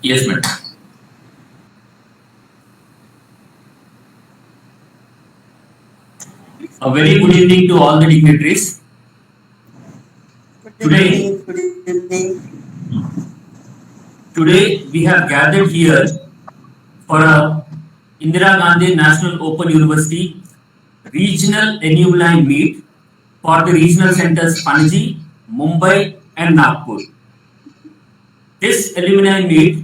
Yes, madam. A very good evening to all the dignitaries. Today, Good evening. today we have gathered here for a Indira Gandhi National Open University Regional Alumni Meet for the regional centers Panaji, Mumbai, and Nagpur. This alumni meet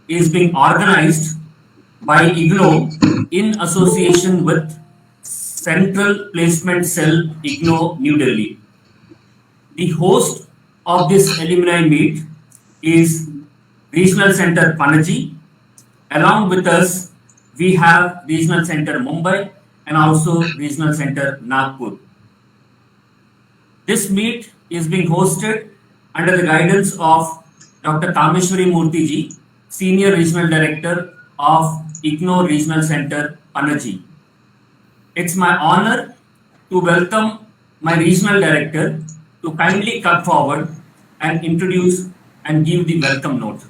is being organized by IGNO in association with Central Placement Cell, IGNO, New Delhi. The host of this alumni meet is Regional Center Panaji. Along with us, we have Regional Center Mumbai and also Regional Center Nagpur. This meet is being hosted under the guidance of Dr. Kameshwari Murthy ji, Senior Regional Director of IGNO Regional Center Panaji. It's my honor to welcome my Regional Director to kindly come forward and introduce and give the welcome note.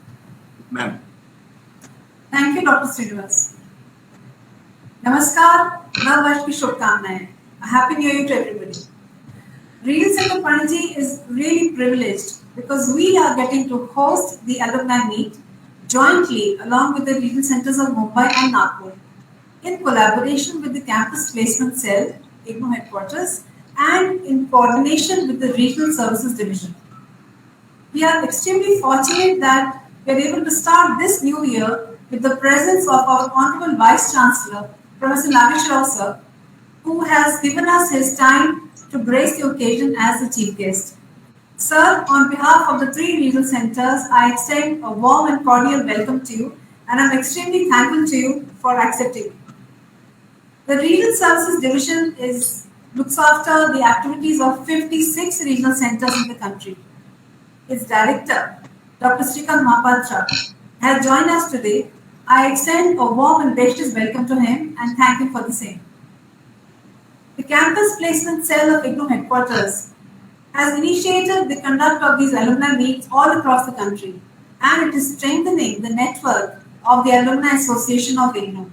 Ma'am. Thank you, Dr. Srinivas. Namaskar, Navvarsh ki Shubhkamnaएं. A happy new year to everybody. Regional Center Panaji is really privileged because we are getting to host the alumni meet jointly along with the regional centers of Mumbai and Nagpur in collaboration with the campus placement cell, IGNO headquarters, and in coordination with the regional services division. We are extremely fortunate that we are able to start this new year with the presence of our Honorable Vice Chancellor, Professor Nagesh Rao sir, who has given us his time to grace the occasion as the chief guest. Sir, on behalf of the three regional centers, I extend a warm and cordial welcome to you, and I'm extremely thankful to you for accepting. The Regional Services Division looks after the activities of 56 regional centers in the country. Its director, Dr. Srikant Mahapatra, has joined us today. I extend a warm and gracious welcome to him and thank him for the same. The campus placement cell of IGNO headquarters has initiated the conduct of these alumni meets all across the country, and it is strengthening the network of the Alumni Association of IGNO.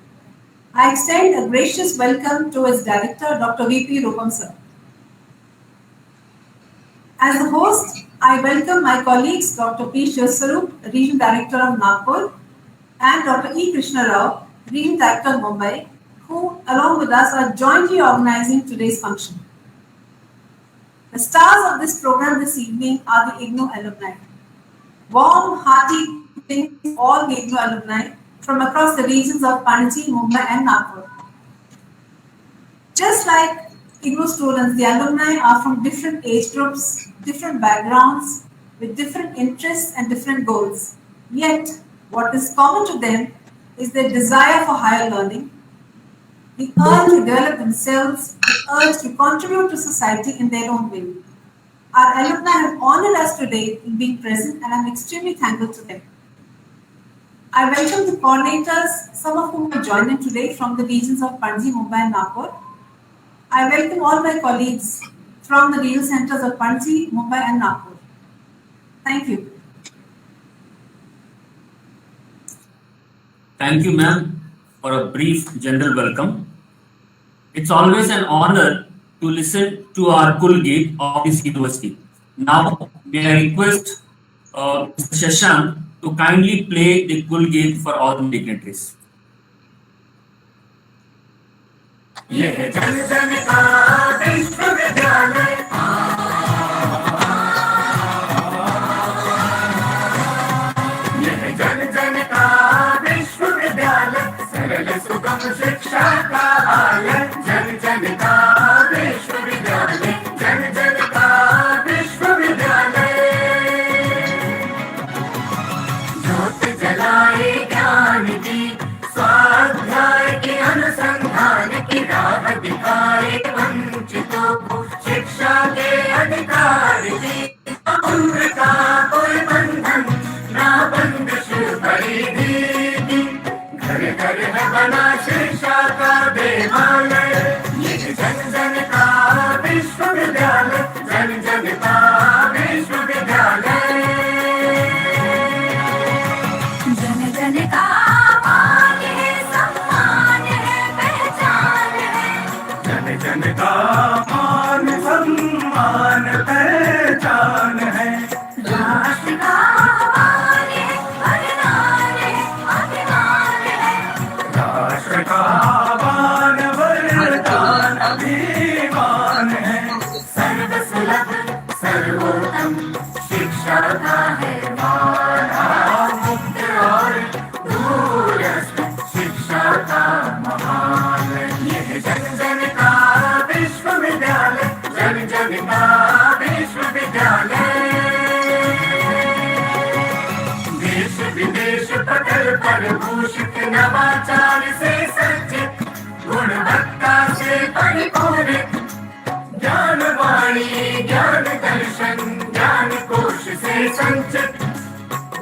I extend a gracious welcome to its director, Dr. V.P. Rupam sir. As the host, I welcome my colleagues, Dr. P. Shivsarup, Regional Director of Nagpur, and Dr. E. Krishna Rao, Regional Director of Mumbai, who, along with us, are jointly organizing today's function. The stars of this program this evening are the IGNO alumni. Warm, hearty greetings to all the IGNO alumni from across the regions of Panaji, Mumbai, and Nagpur. Just like IGNO students, the alumni are from different age groups, different backgrounds, with different interests and different goals. Yet, what is common to them is their desire for higher learning, the urge to develop themselves, the urge to contribute to society in their own way. Our alumni have honored us today in being present, and I'm extremely thankful to them. I welcome the coordinators, some of whom have joined in today from the regions of Panaji, Mumbai, and Nagpur. I welcome all my colleagues from the regional centers of Panaji, Mumbai, and Nagpur. Thank you. Thank you, ma'am, for a brief general welcome. It's always an honor to listen to our Kulgate of this university. Now, may I request Mr. Shashank to kindly play the Kulgate for all the dignitaries. यह जन जन का विश्वविद्यालय यह जन जन का विश्वविद्यालय सरल सुगम शिक्षा का आलय जन जन का विश्वविद्यालय जन जन का विश्वविद्यालय ज्योत जलाए ज्ञान की स्वाध्याय के अनुसंधान की राह दिखाए वंचितों को शिक्षा के अधिकार दी उम्र का कोई बंधन ना बंदिश परिधि घर घर है बना शिक्षा का देवालय ये जन जन का विश्वविद्यालय जन जन का विश्वविद्यालय जन जन का मान है, सम्मान है, पहचान है। जन जन का मान सम्मान पहचान है। राष्ट्र का मान है, वरदान है, अभिमान है। राष्ट्र का मान वरदान अभिमान है। सर्वसुलभ सर्वोत्तम शिक्षा का है माला, मुक्त और दूरस्थ शिक्षा का महान। यह जन जन का विश्वविद्यालय, जन जन का विश्वविद्यालय। देश विदेश पटल पर भूषित, नवाचार से सज्जित, गुणवत्ता से परिपूरित। ज्ञान वाणी ज्ञान दर्शन, ज्ञान कोश से संचित,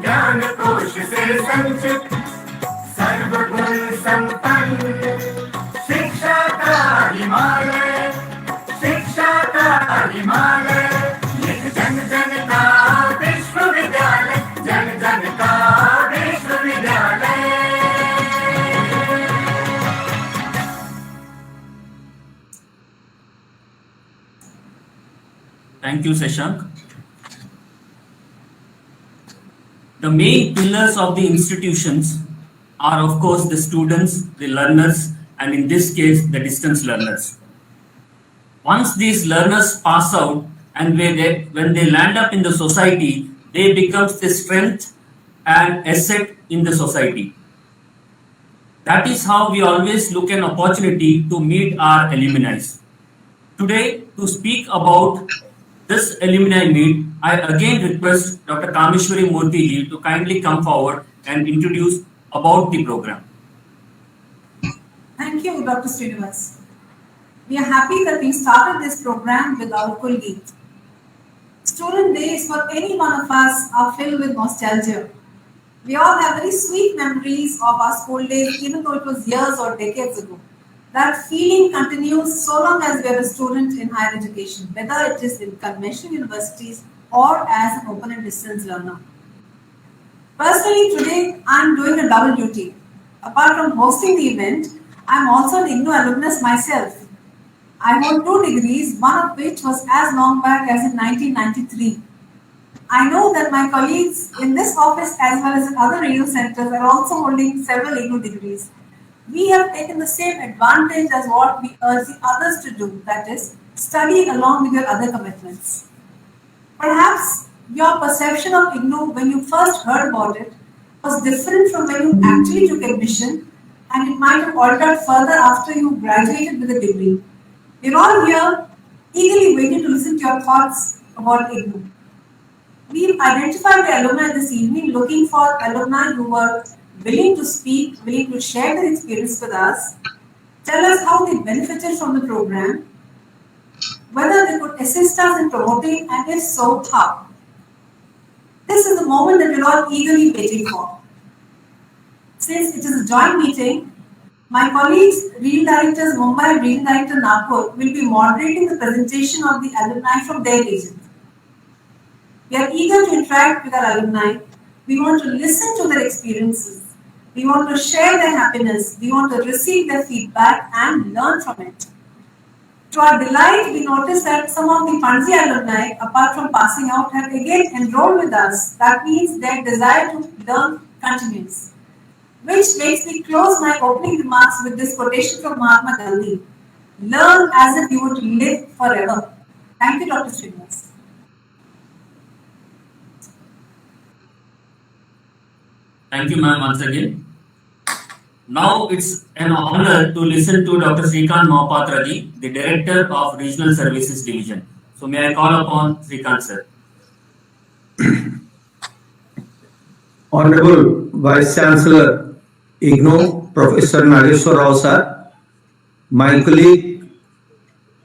ज्ञान कोश से संचित। सर्वगुण संपन्न शिक्षा का हिमालय, शिक्षा का हिमालय। यह जन जन का विश्वविद्यालय, जन जन का विश्वविद्यालय। Thank you, Shashank. The main pillars of the institutions are, of course, the students, the learners, and in this case, the distance learners. Once these learners pass out and when they land up in the society, they become the strength and asset in the society. That is how we always look an opportunity to meet our alumni. Today, to speak about this alumni meet, I again request Dr. Kameshwari Murthy ji to kindly come forward and introduce about the program. Thank you, Dr. Srinivas. We are happy that we started this program with our Kulgeet. Student days for any one of us are filled with nostalgia. We all have very sweet memories of our school days, even though it was years or decades ago. That feeling continues so long as we are a student in higher education, whether it is in conventional universities or as an open and distance learner. Personally, today I am doing a double duty. Apart from hosting the event, I am also an IGNOU alumnus myself. I hold 2 degrees, one of which was as long back as in 1993. I know that my colleagues in this office as well as in other IGNOU centers are also holding several IGNOU degrees. We have taken the same advantage as what we urge the others to do, that is, study along with your other commitments. Perhaps your perception of IGNOU when you first heard about it was different from when you actually took admission, and it might have altered further after you graduated with a degree. We're all here eagerly waiting to listen to your thoughts about IGNOU. We've identified the alumni this evening, looking for alumni who were willing to speak, willing to share their experience with us, tell us how they benefited from the program, whether they could assist us in promoting, and if so, how. This is the moment that we're all eagerly waiting for. Since it is a joint meeting, my colleagues, Regional Directors Mumbai and Regional Director Nagpur, will be moderating the presentation of the alumni from their region. We are eager to interact with our alumni. We want to listen to their experiences. We want to share their happiness. We want to receive their feedback and learn from it. To our delight, we noticed that some of the Panji alumni, apart from passing out, have again enrolled with us. That means their desire to learn continues. Which makes me close my opening remarks with this quotation from Mahatma Gandhi. Learn as if you would live forever. Thank you, Dr. Srinivas. Thank you, ma'am, once again. Now it's an honor to listen to Dr. Srikant Mohapatra ji, the Director of Regional Services Division. So may I call upon Srikant sir. Honorable Vice Chancellor IGNOU, Professor Nageshwar Rao sir, my colleague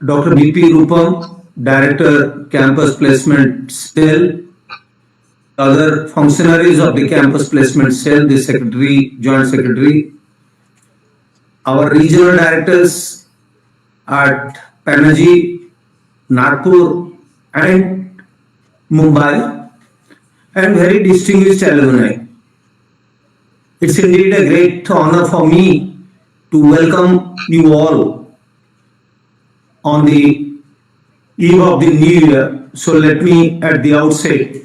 Dr. B.P. Rupam, Director Campus Placement Cell, other functionaries of the Campus Placement Cell, the Secretary, Joint Secretary, our regional directors at Panaji, Nagpur and Mumbai, and very distinguished alumni. It's indeed a great honor for me to welcome you all on the eve of the new year. So let me at the outset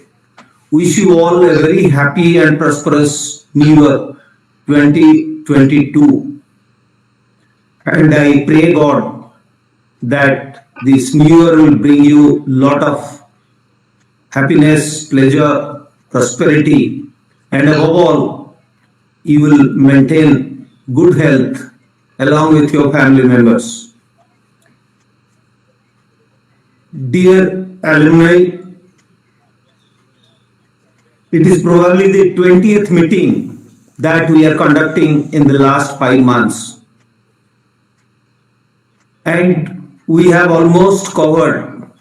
wish you all a very happy and prosperous new year 2022. And I pray God that this new year will bring you lot of happiness, pleasure, prosperity, and above all, you will maintain good health along with your family members. Dear alumni, it is probably the 20th meeting that we are conducting in the last 5 months. And we have almost covered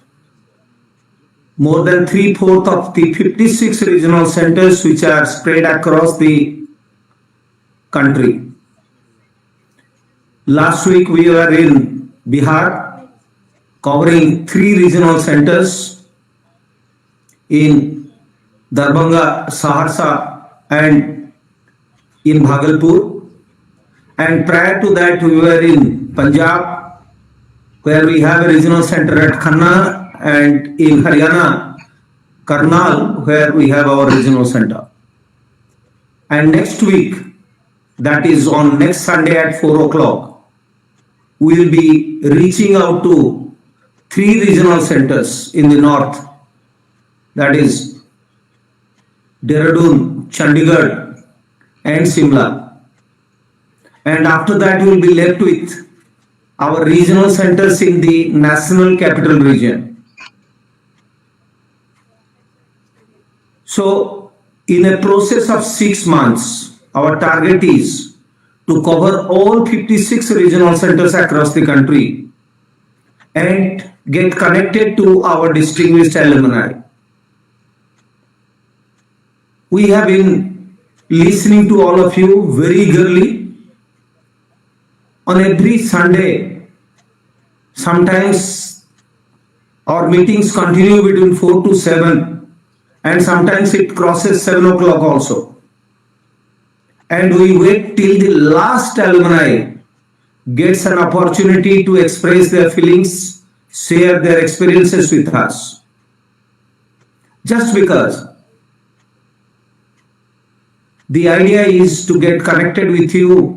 more than 3/4 of the 56 regional centers which are spread across the country. Last week we were in Bihar covering 3 regional centers in Darbhanga, Saharsa and in Bhagalpur. And prior to that we were in Punjab where we have a regional center at Khanna, and in Haryana, Karnal, where we have our regional center. And next week, that is on next Sunday at 4 o'clock, we will be reaching out to 3 regional centers in the north, that is Dehradun, Chandigarh and Simla. And after that, we will be left with our regional centers in the national capital region. So, in a process of 6 months, our target is to cover all 56 regional centers across the country and get connected to our distinguished alumni. We have been listening to all of you very eagerly. On every Sunday, sometimes our meetings continue between 4 to 7 and sometimes it crosses 7 o'clock also. And we wait till the last alumni gets an opportunity to express their feelings, share their experiences with us. Just because the idea is to get connected with you,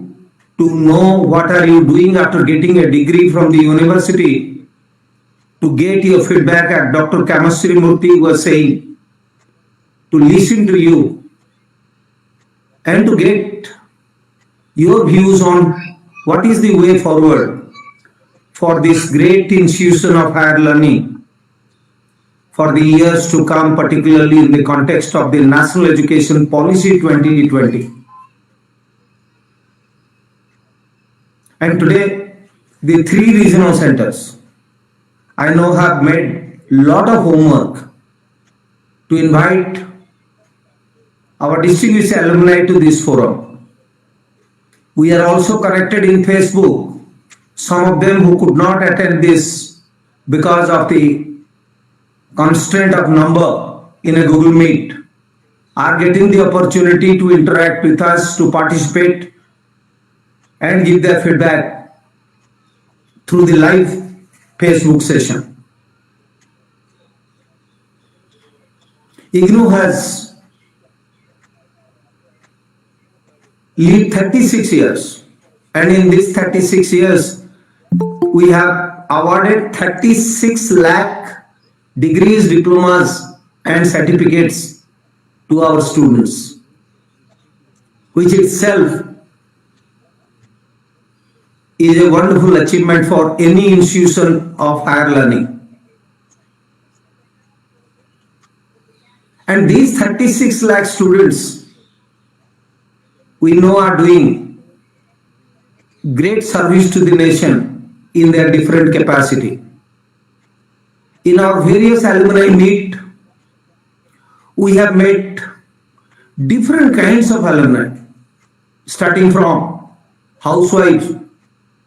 to know what are you doing after getting a degree from the university, to get your feedback, as Dr. Kamasri Murthy was saying, to listen to you and to get your views on what is the way forward for this great institution of higher learning for the years to come, particularly in the context of the National Education Policy 2020. And today, the 3 regional centers, I know, have made a lot of homework to invite our distinguished alumni to this forum. We are also connected in Facebook. Some of them who could not attend this because of the constraint of number in a Google Meet are getting the opportunity to interact with us, to participate and give their feedback through the live Facebook session. IGNOU has lived 36 years, and in these 36 years we have awarded 36 lakh degrees, diplomas and certificates to our students, which itself is a wonderful achievement for any institution of higher learning. And these 36 lakh students, we know, are doing great service to the nation in their different capacity. In our various alumni meet, we have met different kinds of alumni, starting from housewives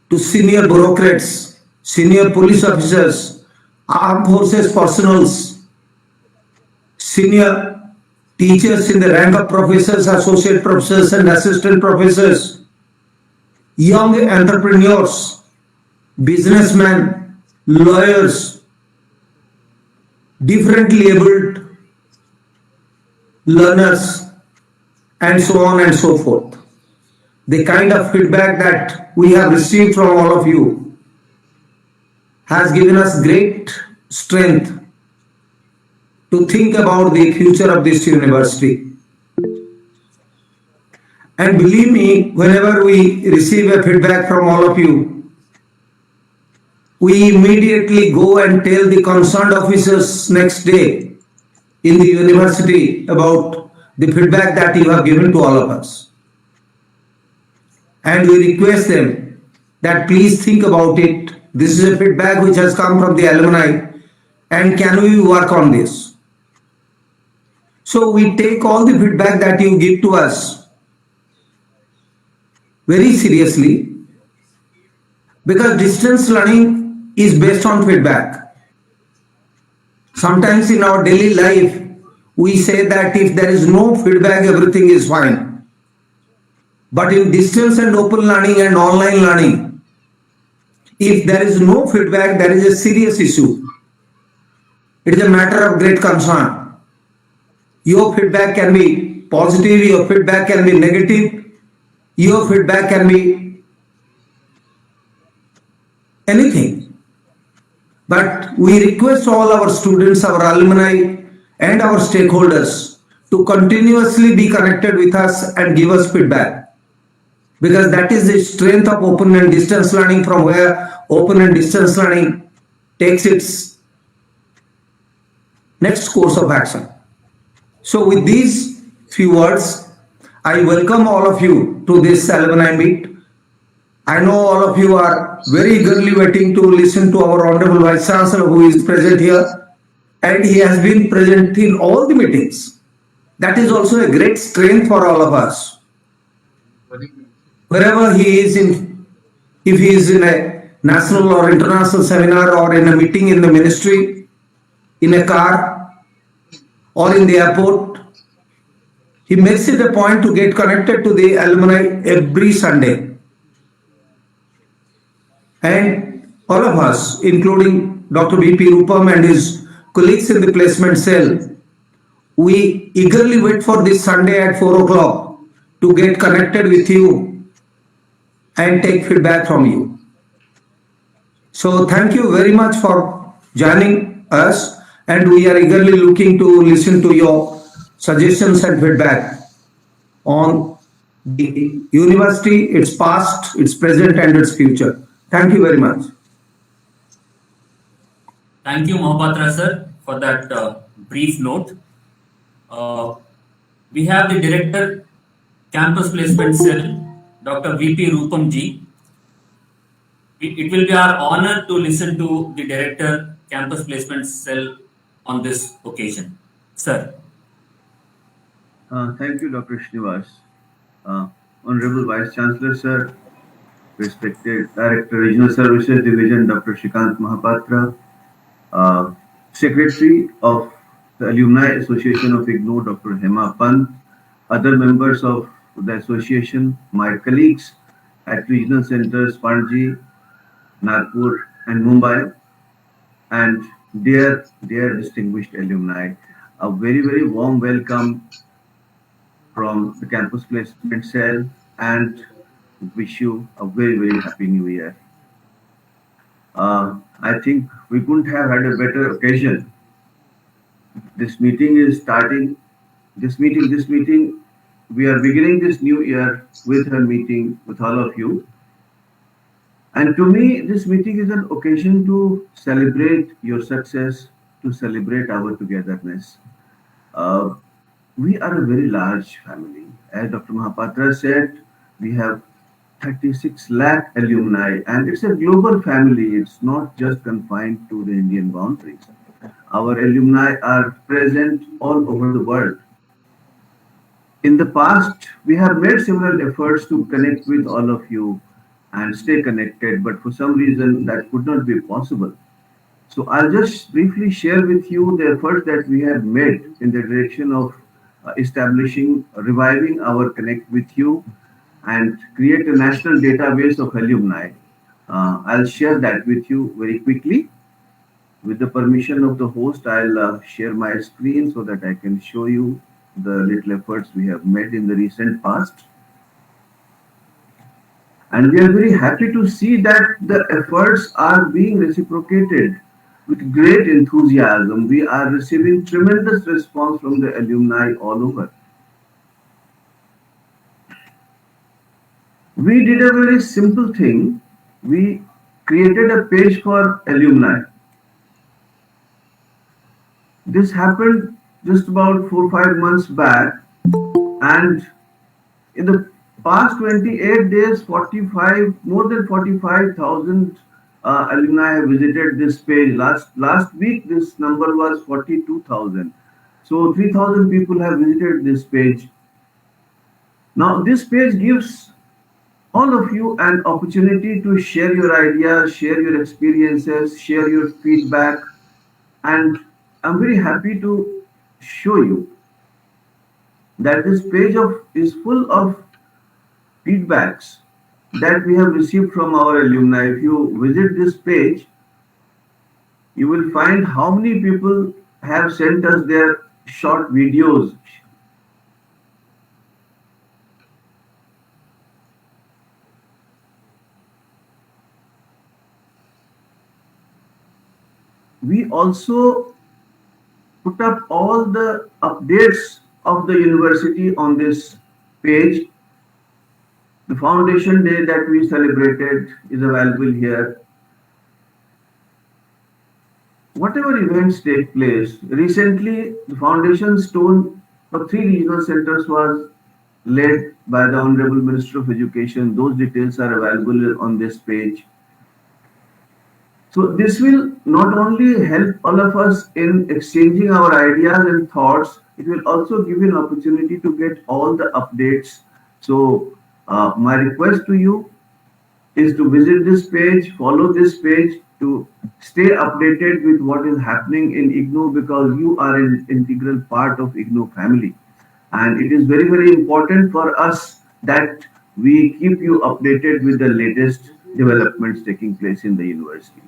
to senior bureaucrats, senior police officers, armed forces personnel, senior teachers in the rank of professors, associate professors, and assistant professors, young entrepreneurs, businessmen, lawyers, differently abled learners, and so on and so forth. The kind of feedback that we have received from all of you has given us great strength to think about the future of this university. And believe me, whenever we receive a feedback from all of you, we immediately go and tell the concerned officers next day in the university about the feedback that you have given to all of us. And we request them that please think about it. This is a feedback which has come from the alumni, and can we work on this? So we take all the feedback that you give to us very seriously, because distance learning is based on feedback. Sometimes in our daily life, we say that if there is no feedback, everything is fine. But in distance and open learning and online learning, if there is no feedback, there is a serious issue. It is a matter of great concern. Your feedback can be positive, your feedback can be negative, your feedback can be anything. But we request all our students, our alumni, and our stakeholders to continuously be connected with us and give us feedback, because that is the strength of open and distance learning, from where open and distance learning takes its next course of action. So with these few words, I welcome all of you to this alumni meet. I know all of you are very eagerly waiting to listen to our Honorable Vice Chancellor, who is present here, and he has been present in all the meetings. That is also a great strength for all of us. Wherever he is in, if he is in a national or international seminar, or in a meeting in the ministry, in a car, or in the airport, he makes it a point to get connected to the alumni every Sunday. And all of us, including Dr. V.P. Rupam and his colleagues in the placement cell, we eagerly wait for this Sunday at 4 o'clock to get connected with you and take feedback from you. So thank you very much for joining us, and we are eagerly looking to listen to your suggestions and feedback on the university, its past, its present, and its future. Thank you very much. Thank you, Mohapatra sir, for that brief note. We have the Director, Campus Placement Cell, Dr. V.P. Rupam ji. It will be our honor to listen to the Director, Campus Placement Cell on this occasion. Sir. Thank you, Dr. Srinivas. Honorable Vice Chancellor, sir, respected Director, Regional Services Division, Dr. Shrikant Mahapatra, Secretary of the Alumni Association of IGNOU, Dr. Hema Pant, other members of the association, my colleagues at regional centers Panaji, Nagpur, and Mumbai, and dear distinguished alumni, a very, very warm welcome from the Campus Placement Cell, and wish you a very, very happy new year. I think we couldn't have had a better occasion. This meeting is starting, this meeting, we are beginning this new year with a meeting with all of you. And to me, this meeting is an occasion to celebrate your success, to celebrate our togetherness. We are a very large family. As Dr. Mahapatra said, we have 36 lakh alumni, and it's a global family. It's not just confined to the Indian boundaries. Our alumni are present all over the world. In the past, we have made several efforts to connect with all of you and stay connected, but for some reason that could not be possible. So I'll just briefly share with you the efforts that we have made in the direction of reviving our connect with you and create a national database of alumni. I'll share that with you very quickly. With the permission of the host, I'll share my screen so that I can show you the little efforts we have made in the recent past. And we are very happy to see that the efforts are being reciprocated with great enthusiasm. We are receiving tremendous response from the alumni all over. We did a very simple thing. We created a page for alumni. This happened just about 4-5 months back, and in the past 28 days, more than 45,000 alumni have visited this page. Last week, this number was 42,000. So 3,000 people have visited this page. Now, this page gives all of you an opportunity to share your ideas, share your experiences, share your feedback, and I'm very happy to show you that this page is full of feedbacks that we have received from our alumni. If you visit this page, you will find how many people have sent us their short videos. We also put up all the updates of the university on this page. The foundation day that we celebrated is available here. Whatever events take place, recently the foundation stone for 3 regional centers was laid by the Honorable Minister of Education. Those details are available on this page. So this will not only help all of us in exchanging our ideas and thoughts, it will also give you an opportunity to get all the updates. So my request to you is to visit this page, follow this page to stay updated with what is happening in IGNOU, because you are an integral part of IGNOU family. And it is very, very important for us that we keep you updated with the latest developments taking place in the university.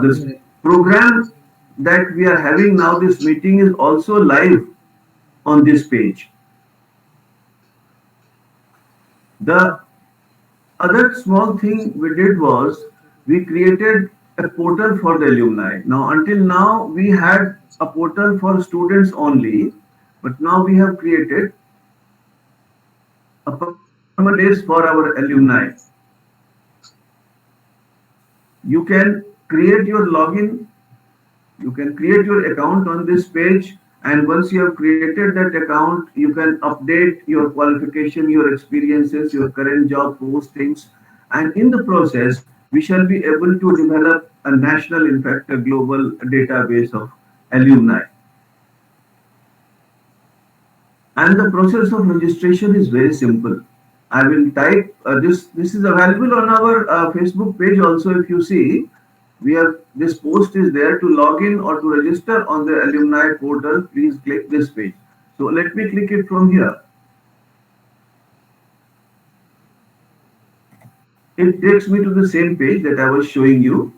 This program that we are having now, this meeting is also live on this page. The other small thing we did was we created a portal for the alumni. Now, until now, we had a portal for students only, but now we have created a permanent place for our alumni. You can create your login, you can create your account on this page, and once you have created that account, you can update your qualification, your experiences, your current job postings, and in the process, we shall be able to develop a national, in fact, a global database of alumni. And the process of registration is very simple. I will type this is available on our Facebook page also. If you see, we have this post is there to log in or to register on the alumni portal. Please click this page. So let me click it from here. It takes me to the same page that I was showing you.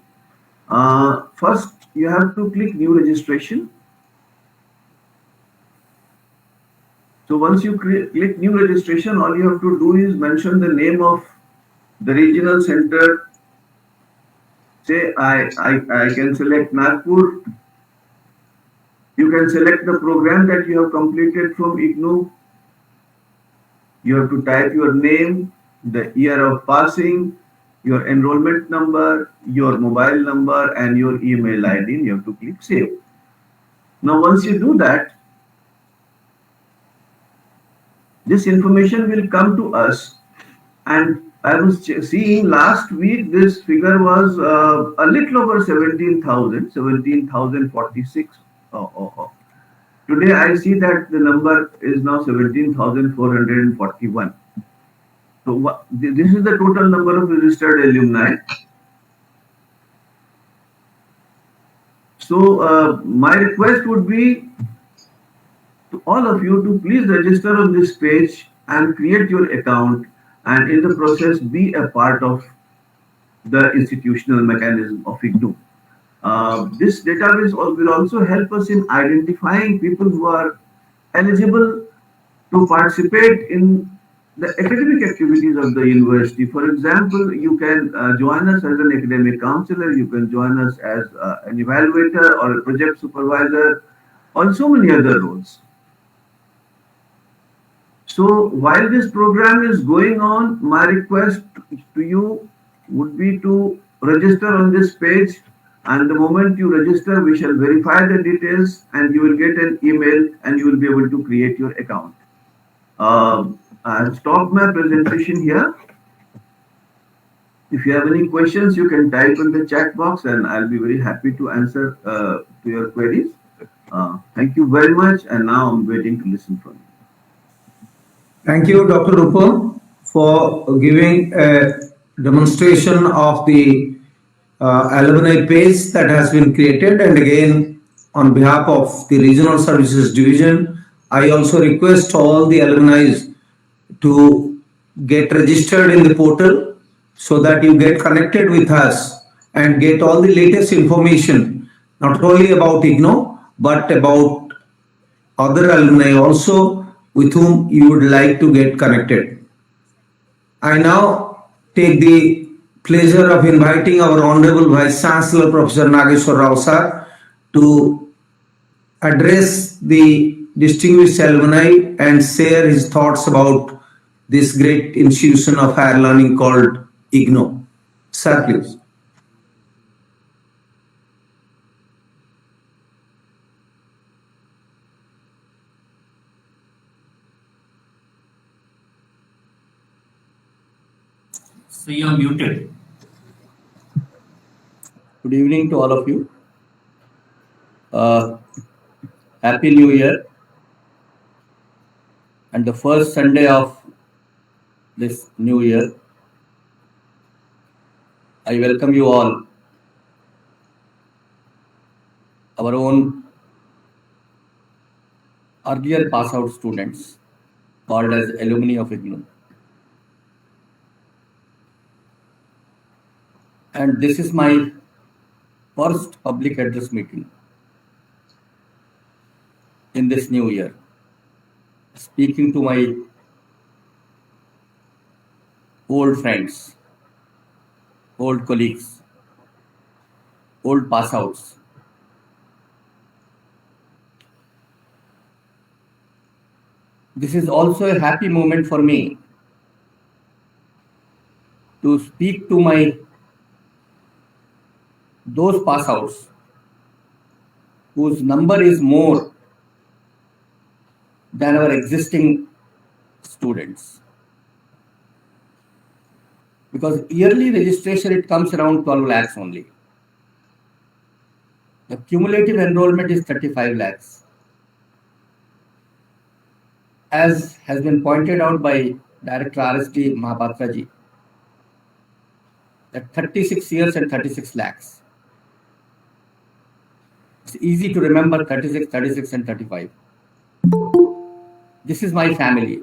First, you have to click new registration. So once you click new registration, all you have to do is mention the name of the regional center. Say I can select Nagpur. You can select the program that you have completed from IGNOU. You have to type your name, the year of passing, your enrollment number, your mobile number, and your email ID. You have to click save. Now once you do that, this information will come to us, and I was seeing last week this figure was a little over 17,046. Today I see that the number is now 17,441. So this is the total number of registered alumni. So my request would be to all of you to please register on this page and create your account, and in the process be a part of the institutional mechanism of IGNOU. This database will also help us in identifying people who are eligible to participate in the academic activities of the university. For example, you can join us as an academic counselor, you can join us as an evaluator or a project supervisor, or so many other roles. So while this program is going on, my request to you would be to register on this page, and the moment you register, we shall verify the details and you will get an email and you will be able to create your account. I'll stop my presentation here. If you have any questions, you can type in the chat box and I'll be very happy to answer to your queries. Thank you very much, and now I'm waiting to listen from you. Thank you, Dr. Rupam, for giving a demonstration of the alumni page that has been created. And again, on behalf of the Regional Services Division, I also request all the alumni to get registered in the portal so that you get connected with us and get all the latest information, not only about IGNOU, but about other alumni also with whom you would like to get connected. I now take the pleasure of inviting our Honorable Vice Chancellor Professor Nageshwar Rao sir to address the distinguished alumni and share his thoughts about this great institution of higher learning called IGNOU. Sir, please. So you are muted. Good evening to all of you. Happy New Year. And the first Sunday of this new year, I welcome you all, our own earlier pass out students called as alumni of IGNOU. And this is my first public address meeting in this new year, speaking to my old friends, old colleagues, old pass outs. This is also a happy moment for me to speak to those pass outs whose number is more than our existing students. Because yearly registration, it comes around 12 lakhs only. The cumulative enrollment is 35 lakhs. As has been pointed out by Director RSD Mahapatra ji, that 36 years and 36 lakhs. It's easy to remember 36, 36 and 35. This is my family.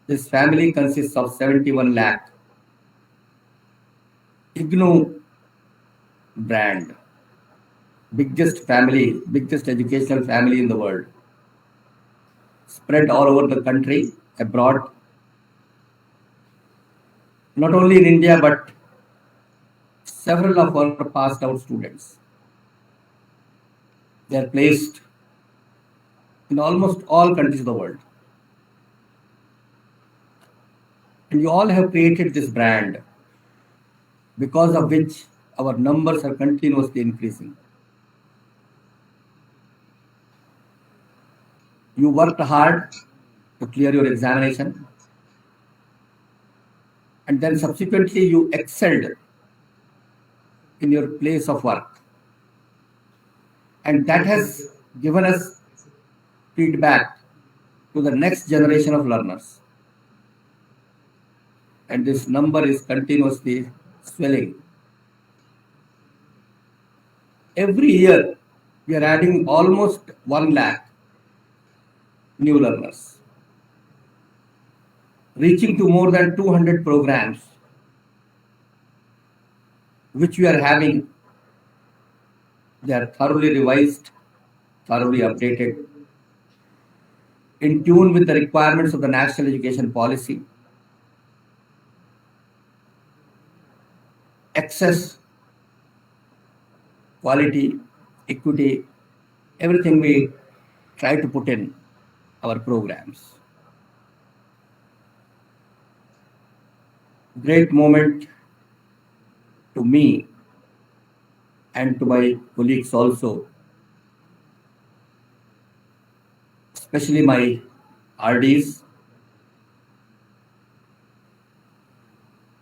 This family consists of 71 lakh IGNOU brand, biggest family, biggest educational family in the world, spread all over the country, abroad, not only in India, but several of our passed out students. They are placed in almost all countries of the world. And you all have created this brand, because of which our numbers are continuously increasing. You worked hard to clear your examination, and then subsequently you excelled in your place of work. And that has given us feedback to the next generation of learners. And this number is continuously swelling. Every year, we are adding almost 1 lakh new learners, reaching to more than 200 programs which we are having. They are thoroughly revised, thoroughly updated, in tune with the requirements of the national education policy. Access, quality, equity, everything we try to put in our programs. Great moment to me and to my colleagues also, especially my RDs,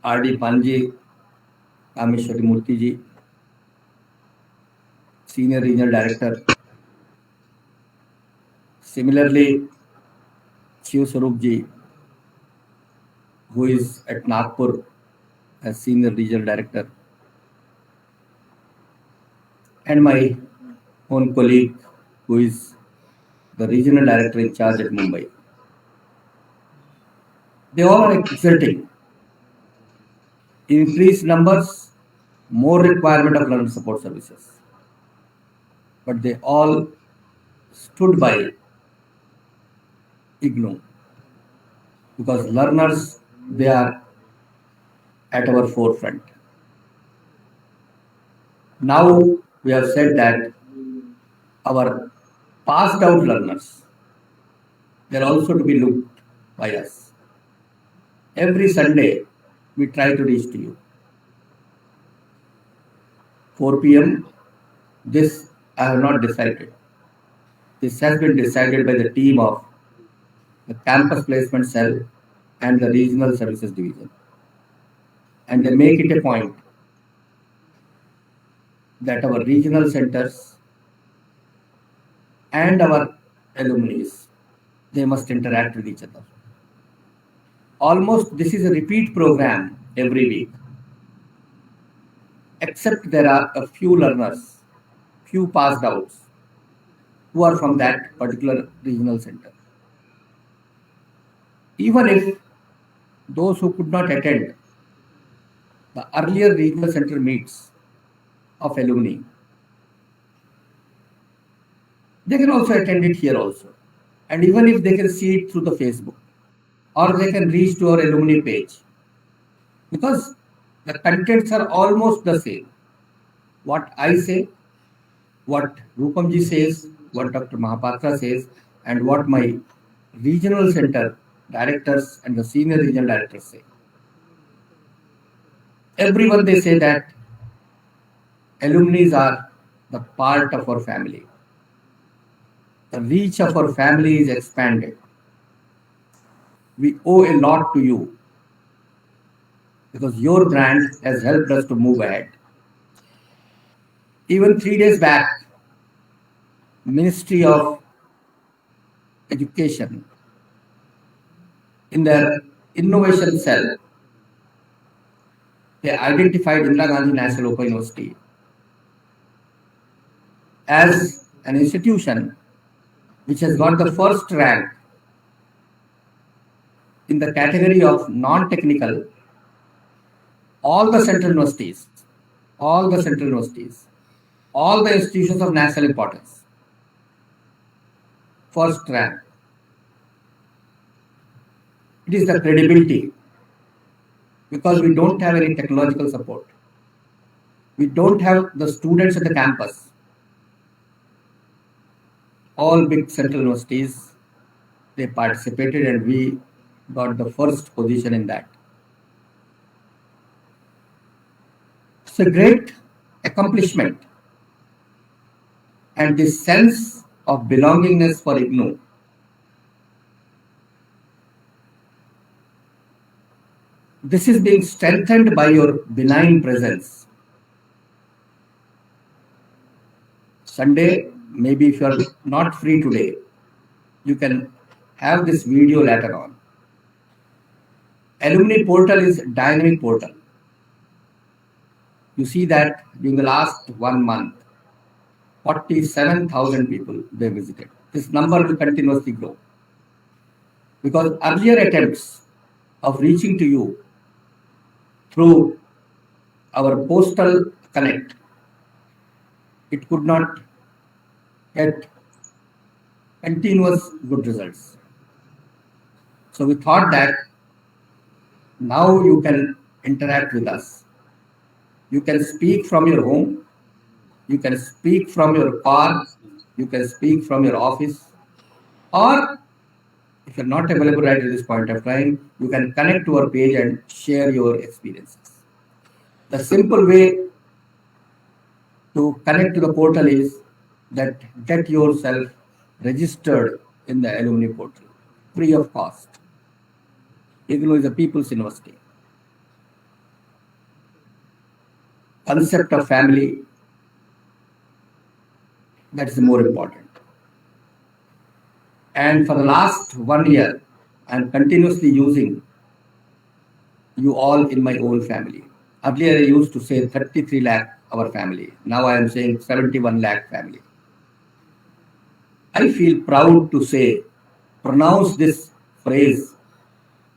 RD Panji, Kameshwari Murthy ji, Senior Regional Director. Similarly, Shiv Swarup ji, who is at Nagpur as Senior Regional Director, and my own colleague, who is the Regional Director in charge at Mumbai. They all are exerting increased numbers, more requirement of learner support services. But they all stood by IGNOU because learners, they are at our forefront. Now we have said that our passed out learners, they are also to be looked by us. Every Sunday, we try to reach to you. 4 p.m. This I have not decided. This has been decided by the team of the campus placement cell and the regional services division. And they make it a point that our regional centers and our alumni, they must interact with each other. Almost this is a repeat program every week, except there are a few learners, few passed outs, who are from that particular regional center. Even if those who could not attend the earlier regional center meets of alumni, they can also attend it here also. And even if they can see it through the Facebook, or they can reach to our alumni page, because the contents are almost the same. What I say, what Rupamji says, what Dr. Mahapatra says, and what my regional center directors and the senior regional directors say. Everyone, they say that alumni are the part of our family. The reach of our family is expanded. We owe a lot to you because your brand has helped us to move ahead. Even 3 days back, Ministry of Education, in their innovation cell, they identified Indira Gandhi National Open University as an institution which has got the first rank in the category of non-technical. All the central universities, all the institutions of national importance, first rank. It is the credibility, because we don't have any technological support. We don't have the students at the campus. All big central universities, they participated and we got the first position in that. It's a great accomplishment. And this sense of belongingness for IGNOU, this is being strengthened by your benign presence. Sunday, maybe if you are not free today, you can have this video later on. Alumni portal is dynamic portal. You see that during the last 1 month, 47,000 people they visited. This number will continuously grow. Because earlier attempts of reaching to you through our postal connect, it could not get continuous good results. So we thought that now you can interact with us. You can speak from your home, you can speak from your car, you can speak from your office, or if you're not available right at this point of time, you can connect to our page and share your experiences. The simple way to connect to the portal is that get yourself registered in the alumni portal, free of cost. IGNOU is a people's university. Concept of family, that is more important. And for the last 1 year, I am continuously using you all in my own family. Earlier, I used to say 33 lakh our family. Now I am saying 71 lakh family. I feel proud to say, pronounce this phrase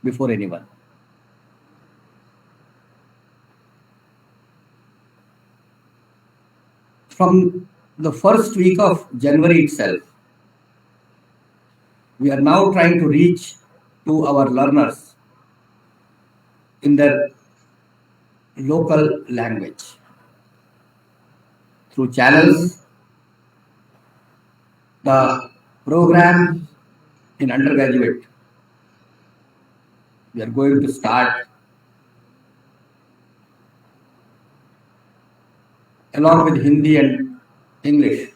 before anyone. From the first week of January itself, we are now trying to reach to our learners in their local language through channels. The program in undergraduate, we are going to start along with Hindi and English.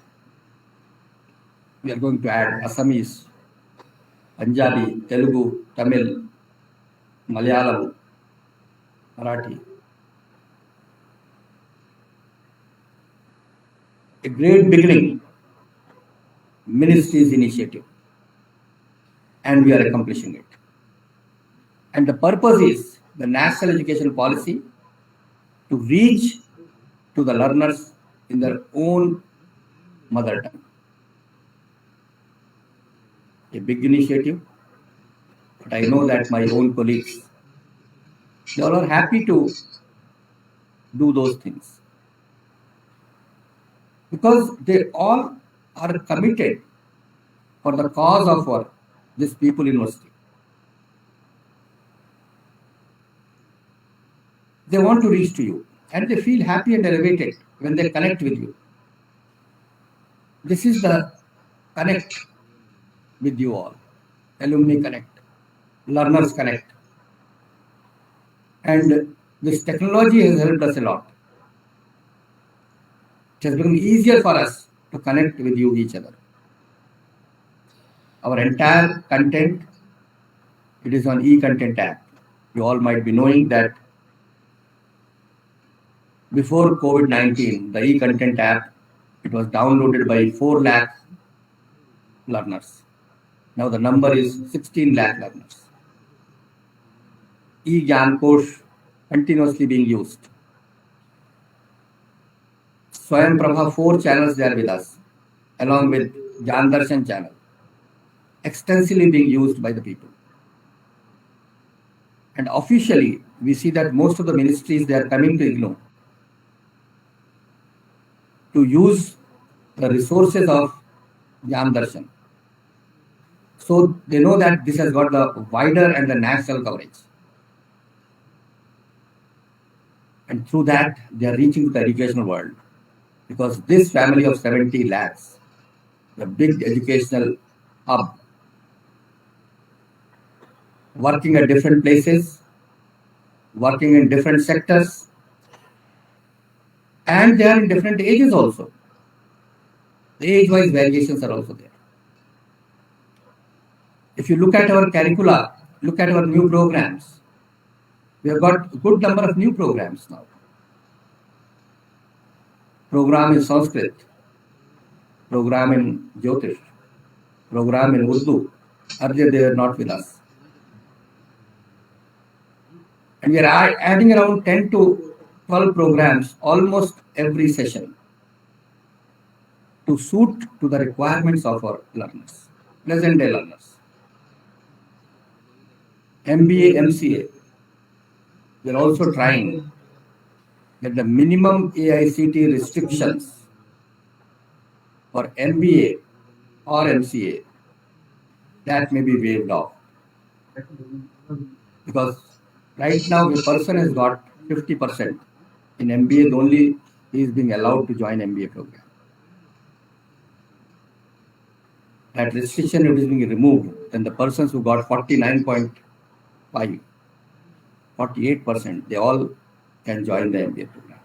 We are going to add Assamese, Punjabi, Telugu, Tamil, Malayalam, Marathi. A great beginning, ministry's initiative, and we are accomplishing it. And the purpose is the national education policy to reach to the learners in their own mother tongue. A big initiative, but I know that my own colleagues, they all are happy to do those things because they all are committed for the cause of this people university. They want to reach to you and they feel happy and elevated when they connect with you. This is the connect with you all. Alumni connect, learners connect. And this technology has helped us a lot. It has become easier for us to connect with you each other. Our entire content, it is on e-content app. You all might be knowing that before COVID-19, the e-content app, it was downloaded by 4 lakh learners. Now the number is 16 lakh learners. E-Gyankosh continuously being used. Swayam Prabha, 4 channels they are with us, along with Gyan Darshan channel, extensively being used by the people. And officially, we see that most of the ministries, they are coming to IGNOU to use the resources of Gyan Darshan. So they know that this has got the wider and the national coverage. And through that, they are reaching to the educational world. Because this family of 70 lakhs, the big educational hub, working at different places, working in different sectors, and they are in different ages also. The age-wise variations are also there. If you look at our curricula, look at our new programs, we have got a good number of new programs now. Program in Sanskrit, program in Jyotish, program in Urdu. Earlier they were not with us. And we are adding around 10 to 12 programs almost every session to suit to the requirements of our learners, present day learners. MBA, MCA, we are also trying that the minimum AICT restrictions for MBA or MCA that may be waived off. Because right now a person has got 50% in MBA, only he is being allowed to join MBA program. That restriction is being removed, then the persons who got 49.5, 48%, they all can join the MBA program.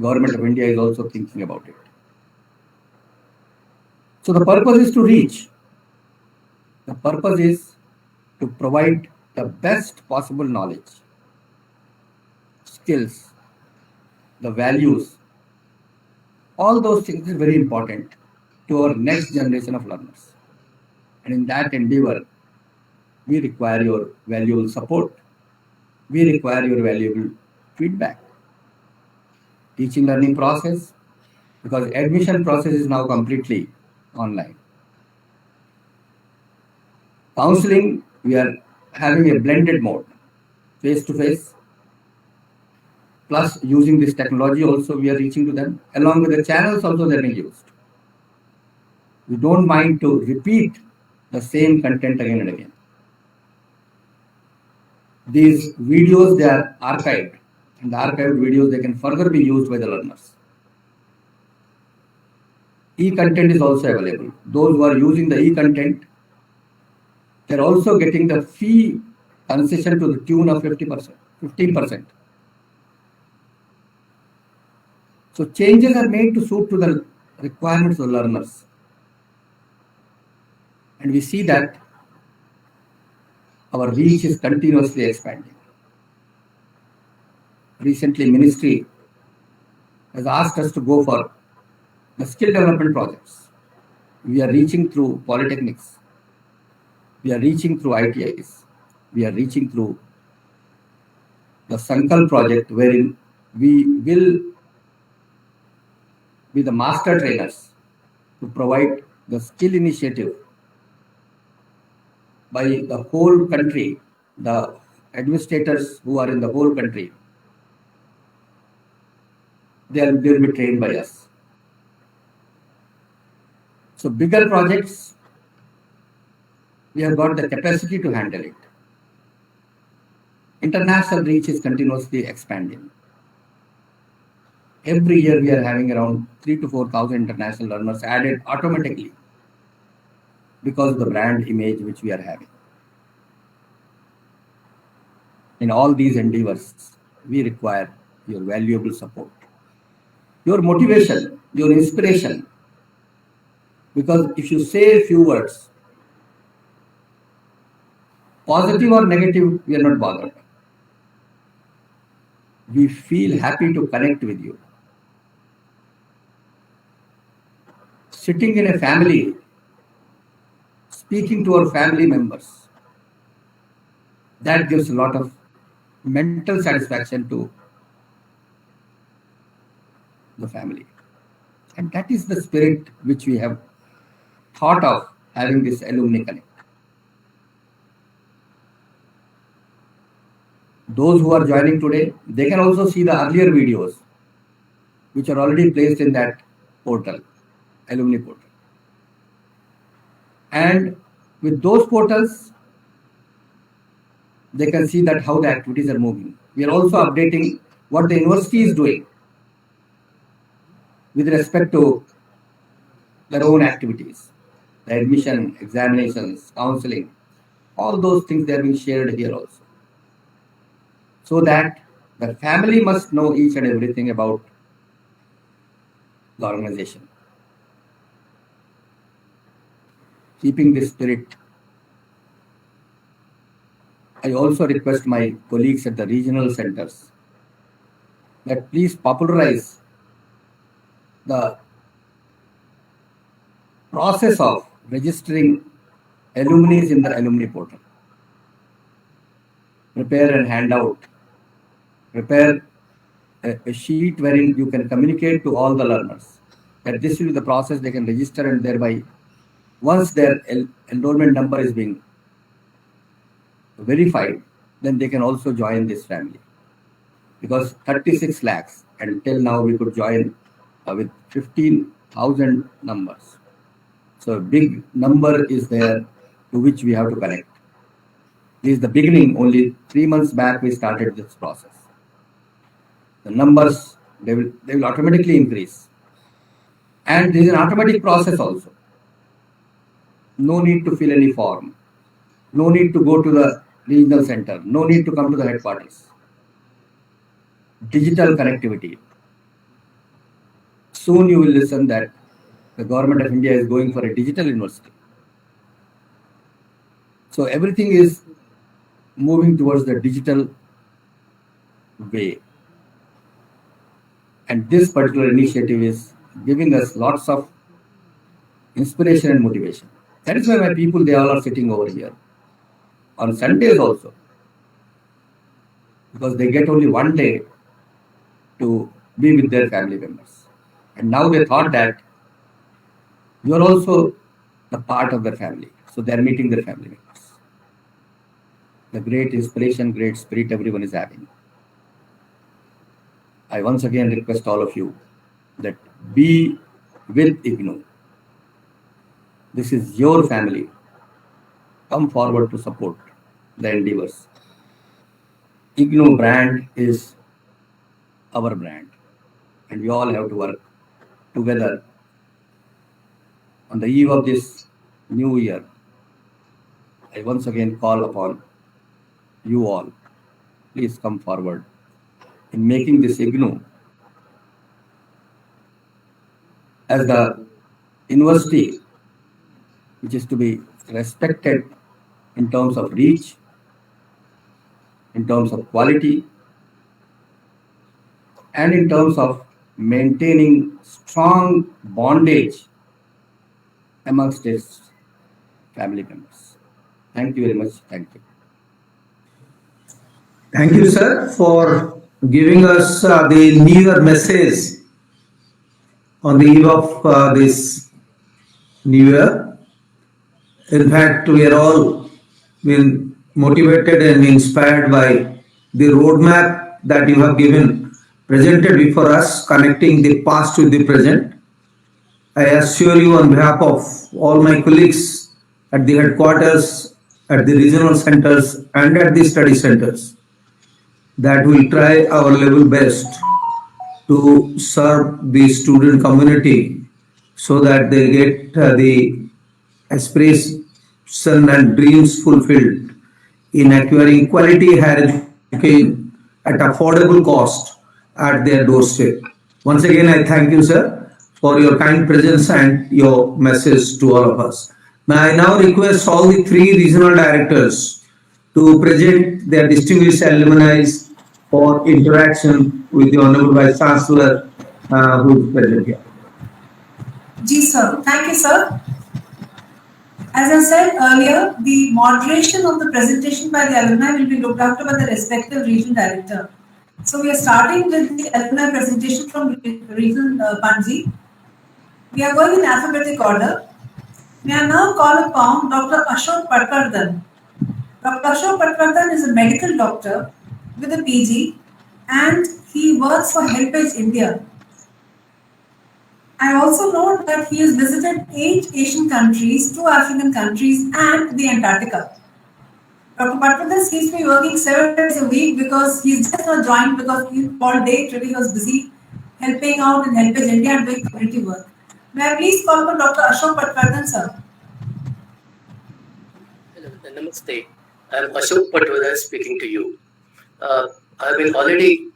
Government of India is also thinking about it. So the purpose is to reach. The purpose is to provide the best possible knowledge, skills, the values. All those things are very important to our next generation of learners. And in that endeavor, we require your valuable support. We require your valuable feedback. Teaching learning process, because admission process is now completely online. Counseling, we are having a blended mode, face-to-face, plus using this technology also we are reaching to them, along with the channels also that are being used. We don't mind to repeat the same content again and again. These videos, they are archived, and the archived videos, they can further be used by the learners. E-content is also available. Those who are using the e-content, they're also getting the fee concession to the tune of 50%, 15%. So changes are made to suit to the requirements of the learners. And we see that our reach is continuously expanding. Recently, Ministry has asked us to go for the skill development projects. We are reaching through polytechnics. We are reaching through ITIs. We are reaching through the Sankalp project, wherein we will be the master trainers to provide the skill initiative by the whole country, the administrators who are in the whole country. They will be trained by us. So bigger projects, we have got the capacity to handle it. International reach is continuously expanding. Every year we are having around 3,000 to 4,000 international learners added automatically because of the brand image which we are having. In all these endeavors, we require your valuable support, your motivation, your inspiration. Because if you say a few words, positive or negative, we are not bothered. We feel happy to connect with you. Sitting in a family, speaking to our family members, that gives a lot of mental satisfaction to the family. And that is the spirit which we have thought of having this alumni connect. Those who are joining today, they can also see the earlier videos which are already placed in that portal, alumni portal. And with those portals, they can see that how the activities are moving. We are also updating what the university is doing with respect to their own activities, the admission, examinations, counseling, all those things they are being shared here also. So that the family must know each and everything about the organization. Keeping this spirit, I also request my colleagues at the regional centers that please popularize the process of registering alumni in the alumni portal. Prepare and hand out. Prepare a sheet wherein you can communicate to all the learners that this will be the process they can register, and thereby once their enrollment number is being verified, then they can also join this family. Because 36 lakhs, and till now we could join with 15,000 numbers. So a big number is there to which we have to connect. This is the beginning. Only 3 months back we started this process. The numbers, they will automatically increase. And this is an automatic process also. No need to fill any form. No need to go to the regional center. No need to come to the headquarters. Digital connectivity. Soon you will listen that the government of India is going for a digital university. So everything is moving towards the digital way. And this particular initiative is giving us lots of inspiration and motivation. That is why my people, they all are sitting over here. On Sundays also. Because they get only one day to be with their family members. And now they thought that you are also a part of their family. So they are meeting their family members. The great inspiration, great spirit everyone is having. I once again request all of you that be with IGNOU. This is your family. Come forward to support the endeavors. IGNOU brand is our brand, and we all have to work together. On the eve of this new year, I once again call upon you all. Please come forward in making this IGNOU as the university which is to be respected in terms of reach, in terms of quality, and in terms of maintaining strong bondage amongst its family members. Thank you very much. Thank you. Thank you, sir, for giving us the New Year message on the eve of this New Year. In fact, we are all been motivated and inspired by the roadmap that you have presented before us, connecting the past with the present. I assure you on behalf of all my colleagues at the headquarters, at the regional centers, and at the study centers, that we'll try our level best to serve the student community so that they get the aspiration and dreams fulfilled in acquiring quality higher education at affordable cost at their doorstep. Once again, I thank you, sir, for your kind presence and your message to all of us. May I now request all the three regional directors to present their distinguished alumni for interaction with the Honorable Vice Chancellor who is present here. Ji sir, thank you sir. As I said earlier, the moderation of the presentation by the alumni will be looked after by the respective region director. So we are starting with the alumni presentation from region Panji. We are going in alphabetic order. May I now call upon Dr. Ashok Patwardhan. Dr. Ashok Patwardhan is a medical doctor with a PG and he works for HelpAge India. I also know that he has visited 8 Asian countries, 2 African countries and the Antarctica. Dr. Patwardhan seems to be working 7 days a week because he's just not joined because all day today he was busy helping out in HelpAge India and doing community work. May I please call upon Dr. Ashok Patwardhan, sir? Hello, namaste. I am Ashok Patwardhan speaking to you. I have been already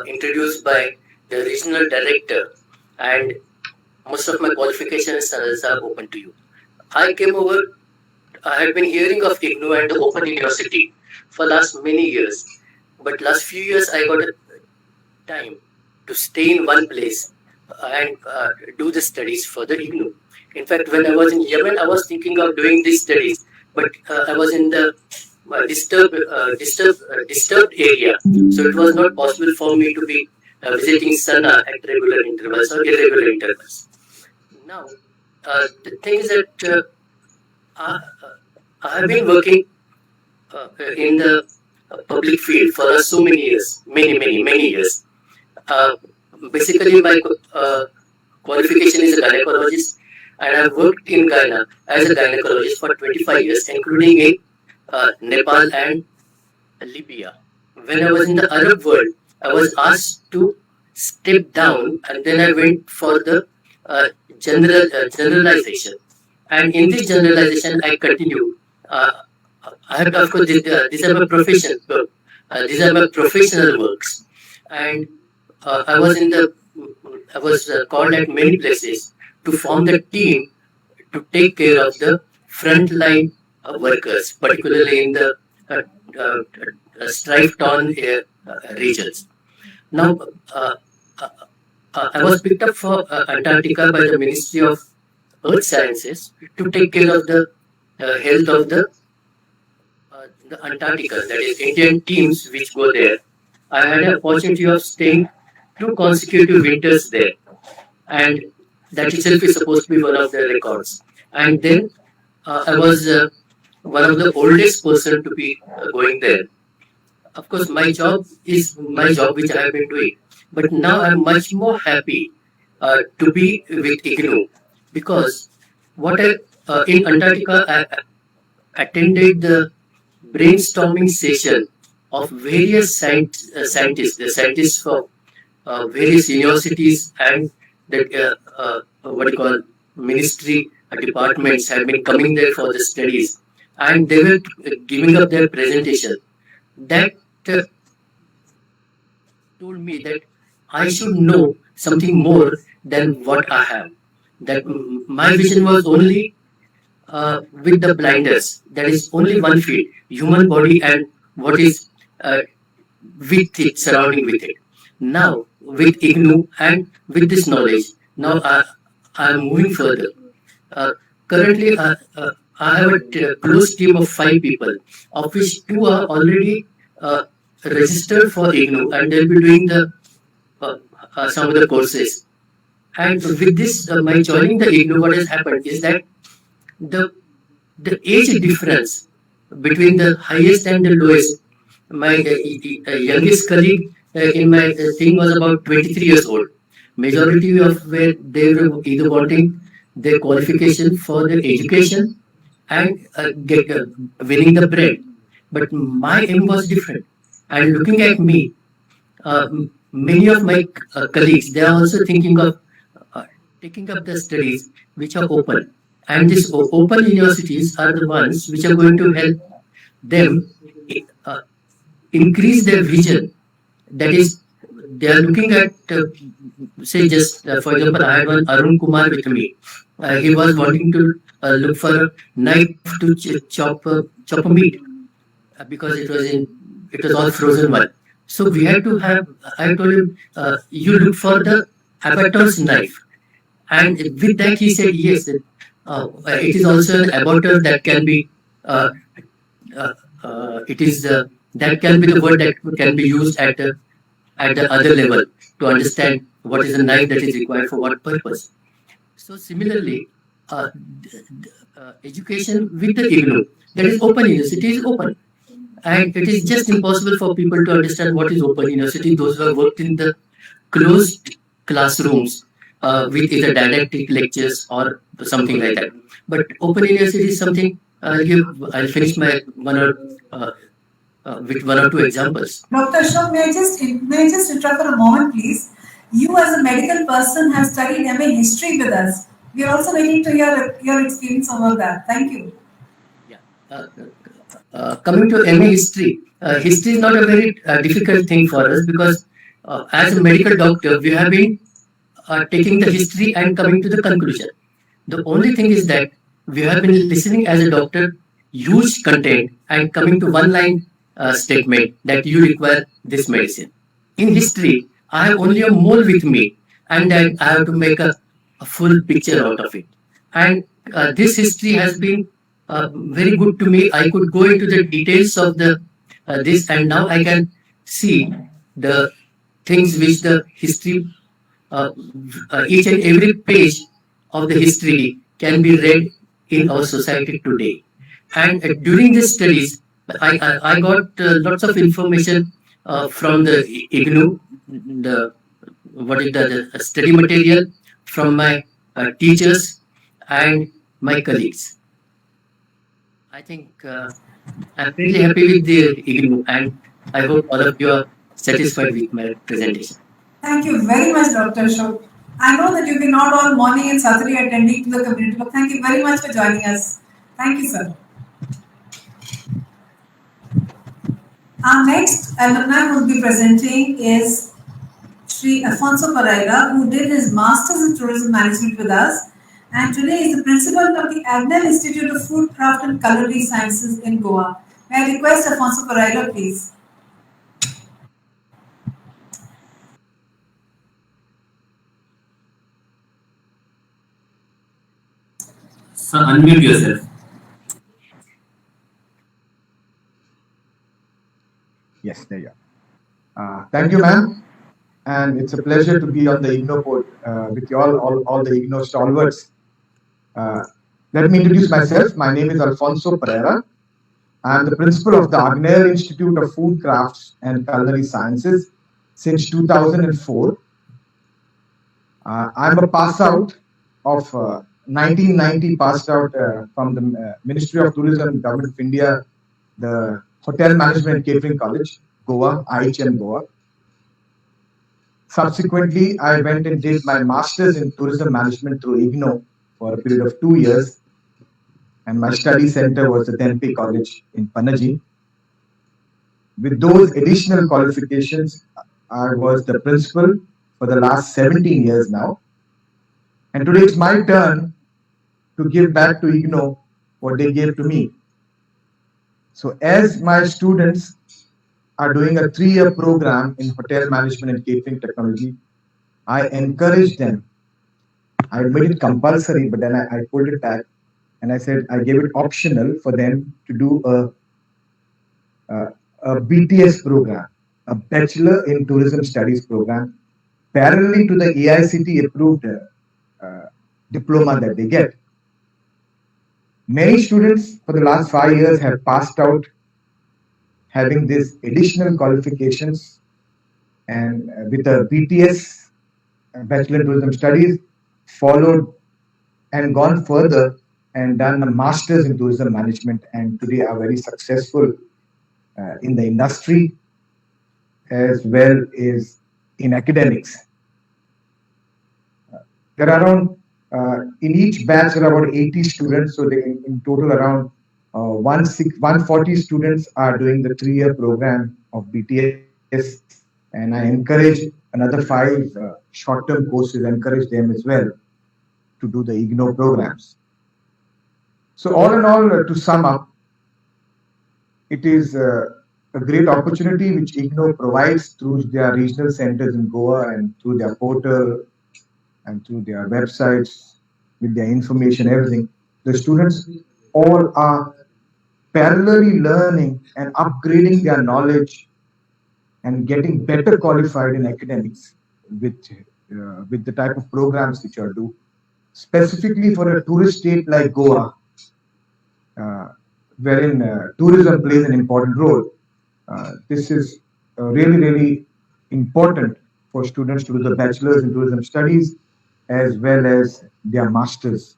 introduced by the regional director, and most of my qualifications are open to you. I had been hearing of IGNOU and the Open University for last many years, but last few years I got a time to stay in one place and do the studies for the IGNOU. In fact, when I was in Yemen, I was thinking of doing these studies, but I was in the disturbed area, so it was not possible for me to be visiting Sana at regular intervals or irregular intervals. Now, the thing is that I have been working in the public field for so many years, many years. Uh, Basically, my qualification is a gynecologist, and I've worked in Ghana as a gynecologist for 25 years, including in Nepal and Libya. When I was in the Arab world, I was asked to step down, and then I went for the generalization. And in this generalization, I continued. I have, of course, these are my profession. These are my professional works, and I was called at many places to form the team to take care of the frontline workers, particularly in the strife-torn regions. Now, I was picked up for Antarctica by the Ministry of Earth Sciences to take care of the health of the Antarctica, that is Indian teams which go there. I had an opportunity of staying 2 consecutive winters there, and that itself is supposed to be one of the records. And then I was one of the oldest person to be going there. Of course, my job is my job which I have been doing, but now I'm much more happy to be with IGNOU, because what I in Antarctica I attended the brainstorming session of various scientists, the scientists from various universities and the what you call ministry departments have been coming there for the studies, and they were giving up their presentation. That told me that I should know something more than what I have. That my vision was only with the blinders. That is only one field, human body and what is with it, surrounding with it. Now, with IGNOU and with this knowledge, now I am moving further. Currently, I have a close team of 5 people, of which 2 are already registered for IGNOU, and they'll be doing the some of the courses. And with this, my joining the IGNOU, what has happened is that the age difference between the highest and the lowest, my youngest colleague in my thing was about 23 years old. Majority of where they were either wanting their qualification for their education and winning the bread. But my aim was different. And looking at me, many of my colleagues, they are also thinking of taking up the studies which are open. And these open universities are the ones which are going to help them increase their vision. That is, they are looking at, say, just for example, I had one Arun Kumar with me. He was wanting to look for a knife to chop a meat because it was all frozen one. So we had to have. I told him, you look for the abattoir's knife, and with that he said yes. It is also an abattoir that can be. That can be the word that can be used at the other level to understand what is the knife that is required for what purpose. So similarly, education with the IGNOU, that is open university is open, and it is just impossible for people to understand what is open university. Those who have worked in the closed classrooms with either didactic lectures or something like that. But open university is something. I'll finish my with 1 or 2 examples. Dr. Ashok, may I just interrupt for a moment, please? You as a medical person have studied MA history with us. We are also waiting to hear your experience over that. Thank you. Yeah. Coming to MA history, history is not a very difficult thing for us because as a medical doctor, we have been taking the history and coming to the conclusion. The only thing is that we have been listening as a doctor, huge content and coming to one line statement that you require this medicine. In history, I have only a mole with me and then I have to make a full picture out of it. And this history has been very good to me. I could go into the details of this, and now I can see the things which the history, each and every page of the history can be read in our society today. And during these studies, I got lots of information from the IGNOU, the what is the study material from my teachers and my colleagues. I think I'm really happy with the IGNOU, and I hope all of you are satisfied with my presentation. Thank you very much, Dr. Ashok. I know that you've been out all morning in Saturday attending to the community, but thank you very much for joining us. Thank you, sir. Our next alumni who will be presenting is Sri Alfonso Pereira, who did his Masters in Tourism Management with us, and today is the principal of the Agnel Institute of Food, Craft and Culinary Sciences in Goa. May I request Alfonso Pereira, please? So unmute yourself. Yes, there you are. Thank you, ma'am. And it's a pleasure to be on the IGNOU board with you all the IGNOU stalwarts. Let me introduce myself. My name is Alfonso Pereira. I'm the principal of the Agnel Institute of Food, Crafts and Culinary Sciences since 2004. I'm a pass out of 1990, passed out from the Ministry of Tourism, Government of India, the Hotel Management and Catering College, Goa, IHM Goa. Subsequently, I went and did my Masters in Tourism Management through IGNOU for a period of 2 years. And my study center was the Tempe College in Panaji. With those additional qualifications, I was the principal for the last 17 years now. And today it's my turn to give back to IGNOU what they gave to me. So as my students are doing a 3-year program in hotel management and catering technology, I encourage them. I made it compulsory, but then I pulled it back and I said I gave it optional for them to do a BTS program, a Bachelor in Tourism Studies program, parallelly to the AICTE approved diploma that they get. Many students for the last 5 years have passed out having these additional qualifications, and with a BTS, Bachelor in Tourism Studies, followed and gone further and done a Masters in Tourism Management, and today are very successful in the industry as well as in academics. There are around, in each batch, there are about 80 students, so they, in total around 140 students are doing the 3-year program of BTS, and I encourage another 5 short-term courses, encourage them as well to do the IGNOU programs. So all in all, to sum up, it is a great opportunity which IGNOU provides through their regional centers in Goa and through their portal and through their websites with their information, everything. The students all are parallelly learning and upgrading their knowledge and getting better qualified in academics with the type of programs which are due. Specifically for a tourist state like Goa, wherein tourism plays an important role. This is really, really important for students to do the bachelor's in tourism studies as well as their masters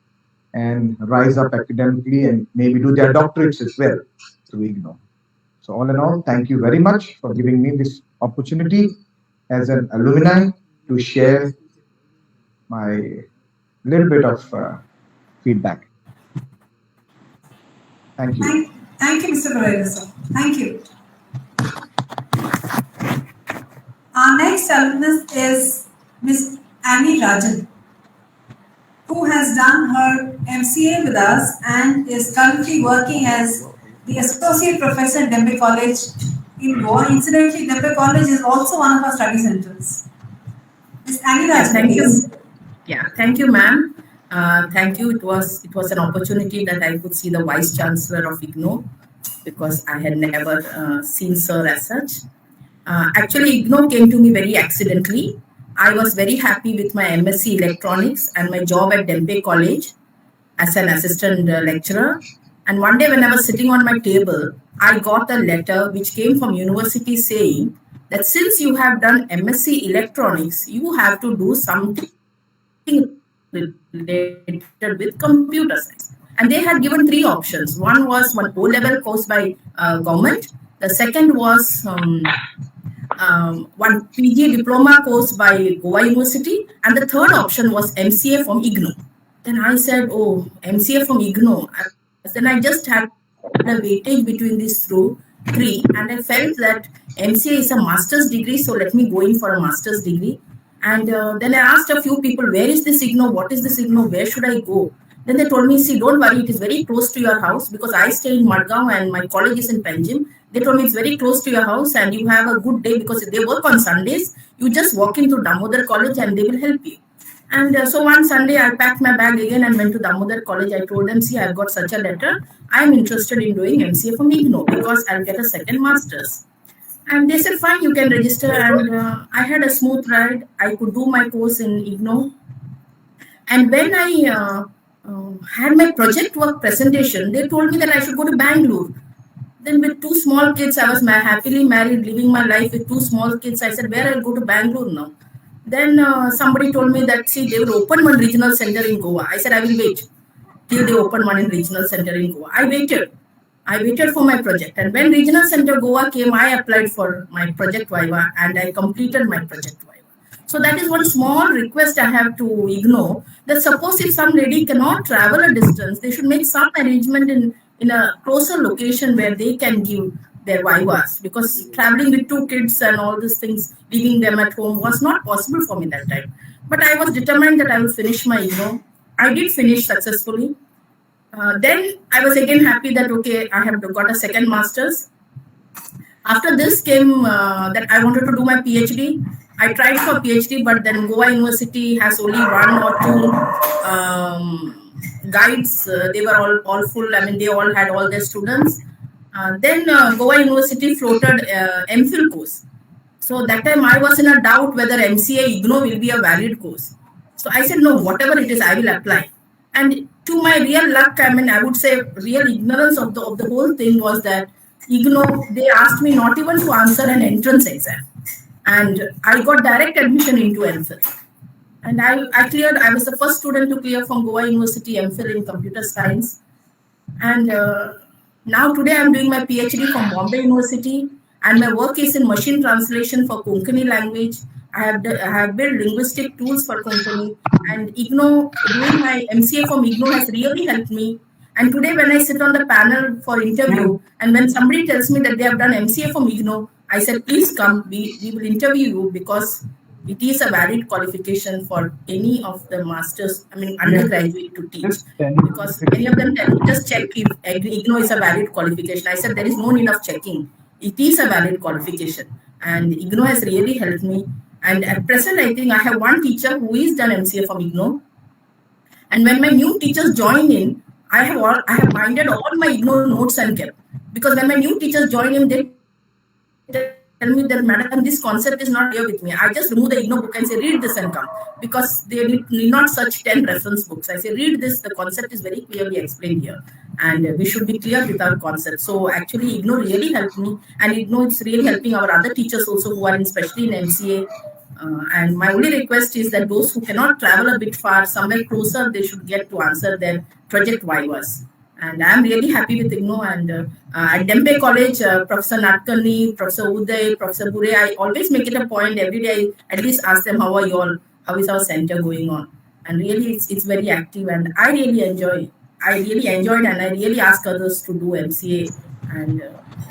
and rise up academically and maybe do their doctorates as well through IGNOU. So all in all, thank you very much for giving me this opportunity as an alumni to share my little bit of feedback. Thank you. Thank you, Mr. Pereira, sir. Thank you. Our next alumnus is Ms. Annie Rajan, who has done her MCA with us and is currently working as the Associate Professor at Dembe College in Goa. Incidentally, Dembe College is also one of our study centers. Ms. Annie Rajan, Thank you. please. Yeah, thank you, ma'am. Thank you. It was an opportunity that I could see the Vice Chancellor of IGNOU, because I had never seen sir as such. Actually, IGNOU came to me very accidentally. I was very happy with my MSc Electronics and my job at Dempe College as an assistant lecturer. And one day when I was sitting on my table, I got a letter which came from university saying that since you have done MSc Electronics, you have to do something related with computer science. And they had given three options. One was one O-level course by government. The second was one PG diploma course by Goa University. And the third option was MCA from IGNOU. Then I said, oh, MCA from IGNOU. Then I just had a weightage between these three, and I felt that MCA is a master's degree, so let me go in for a master's degree. And then I asked a few people, where is this IGNOU? What is this IGNOU? Where should I go? Then they told me, see, don't worry, it is very close to your house, because I stay in Madgaon and my college is in Panjim. They told me it's very close to your house and you have a good day because they work on Sundays. You just walk into Damodar College and they will help you. And so one Sunday, I packed my bag again and went to Damodar College. I told them, see, I've got such a letter. I'm interested in doing MCA from IGNOU because I'll get a second master's. And they said, fine, you can register. And I had a smooth ride. I could do my course in IGNOU. And when I had my project work presentation, they told me that I should go to Bangalore. Then with two small kids, I was happily married, living my life with two small kids. I said, where I'll go to Bangalore now? Then somebody told me that, see, they will open one regional center in Goa. I said, I will wait till they open one in regional center in Goa. I waited for my project. And when regional center Goa came, I applied for my project Viva and I completed my project Viva. So that is one small request I have to IGNOU, that suppose if some lady cannot travel a distance, they should make some arrangement in a closer location where they can give their Vivas, because traveling with two kids and all these things, leaving them at home was not possible for me that time. But I was determined that I will finish my IGNOU. I did finish successfully. Then I was again happy that, okay, I have got a second master's. After this came that I wanted to do my PhD. I tried for PhD, but then Goa University has only one or two guides. They were all full. I mean, they all had all their students. Then Goa University floated MPhil course. So that time I was in a doubt whether MCA IGNOU will be a valid course. So I said, no, whatever it is, I will apply. And to my real luck, I mean, I would say real ignorance of the whole thing was that IGNOU, they asked me not even to answer an entrance exam. And I got direct admission into MPhil. And I cleared, I was the first student to clear from Goa University MPhil in computer science. And now today I'm doing my PhD from Bombay University, and my work is in machine translation for Konkani language. I have built linguistic tools for Konkani, and IGNOU, doing my MCA from IGNOU has really helped me. And today when I sit on the panel for interview, and when somebody tells me that they have done MCA from IGNOU, I said, please come, we will interview you, because it is a valid qualification for any of the masters, I mean, undergraduate to teach. Because many of them tell me, just check if IGNOU is a valid qualification. I said, there is no need of checking. It is a valid qualification. And IGNOU has really helped me. And at present, I think I have one teacher who is done MCA from IGNOU. And when my new teachers join in, I have minded all my IGNOU notes and kept. Because when my new teachers join in, they tell me that, madam, this concept is not here with me. I just remove the IGNOU book and say, read this and come. Because they need not search 10 reference books. I say, read this, the concept is very clearly explained here. And we should be clear with our concept. So actually, IGNOU really helped me. And IGNOU is really helping our other teachers also who are especially in MCA. And my only request is that those who cannot travel a bit far, somewhere closer, they should get to answer their project Vivas. And I'm really happy with IGNOU. And at Dempe College, Professor Natkani, Professor Uday, Professor Bure, I always make it a point every day, I at least ask them, how are you all? How is our center going on? And really, it's very active. And I really enjoy. I really enjoyed, and I really ask others to do MCA.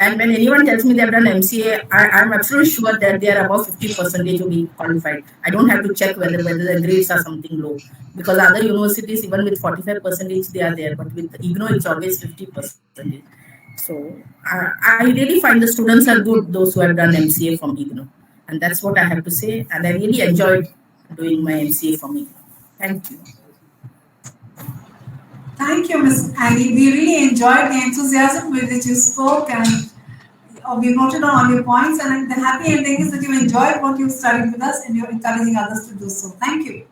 And when anyone tells me they've done MCA, I'm absolutely sure that they are above 50% to be qualified. I don't have to check whether the grades are something low, because other universities, even with 45%, they are there. But with IGNOU, it's always 50%. So I really find the students are good, those who have done MCA from IGNOU. And that's what I have to say. And I really enjoyed doing my MCA from IGNOU. Thank you. Thank you, Ms. Aggie. We really enjoyed the enthusiasm with which you spoke, and we noted on all your points. And the happy ending is that you enjoyed what you studied with us and you're encouraging others to do so. Thank you.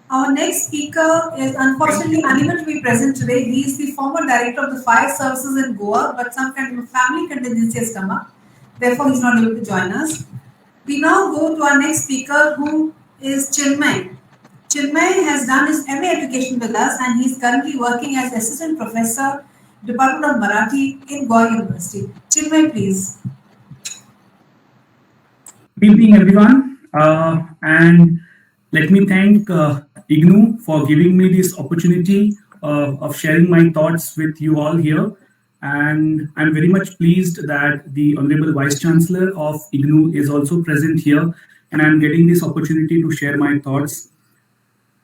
Our next speaker is unfortunately unable to be present today. He is the former director of the fire services in Goa, but some kind of family contingency has come up. Therefore, he's not able to join us. We now go to our next speaker, who is Chinmay. Chinmay has done his MA education with us, and he's currently working as assistant professor, Department of Marathi in Goa University. Chinmay, please. Good evening, everyone, and let me thank IGNOU for giving me this opportunity of sharing my thoughts with you all here. And I'm very much pleased that the Honorable Vice Chancellor of IGNOU is also present here, and I'm getting this opportunity to share my thoughts.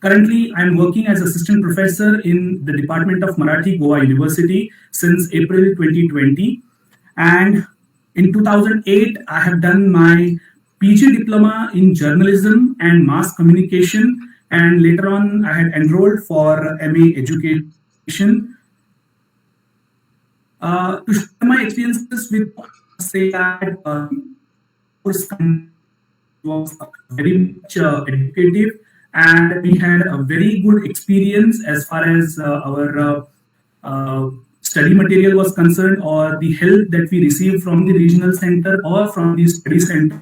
Currently, I'm working as assistant professor in the Department of Marathi, Goa University since April 2020. And in 2008, I have done my PG diploma in journalism and mass communication, and later on I had enrolled for MA education. To share my experiences with, say that course was very much educative, and we had a very good experience as far as our study material was concerned, or the help that we received from the regional center or from the study center.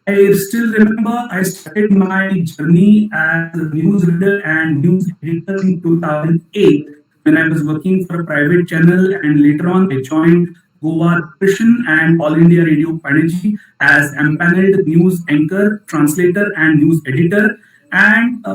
I still remember I started my journey as a news reader and news editor in 2008 when I was working for a private channel, and later on I joined Goa Vision and All India Radio Panaji as empaneled news anchor, translator, and news editor. And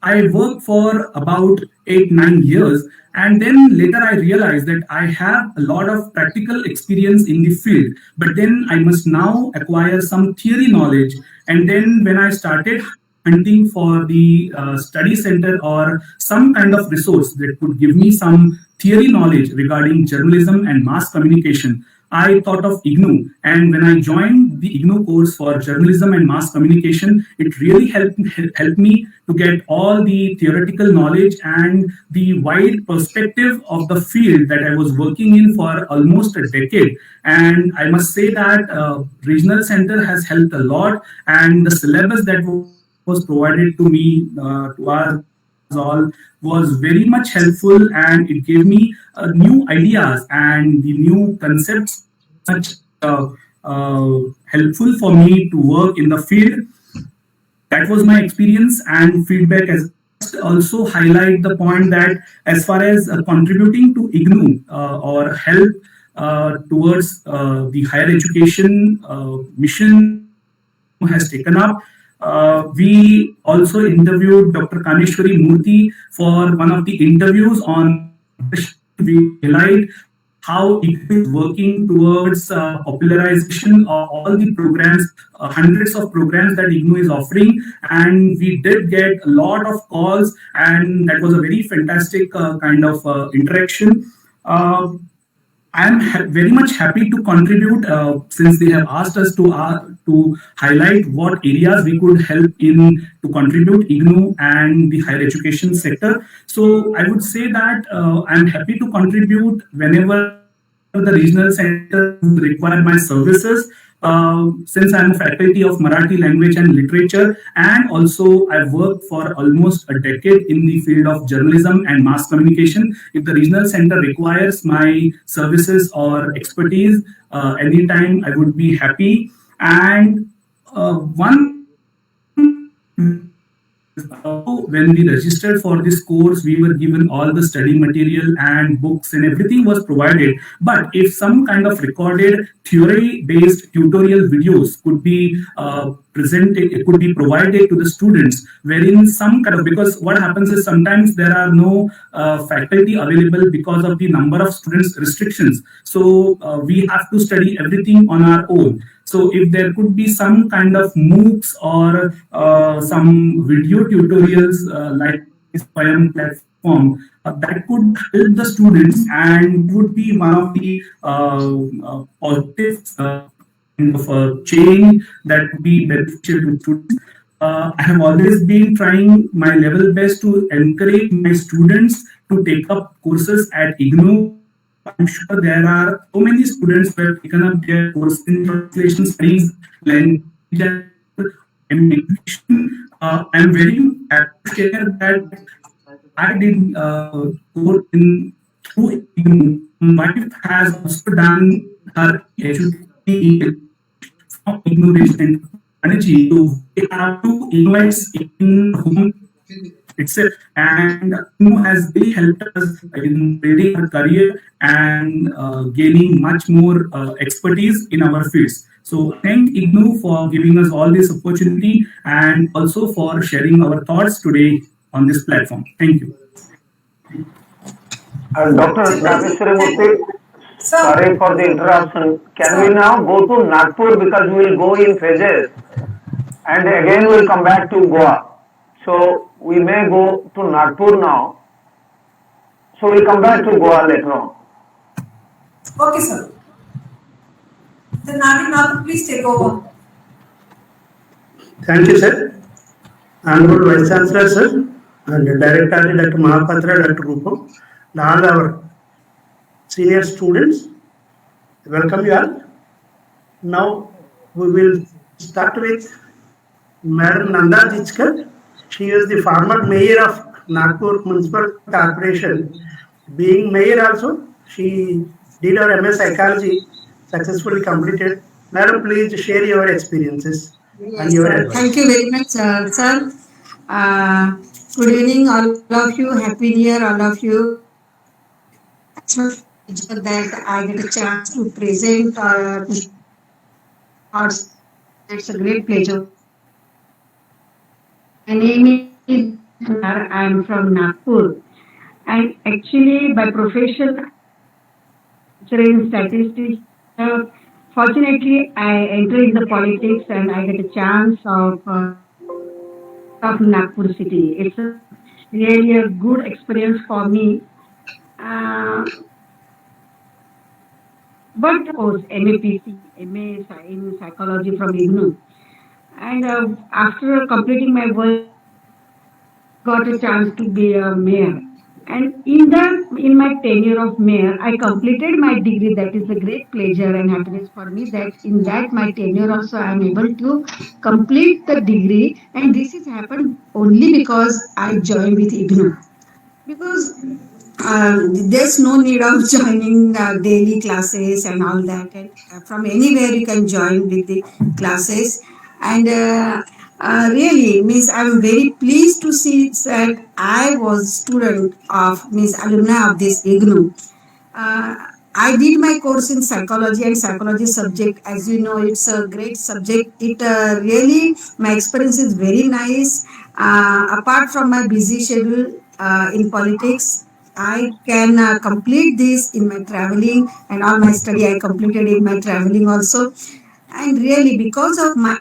I worked for about 8-9 years. And then later I realized that I have a lot of practical experience in the field, but then I must now acquire some theory knowledge. And then when I started hunting for the study center or some kind of resource that could give me some theory knowledge regarding journalism and mass communication, I thought of IGNOU. And when I joined the IGNOU course for journalism and mass communication, it really helped me to get all the theoretical knowledge and the wide perspective of the field that I was working in for almost a decade. And I must say that regional center has helped a lot, and the syllabus that was provided to me, to us all, was very much helpful, and it gave me new ideas and the new concepts much helpful for me to work in the field. That was my experience and feedback. As also highlight the point that as far as contributing to IGNOU or help towards the higher education mission has taken up. We also interviewed Dr. Kaneshwari Murthy for one of the interviews on we highlight how it is working towards popularization of all the programs, hundreds of programs that IGNOU is offering. And we did get a lot of calls, and that was a very fantastic kind of interaction. I am very much happy to contribute since they have asked us to highlight what areas we could help in to contribute IGNOU and the higher education sector. So I would say that I am happy to contribute whenever the regional center require my services. Since I am a faculty of Marathi language and literature, and also I've worked for almost a decade in the field of journalism and mass communication. If the regional center requires my services or expertise anytime, I would be happy. And when we registered for this course, we were given all the study material and books and everything was provided. But if some kind of recorded theory-based tutorial videos could be presented, it could be provided to the students, wherein some kind of, because what happens is sometimes there are no faculty available because of the number of students restrictions. So we have to study everything on our own. So if there could be some kind of MOOCs or some video tutorials like this platform that could help the students and would be one of the positive kind of change that would be beneficial to students. I have always been trying my level best to encourage my students to take up courses at IGNOU. I'm sure there are so many students who have taken up their course in translation studies, language, and education. I'm very have to share that I did go in through IGNOU. My wife has also done her education from IGNOU region energy. So we have to invest in home itself, and IGNOU has really helped us in building our career and gaining much more expertise in our fields. So thank IGNOU for giving us all this opportunity and also for sharing our thoughts today on this platform. Thank you. Dr. Nageshwaramurthy, sorry for the interruption. Can we now go to Nagpur, because we will go in phases and again we will come back to Goa. So we may go to Nagpur now. So we will come back to Goa later on. Okay, sir. Then Navid, please take over. Thank you, sir. Honorable Vice Chancellor, sir, and Director Dr. Mahapatra, Dr. Rupam, and all our senior students. Welcome you all. Now we will start with Madam Nanda Jichkar. She is the former mayor of Nagpur Municipal Corporation. Being mayor also, she did her MS Psychology, successfully completed. Madam, please share your experiences and your advice. Thank you very much, sir. Good evening, all of you. Happy New Year, all of you. That I get a chance to present it's a great pleasure. My name is I am from Nagpur, and actually by profession in statistics. Fortunately, I entered in the politics and I get a chance of Nagpur city. It's really a good experience for me. But of course, MAPC, MA in psychology from IGNOU. And after completing my work, got a chance to be a mayor. And in my tenure of mayor, I completed my degree. That is a great pleasure and happiness for me that in that my tenure also I am able to complete the degree. And this has happened only because I joined with IGNOU. Because there's no need of joining daily classes and all that. And from anywhere you can join with the classes. And really means I'm very pleased to see that I was student of alumni of this IGNOU. I did my course in psychology and psychology subject. As you know, it's a great subject. It really, my experience is very nice. Apart from my busy schedule in politics, I can complete this in my traveling, and all my study I completed in my traveling also. And really, because of my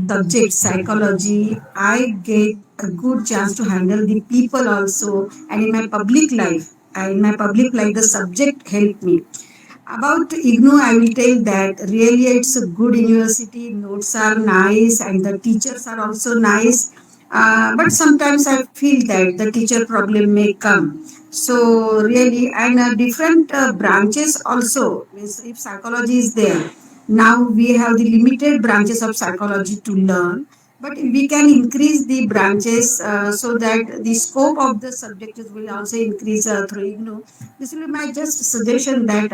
subject psychology, I get a good chance to handle the people also. And in my public life, the subject helped me. About IGNOU, I will tell that really it's a good university. Notes are nice and the teachers are also nice. But sometimes I feel that the teacher problem may come. So really, and different branches also. Means if psychology is there, now we have the limited branches of psychology to learn. But we can increase the branches so that the scope of the subjects will also increase through IGNOU. This will be my just suggestion that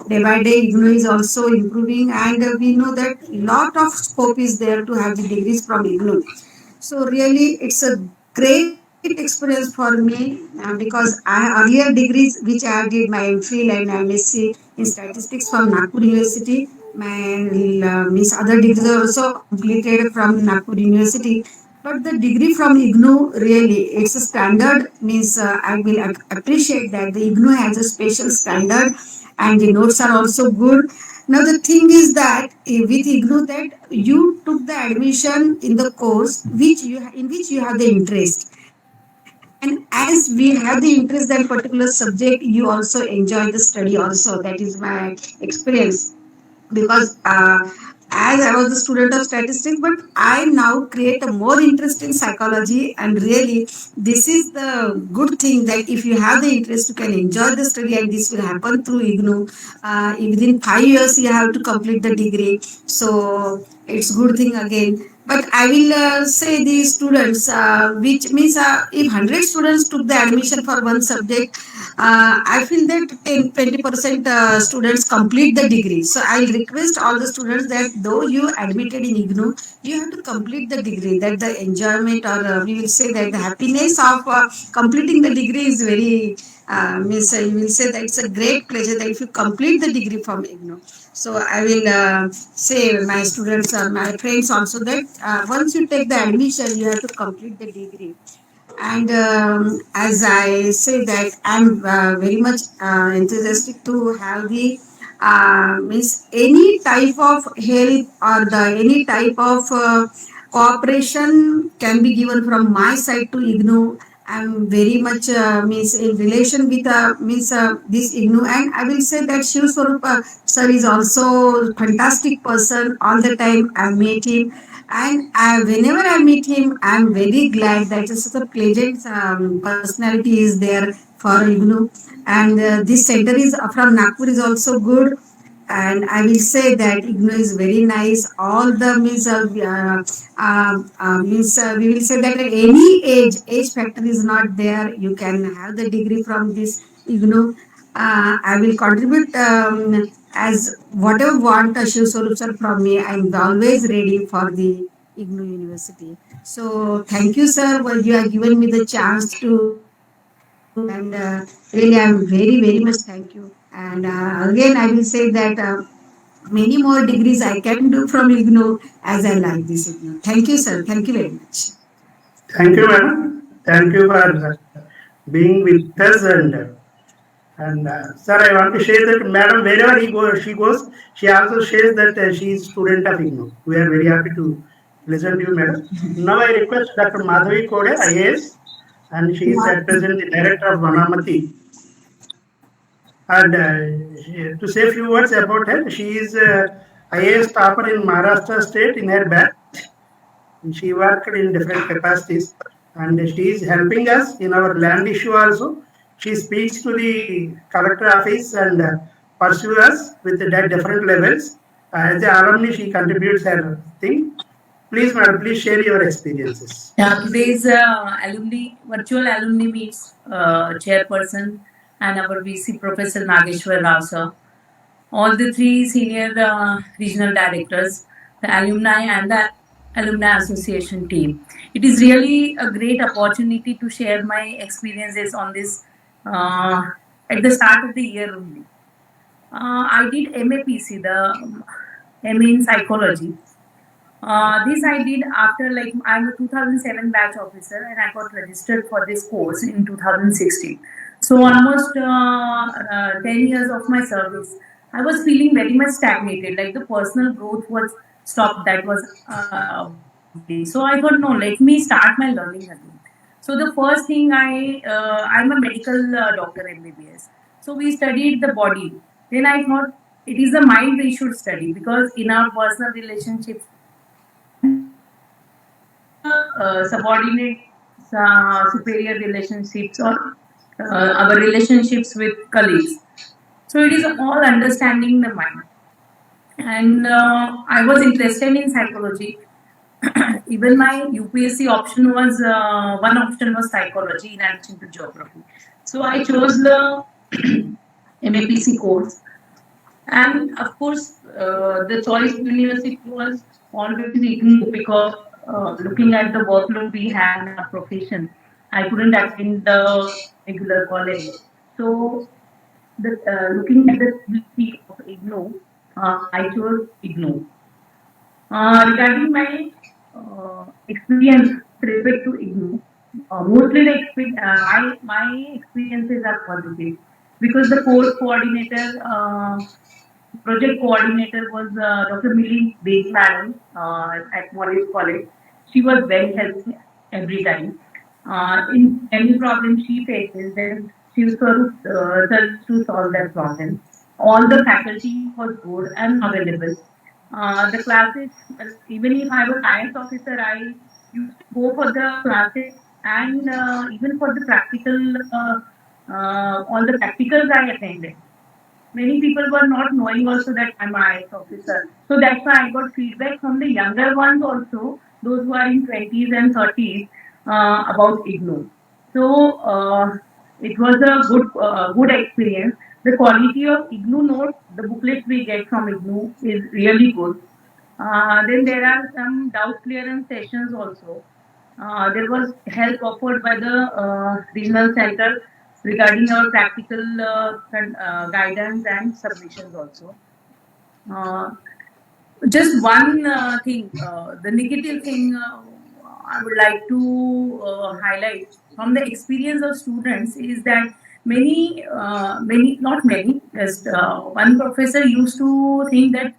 day by day IGNOU is also improving, and we know that lot of scope is there to have the degrees from IGNOU. So really, it's a great experience for me because earlier degrees which I did my MPhil and MSc in statistics from Nagpur University. My other degrees are also completed from Nagpur University. But the degree from IGNOU really, it's a standard. I will appreciate that the IGNOU has a special standard and the notes are also good. Now the thing is that with IGNOU that you took the admission in the course in which you have the interest. And as we have the interest in that particular subject, you also enjoy the study also. That is my experience. Because as I was a student of statistics, but I now create a more interest in psychology, and really this is the good thing that if you have the interest, you can enjoy the study, and this will happen through IGNOU. Within 5 years, you have to complete the degree. So it's good thing again. But I will say the students, which means if 100 students took the admission for one subject, I feel that 10-20% students complete the degree. So I request all the students that though you admitted in IGNOU, you have to complete the degree. That the enjoyment, or we will say that the happiness of completing the degree is very, means you will say that it's a great pleasure that if you complete the degree from IGNOU. So I will say my students or my friends also that once you take the admission, you have to complete the degree. And as I say that I'm very much enthusiastic to have the means any type of help or the any type of cooperation can be given from my side to IGNOU. I'm very much means in relation with means this IGNOU, and I will say that Shiv Swarup sir is also fantastic person. All the time I meet him, and whenever I meet him, I'm very glad that such a pleasant personality is there for IGNOU. And this center is from Nagpur is also good. And I will say that IGNOU is very nice. All the means we will say that at any age factor is not there. You can have the degree from this IGNOU. I will contribute as whatever want Shiv Swarup sir from me. I'm always ready for the IGNOU University. So thank you, sir. Well, you have given me the chance to, and really I'm very much thank you. And again, I will say that many more degrees I can do from IGNOU as I like this IGNOU. Thank you, sir. Thank you very much. Thank you, madam. Thank you for being with us. And sir, I want to share that madam, wherever she goes, she also shares that she is student of IGNOU. We are very happy to listen to you, madam. Now I request Dr. Madhavi Kode, IAS, and she is at present the director of Vanamati. And to say a few words about her, she is IAS topper in Maharashtra state in her batch. She worked in different capacities, and she is helping us in our land issue also. She speaks to the collector office and pursues us with the different levels. As an alumni, she contributes her thing. Please, madam, please share your experiences. Yeah, today's virtual alumni meets chairperson and our VC Professor Nageshwar Rao sir, all the three senior regional directors, the alumni and the alumni association team. It is really a great opportunity to share my experiences on this at the start of the year only. I did MAPC, the MA in psychology. This I did after, like, I'm a 2007 batch officer and I got registered for this course in 2016. So almost 10 years of my service, I was feeling very much stagnated, like the personal growth was stopped. That was so I thought, no, let me start my learning again. So the first thing I'm a medical doctor MBBS. So we studied the body. Then I thought it is the mind we should study, because in our personal relationships, subordinate superior relationships, or our relationships with colleagues. So it is all understanding the mind. And I was interested in psychology. Even my UPSC option was one option was psychology in addition to geography. So I chose the MAPC course. And of course, the choice university was always IGNOU, because looking at the workload we had in our profession, I couldn't attend the regular college. So, looking at the ability of IGNOU, I chose IGNOU. Regarding my experience with respect to IGNOU, mostly my experiences are positive, because the course coordinator, project coordinator was Dr. Millie Beg Madam at Morris College. She was very helpful every time. In any problem she faces, then she was to solve that problem. All the faculty was good and available. The classes, even if I was science officer, I used to go for the classes, and even for the practical, all the practicals I attended. many people were not knowing also that I'm an IAS officer. So that's why I got feedback from the younger ones also, those who are in 20s and 30s, about IGNOU. So it was a good experience. The quality of IGNOU notes, the booklets we get from IGNOU is really good. Then there are some doubt clearance sessions also. There was help offered by the regional center regarding our practical guidance and submissions also. Uh, just one thing, the negative thing I would like to highlight from the experience of students is that not many, just one professor used to think that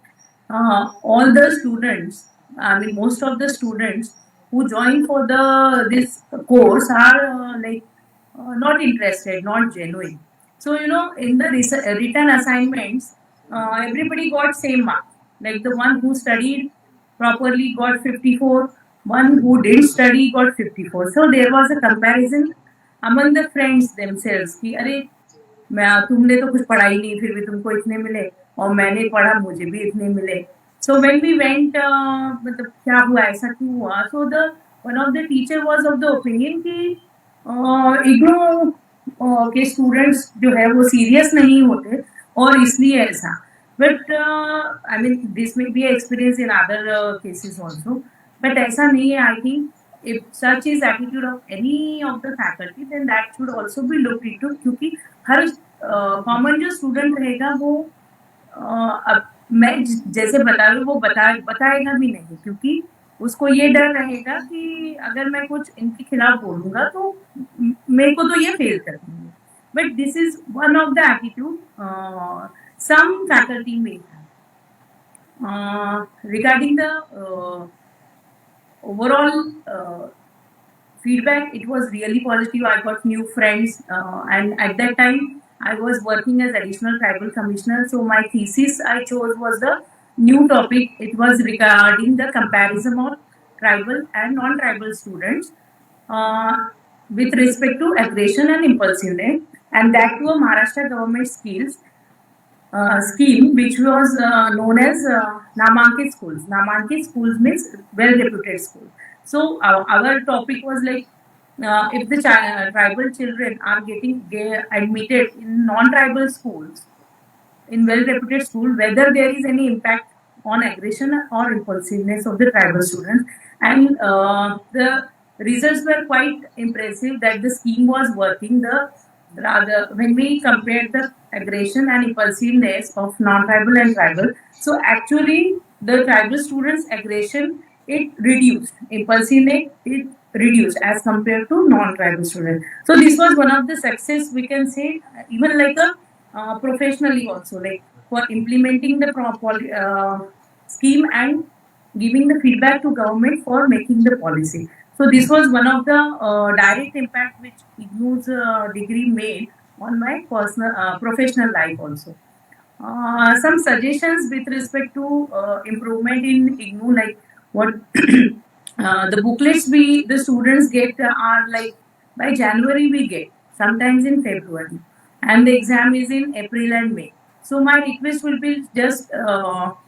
all the students, I mean, most of the students who join for this course are not interested, not genuine. So, in the written assignments, everybody got same mark. Like the one who studied properly got 54, one who didn't study got 54. So there was a comparison among the friends themselves कि अरे तुमने तो कुछ पढ़ा ही नहीं फिर भी तुमको इतने मिले और मैंने पढ़ा मुझे भी इतने मिले. So when we went, मतलब क्या हुआ ऐसा क्यों हुआ? So one of the teacher was of the opinion कि इग्नू के स्टूडेंट्स जो है वो सीरियस नहीं होते और इसलिए ऐसा. But I mean, this may be experienced in other cases also. But ऐसा नहीं है. I think if such is attitude of any of the faculty, then that should also be looked into. क्योंकि हर common जो student रहेगा वो अब मैं जैसे बता रही हूँ वो बताएगा भी नहीं क्योंकि उसको ये डर रहेगा कि अगर मैं कुछ इनके खिलाफ बोलूँगा तो मेरे को तो ये फेल कर देंगे. But this is one of the attitude some faculty may have. Regarding the overall feedback, it was really positive. I got new friends, and at that time, I was working as additional tribal commissioner. So my thesis I chose was the new topic. It was regarding the comparison of tribal and non-tribal students with respect to aggression and impulsiveness, and that to a Maharashtra government scheme which was known as Namankit schools. Namankit schools means well-reputed schools. So our topic was like if the tribal children are getting admitted in non-tribal schools, in well-reputed school, whether there is any impact on aggression or impulsiveness of the tribal students. And the results were quite impressive that the scheme was working. When we compared the aggression and impulsiveness of non-tribal and tribal, so actually the tribal students' aggression it reduced, impulsiveness it reduced as compared to non-tribal students. So this was one of the success we can say, even like a professionally also, like for implementing the scheme and giving the feedback to government for making the policy. So this was one of the direct impact which IGNOU's degree made on my personal professional life also. Some suggestions with respect to improvement in IGNOU, like what the booklets the students get are like by January we get, sometimes in February, and the exam is in April and May. So my request will be just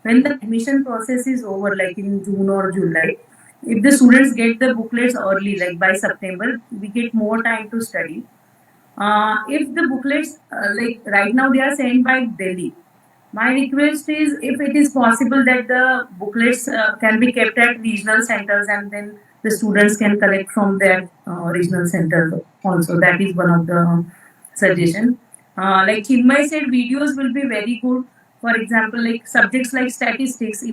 when the admission process is over, like in June or July, if the students get the booklets early, like by September, we get more time to study. If the booklets, like right now they are sent by Delhi, my request is if it is possible that the booklets can be kept at regional centers and then the students can collect from their regional centers also. That is one of the suggestions. Like Chinmay said, videos will be very good. For example, like subjects like statistics,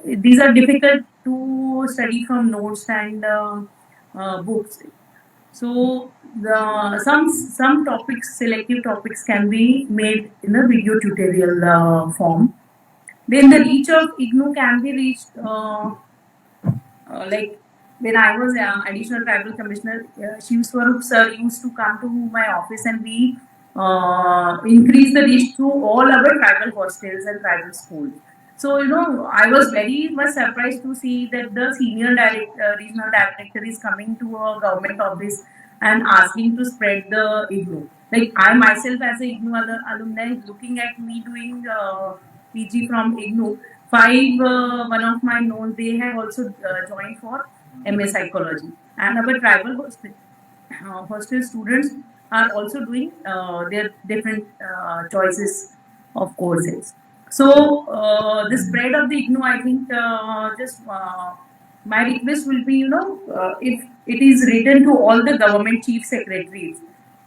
these are difficult to study from notes and books. So some topics, selective topics, can be made in a video tutorial form. Then the reach of IGNOU can be reached. Like when I was additional tribal commissioner, Shiv Swarup sir used to come to my office and we increase the reach to all our tribal hostels and tribal schools. So, I was very much surprised to see that the senior regional director is coming to a government office and asking to spread the IGNOU. like I myself as a IGNOU alumni, looking at me doing PG from IGNOU, one of my known, they have also joined for MA Psychology. And our tribal hostel students are also doing their different choices of courses. So the spread of the IGNOU, I think, just my request will be, if it is written to all the government chief secretaries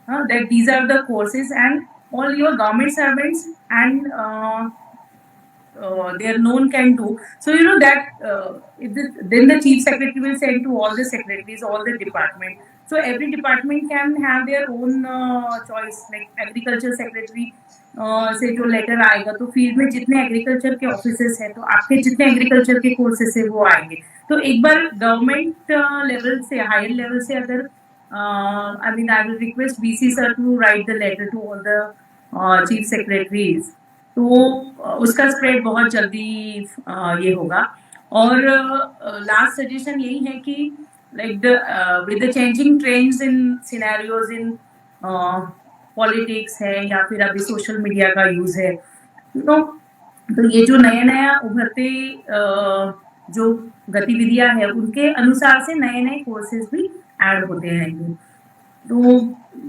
that these are the courses, and all your government servants and their known can do. So that then the chief secretary will send to all the secretaries, all the department. So every department can have their own choice. Like agriculture secretary से जो letter आएगा तो field में जितने agriculture के offices हैं तो आपके जितने एग्रीकल्चर के कोर्सेस है वो आएंगे. तो एक बार गवर्नमेंट लेवल से हायर लेवल से अगर I mean, I will request BC sir to write the letter to all the chief secretaries. तो उसका स्प्रेड बहुत जल्दी ये होगा. और लास्ट सजेशन यही है कि like with the changing trends in scenarios in politics है या फिर अभी सोशल मीडिया का यूज है, तो ये जो नया नया उभरते जो गतिविधियां है उनके अनुसार से नए नए कोर्सेज भी ऐड होते रहेंगे. तो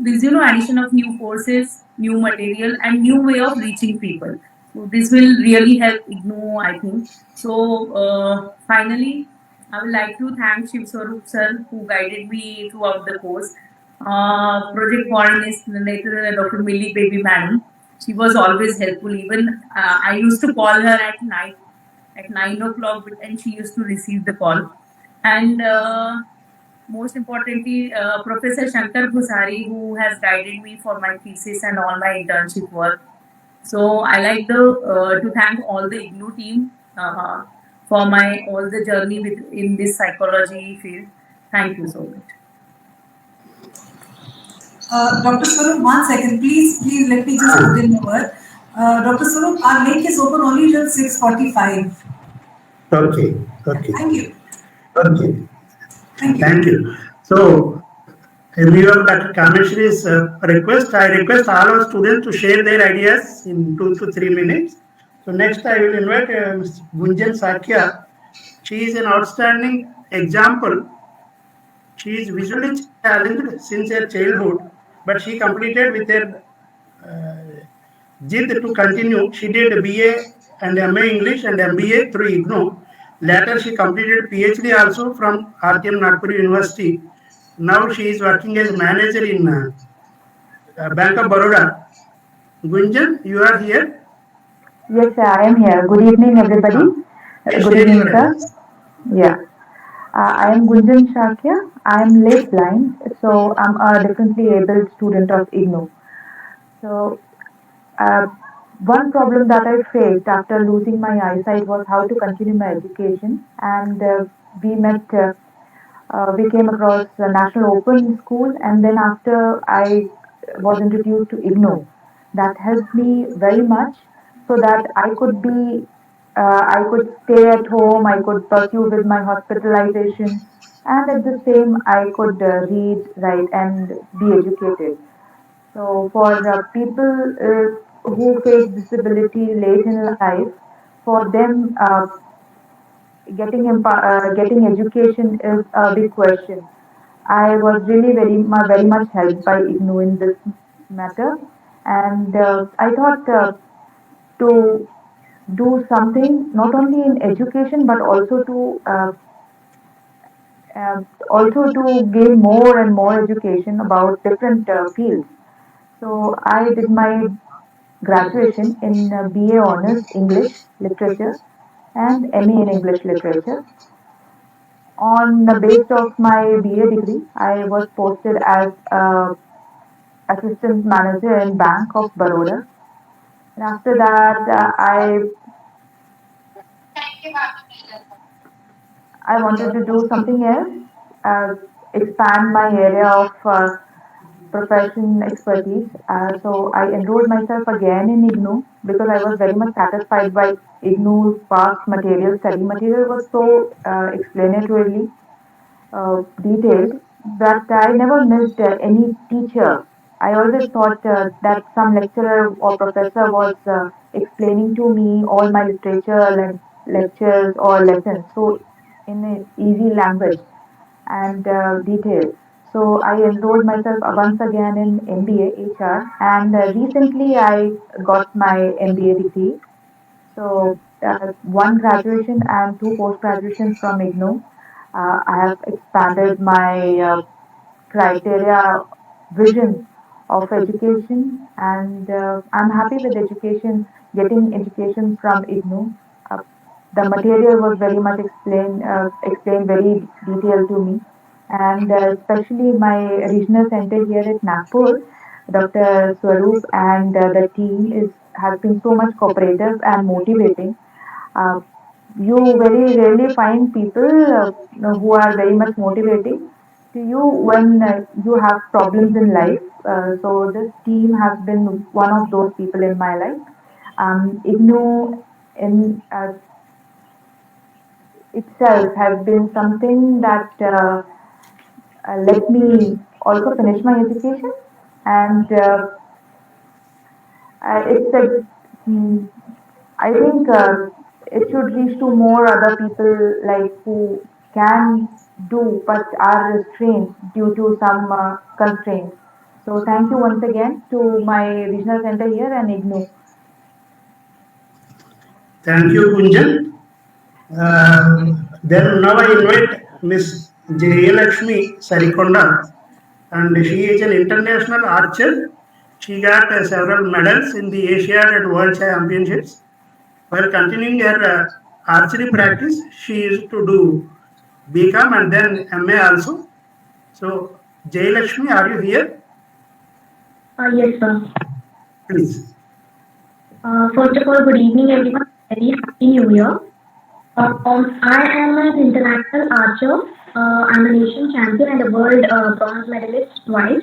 this addition of new courses, new material and new way of reaching people, so this will really help IGNOU, I think. So finally I would like to thank Shiv Swarup sir who guided me throughout the course. Project coordinator Dr. Millie Baby madam, she was always helpful. Even I used to call her at night at 9 o'clock and she used to receive the call. And most importantly, Professor Shankar Bhusari, who has guided me for my thesis and all my internship work. So I like to thank all the IGNOU team for my all the journey in this psychology field. Thank you so much. Dr. Swarup, 1 second, please let me just put in a word. Dr. Swarup, our link is open only till 6:45. Okay. Thank you. Okay. Thank you. So, in view of Dr. Kameshri's request, I request all our students to share their ideas in 2 to 3 minutes. So next I will invite Ms. Gunjan Sakya. She is an outstanding example. She is visually challenged since her childhood, but she completed with her jid to continue. She did BA and MA English and MBA through IGNOU. Later, she completed PhD also from RTM Nagpur University. Now she is working as manager in Bank of Baroda. Gunjan, you are here? Yes, sir, I am here. Good evening, everybody. Good evening, sir. Yeah. I am Gunjan Shakya. I am late blind, so I'm a differently abled student of IGNOU. So, one problem that I faced after losing my eyesight was how to continue my education, and we came across the National Open School, and then after I was introduced to IGNOU. That helped me very much so that I could stay at home, I could pursue with my hospitalization, and at the same I could read, write and be educated. So for people who face disability late in life, for them getting education is a big question. I was really very much helped by IGNOU in this matter, and I thought to do something not only in education but also to gain more and more education about different fields. So I did my graduation in BA Honours English Literature and MA in English Literature. On the base of my BA degree, I was posted as assistant manager in Bank of Baroda. And after that, I wanted to do something else, expand my area of profession expertise. So I enrolled myself again in IGNOU because I was very much satisfied by IGNOU's past material. Study material was so explanatorily detailed that I never missed any teacher I always thought that some lecturer or professor was explaining to me all my literature, lectures or lessons, so in an easy language and detail. So I enrolled myself once again in MBA HR, and recently I got my MBA degree. So one graduation and two post graduations from IGNOU. I have expanded my criteria vision of education, and I'm happy with education, getting education from IGNOU. Uh, the material was very much explained very detailed to me, and especially my regional center here at Nagpur, Dr. Swaroop and the team has been so much cooperative and motivating. Uh, you very rarely find people who are very much motivating to you when you have problems in life. So this team has been one of those people in my life. IGNOU in itself has been something that let me also finish my education, and it's a I think it should reach to more other people like who can do but are restrained due to some constraints. So thank you once again to my regional center here and IGNOU. Thank you, Kunjan. Then now I invite Miss Jayalakshmi Sarikonda, and she is an international archer. She got several medals in the Asiad and World Championships. While continuing her archery practice, she used to do BCom and then MA also. So, Jayalakshmi, are you here? Yes, sir. Please. First of all, good evening, everyone. Very happy New Year. I am an international archer. I'm a nation champion and a world bronze medalist twice.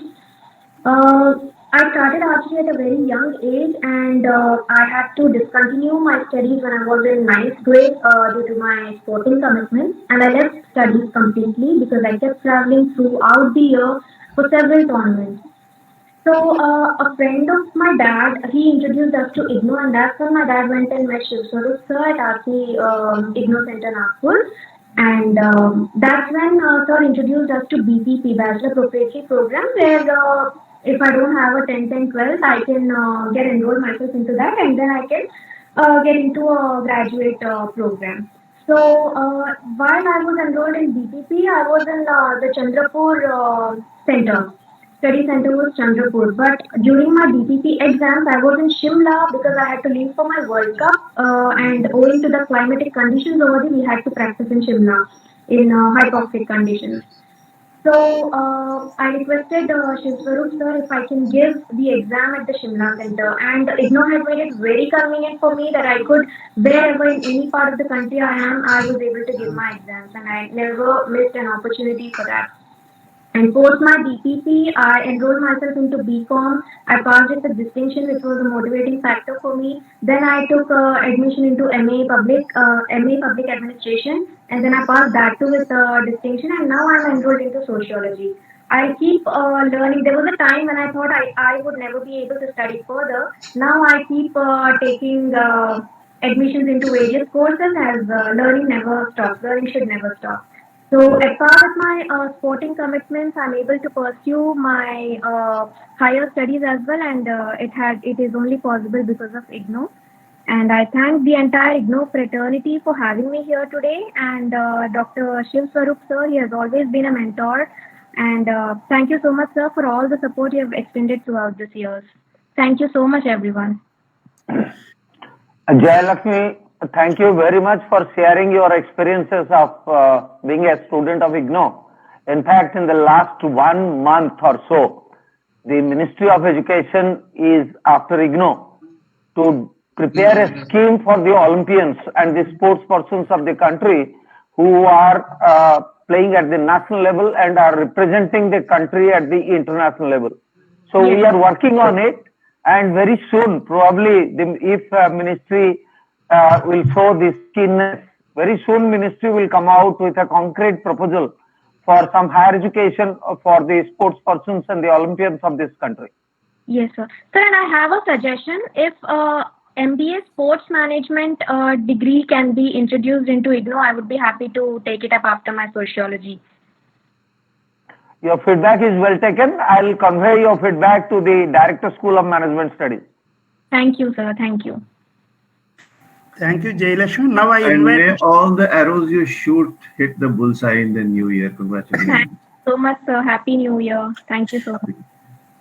I started archery at a very young age, and I had to discontinue my studies when I was in ninth grade due to my sporting commitments, and I left studies completely because I kept traveling throughout the year for several tournaments. So a friend of my dad, he introduced us to IGNOU, and that's when my dad went and met Shiv Swaroop sir at RC IGNOU Center Nagpur. And that's when sir introduced us to BPP, Bachelor Proprietary Program, where if I don't have a 10th and 12th, I can get enrolled myself into that, and then I can get into a graduate program. So while I was enrolled in BPP, I was in the Chandrapur center. Study center was Chandrapur, but during my BPP exams, I was in Shimla because I had to leave for my World Cup, and owing to the climatic conditions over there, we had to practice in Shimla in hypoxic conditions. So I requested Shiv Swaroop sir if I can give the exam at the Shimla center, and IGNOU had made it very convenient for me that I could, wherever in any part of the country I am, I was able to give my exams, and I never missed an opportunity for that. And post my BPP, I enrolled myself into BCom. I passed it with distinction, which was a motivating factor for me. Then I took admission into MA Public Administration, and then I passed that too with distinction. And now I'm enrolled into sociology. I keep learning. There was a time when I thought I would never be able to study further. Now I keep taking admissions into various courses as learning never stops. Learning should never stop. So as part of my sporting commitments, I'm able to pursue my higher studies as well, and it is only possible because of IGNOU. And I thank the entire IGNOU fraternity for having me here today. And Dr. Shiv Swaroop sir, he has always been a mentor. And thank you so much, sir, for all the support you have extended throughout this years. Thank you so much, everyone. Jayalakshmi, thank you very much for sharing your experiences of being a student of IGNOU. In fact, in the last 1 month or so, the Ministry of Education is after IGNOU to prepare a scheme for the Olympians and the sports persons of the country who are playing at the national level and are representing the country at the international level. So we are working on it, and very soon, probably, if ministry will show this keenness, very soon ministry will come out with a concrete proposal for some higher education for the sports persons and the Olympians of this country. Yes, sir. Sir, and I have a suggestion. If MBA Sports Management degree can be introduced into IGNOU, I would be happy to take it up after my sociology. Your feedback is well taken. I'll convey your feedback to the Director School of Management Studies. Thank you, sir. Thank you. Thank you, Jayalakshmi. Now I And may invite. all the arrows you shoot hit the bullseye in the new year. Congratulations. Thank you so much, sir. Happy New Year. Thank you so much.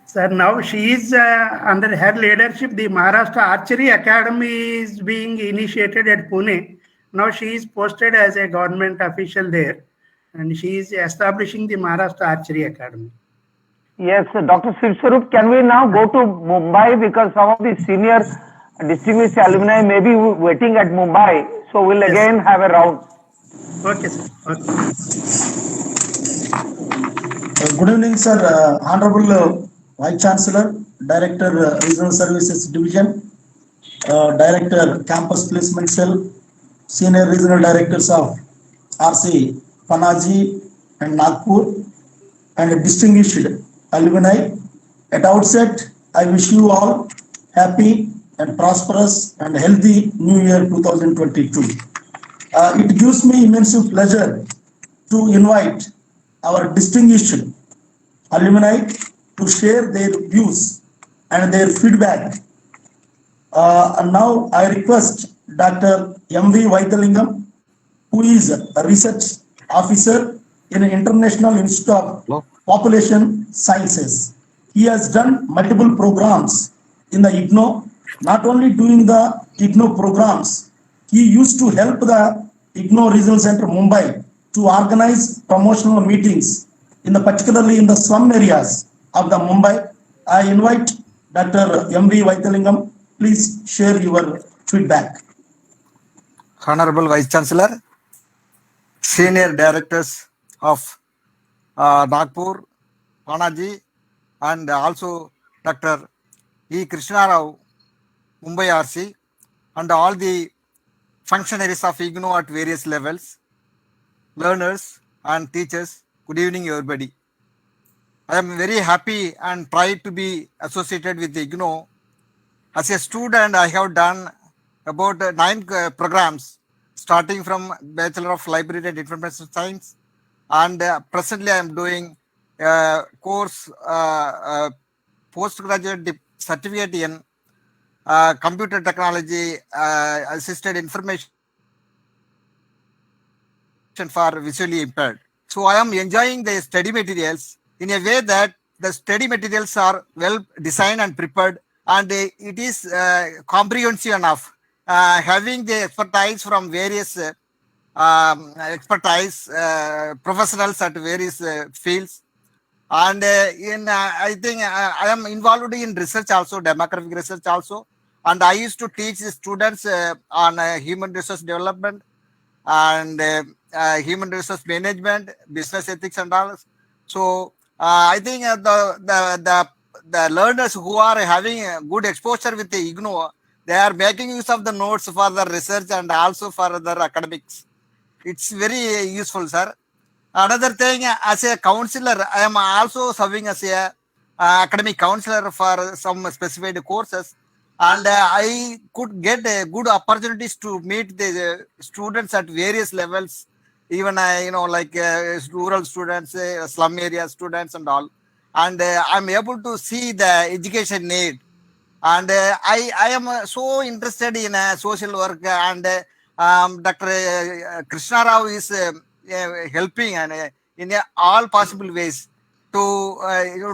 Sir, now she is under her leadership. The Maharashtra Archery Academy is being initiated at Pune. Now she is posted as a government official there, and she is establishing the Maharashtra Archery Academy. Yes, Dr. Sivswarup, can we now go to Mumbai because some of the senior distinguished alumni may be waiting at Mumbai. So we'll again have a round. Okay, sir. Okay. Good evening, sir. Honorable Vice Chancellor, Director Regional Services Division, Director Campus Placement Cell, Senior Regional Directors of RC Panaji and Nagpur, and distinguished alumni. At outset, I wish you all happy and prosperous and healthy New Year 2022. It gives me immense pleasure to invite our distinguished alumni to share their views and their feedback. And now I request Dr. M.V. Vaidalingam, who is a research officer in the International Institute of Population Sciences. He has done multiple programs in the IGNOU. Not only doing the IGNOU programs, he used to help the IGNOU Regional Center Mumbai to organize promotional meetings, particularly in the slum areas of the Mumbai. I invite Dr. M.V. Vaidalingam. Please share your feedback. Honorable Vice Chancellor, Senior Directors of Nagpur, Panaji, and also Dr. E. Krishna Rao, Mumbai RC, and all the functionaries of IGNOU at various levels, learners and teachers. Good evening, everybody. I am very happy and proud to be associated with IGNOU. As a student, I have done about 9 programs, starting from Bachelor of Library and Information Science, and presently I am doing course postgraduate certificate in computer technology assisted information for visually impaired. So I am enjoying the study materials in a way that the study materials are well designed and prepared, and it is comprehensive enough, having the expertise from various professionals at various fields. And I think I am involved in research also, demographic research also, and I used to teach students on human resource development and human resource management, business ethics, and all. So I think the learners who are having good exposure with the IGNOU, they are making use of the notes for the research and also for their academics. It's very useful, sir. Another thing, as a counselor, I am also serving as a academic counselor for some specified courses, and I could get good opportunities to meet the students at various levels, even like rural students, slum area students, and all. And I'm able to see the education need, and I am so interested in social work, and Dr. Krishna Rao is helping and in all possible ways to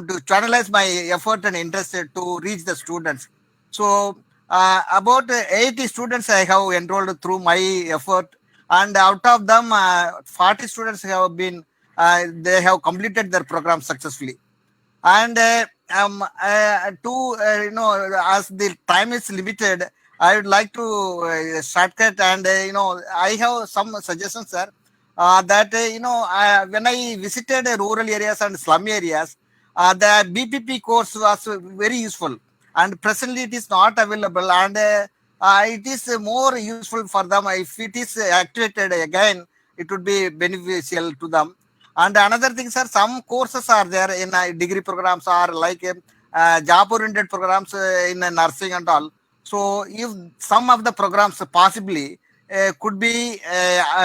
to channelize my effort and interest to reach the students. So about 80 students I have enrolled through my effort, and out of them 40 students have been they have completed their program successfully. And as the time is limited, I would like to shortcut, and I have some suggestions, sir. That when I visited rural areas and slum areas, the BPP course was very useful, and presently it is not available, and it is more useful for them. If it is activated again, it would be beneficial to them. And another thing, sir, some courses are there in degree programs are like job oriented programs in nursing and all. So if some of the programs possibly could be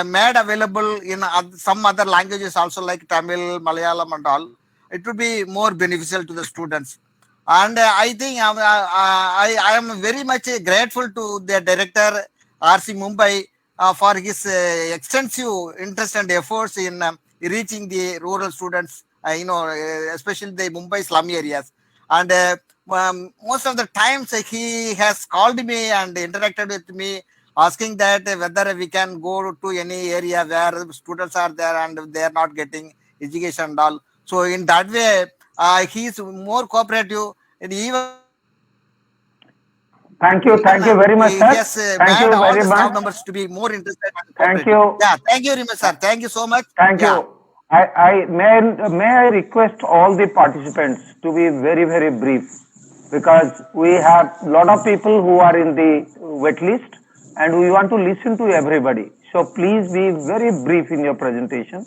made available in some other languages also, like Tamil, Malayalam and all, it would be more beneficial to the students. And I think I am very much grateful to the director RC Mumbai for his extensive interest and efforts in reaching the rural students, especially the Mumbai slum areas. And most of the times he has called me and interacted with me, asking that whether we can go to any area where students are there and they are not getting education and all. So in that way, he is more cooperative. And even Thank you very much, sir. Yes, Thank you all very the staff much. members to be more interested. And Thank cooperative. you. Yeah, thank you very much, sir. Thank you so much. Thank you. I may I request all the participants to be very, very brief, because we have a lot of people who are in the wait list and we want to listen to everybody. So please be very brief in your presentation,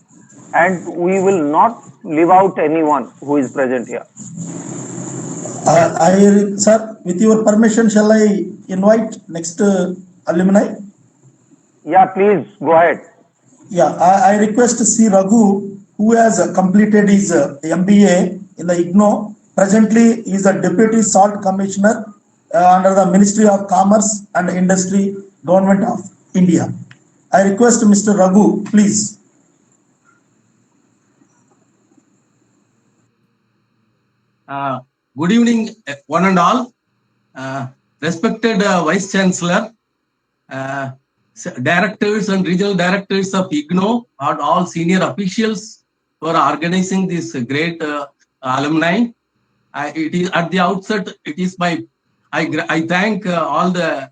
and we will not leave out anyone who is present here. Sir, with your permission, shall I invite next alumni? Yeah, please go ahead. Yeah, I request C. Raghu, who has completed his MBA in the IGNO. Presently, he is a Deputy Salt Commissioner under the Ministry of Commerce and Industry, Government of India. I request Mr. Raghu, please. Good evening, one and all. Respected Vice Chancellor, directors and regional directors of IGNO, and all senior officials who are organizing this great alumni. It is at the outset. It is I thank all the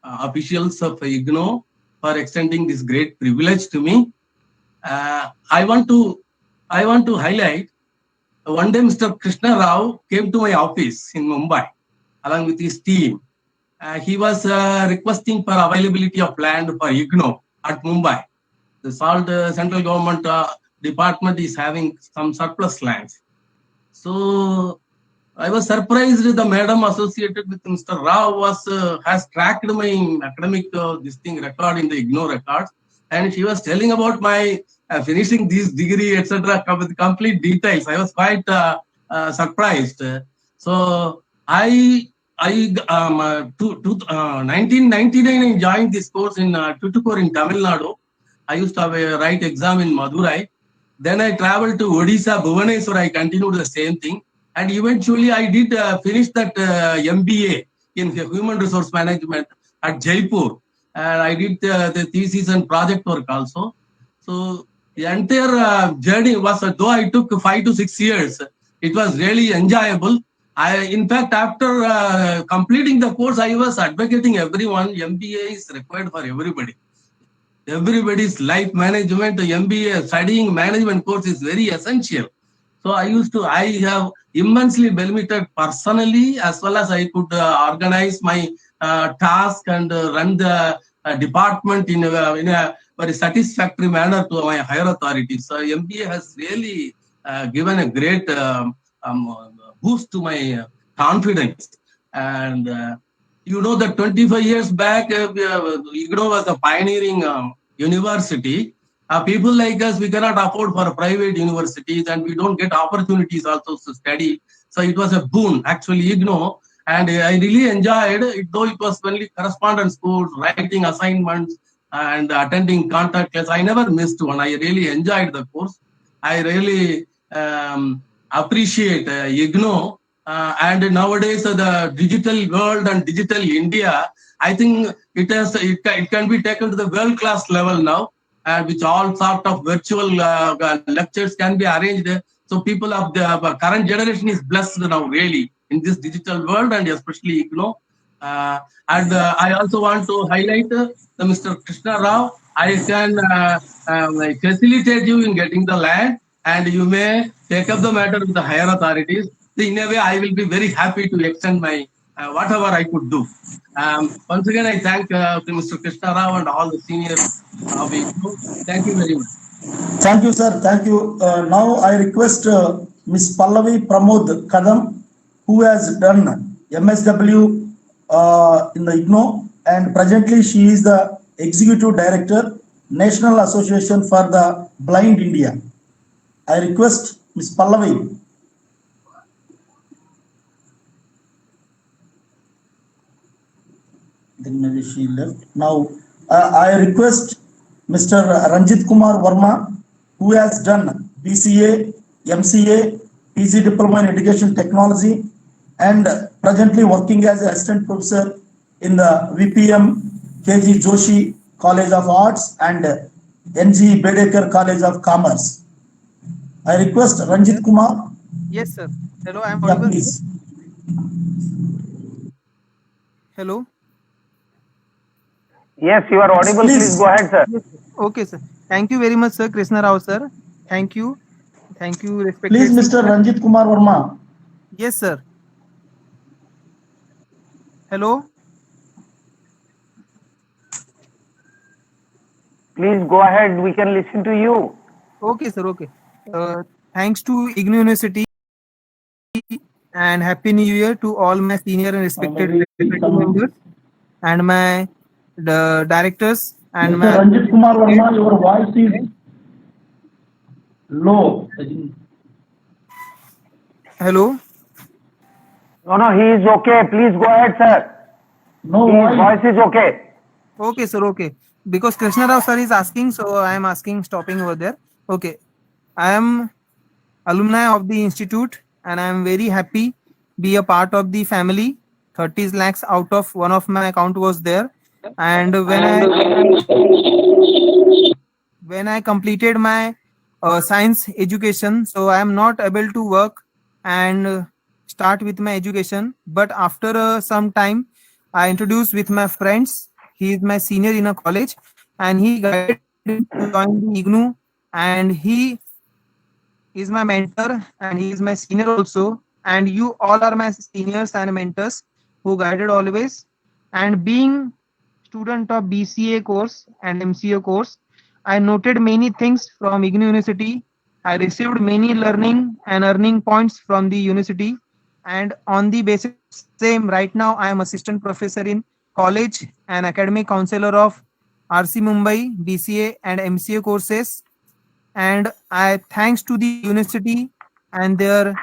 officials of IGNO for extending this great privilege to me. I want to highlight. One day, Mr. Krishna Rao came to my office in Mumbai along with his team. He was requesting for availability of land for IGNO at Mumbai. The salt central government department is having some surplus lands. So I was surprised the madam associated with Mr. Rao has tracked my academic record in the IGNO records, and she was telling about my finishing this degree, etc., with complete details. I was quite surprised. So 1999 I joined this course in Tuticorin in Tamil Nadu. I used to have a write exam in Madurai. Then I traveled to Odisha, Bhubaneswar. I continued the same thing. And eventually I did finish that MBA in Human Resource Management at Jaipur. And I did the thesis and project work also. So the entire journey was, though I took 5 to 6 years, it was really enjoyable. In fact, after completing the course, I was advocating everyone, MBA is required for everybody. Everybody's life management, MBA, studying management course is very essential. So I have immensely benefited personally, as well as I could organize my task and run the department in a very satisfactory manner to my higher authorities. So MBA has really given a great boost to my confidence. And you know that 25 years back, IGNO was a pioneering university. People like us, we cannot afford for private universities, and we don't get opportunities also to study. So it was a boon, actually, IGNO. And I really enjoyed it, though it was only correspondence course, writing assignments, and attending contact class. I never missed one. I really enjoyed the course. I really appreciate IGNO. And nowadays, the digital world and digital India, I think it can be taken to the world-class level now, which all sort of virtual lectures can be arranged. So people of the current generation is blessed now, really, in this digital world, and especially IGNO. And I also want to highlight Mr. Krishna Rao. I can facilitate you in getting the land, and you may take up the matter with the higher authorities. So in a way, I will be very happy to extend my whatever I could do. Once again, I thank Mr. Krishna Rao and all the seniors of IGNO. Thank you very much. Thank you, sir. Thank you. Now I request Ms. Pallavi Pramod Kadam who has done MSW in the IGNOU, and presently she is the Executive Director, National Association for the Blind India. I request Ms. Pallavi. Then maybe she left. Now I request Mr. Ranjit Kumar Verma, who has done BCA, MCA, PG Diploma in Education Technology, and presently working as an assistant professor in the VPM KG Joshi College of Arts and NG Bedekar College of Commerce. I request Ranjit Kumar. Yes, sir. Hello, I am Yeah, audible. please. Hello. Yes, you are audible. Please go ahead, sir. Yes, sir. Okay, sir. Thank you very much, sir. Krishna Rao, sir. Thank you. Thank you, respected. Please, Mr. Ranjit Kumar Verma. Yes, sir. Hello. Please go ahead. We can listen to you. Okay, sir. Okay. Thanks to IGNOU University and Happy New Year to all my senior and respected members and my directors and Mr. my Ranjit Kumar Verma, your voice is low. Hello. No, he is okay. Please go ahead, sir. No, his voice is okay. Okay, sir. Okay. Because Krishna Rao sir is asking, so I am asking, stopping over there. Okay. I am alumni of the institute and I am very happy be a part of the family. 30 lakhs out of one of my account was there. And when I completed my science education, so I am not able to work and start with my education. But after some time, I introduced with my friends. He is my senior in a college and he guided me to join the IGNOU, and he is my mentor and he is my senior also. And you all are my seniors and mentors who guided always. And being student of BCA course and MCA course, I noted many things from IGNOU University. I received many learning and earning points from the university, and on the basis same, right now I am assistant professor in college and academic counselor of RC Mumbai BCA and MCA courses. And I thanks to the university and their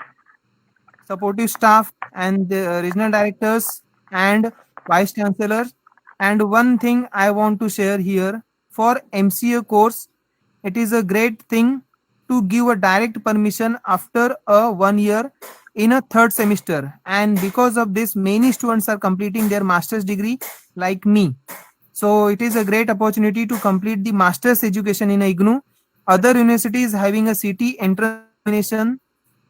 supportive staff and the regional directors and vice chancellor. And one thing I want to share here, for MCA course, it is a great thing to give a direct permission after a 1 year in a third semester. And because of this, many students are completing their master's degree like me. So it is a great opportunity to complete the master's education in IGNOU. Other universities having a CT entrance examination,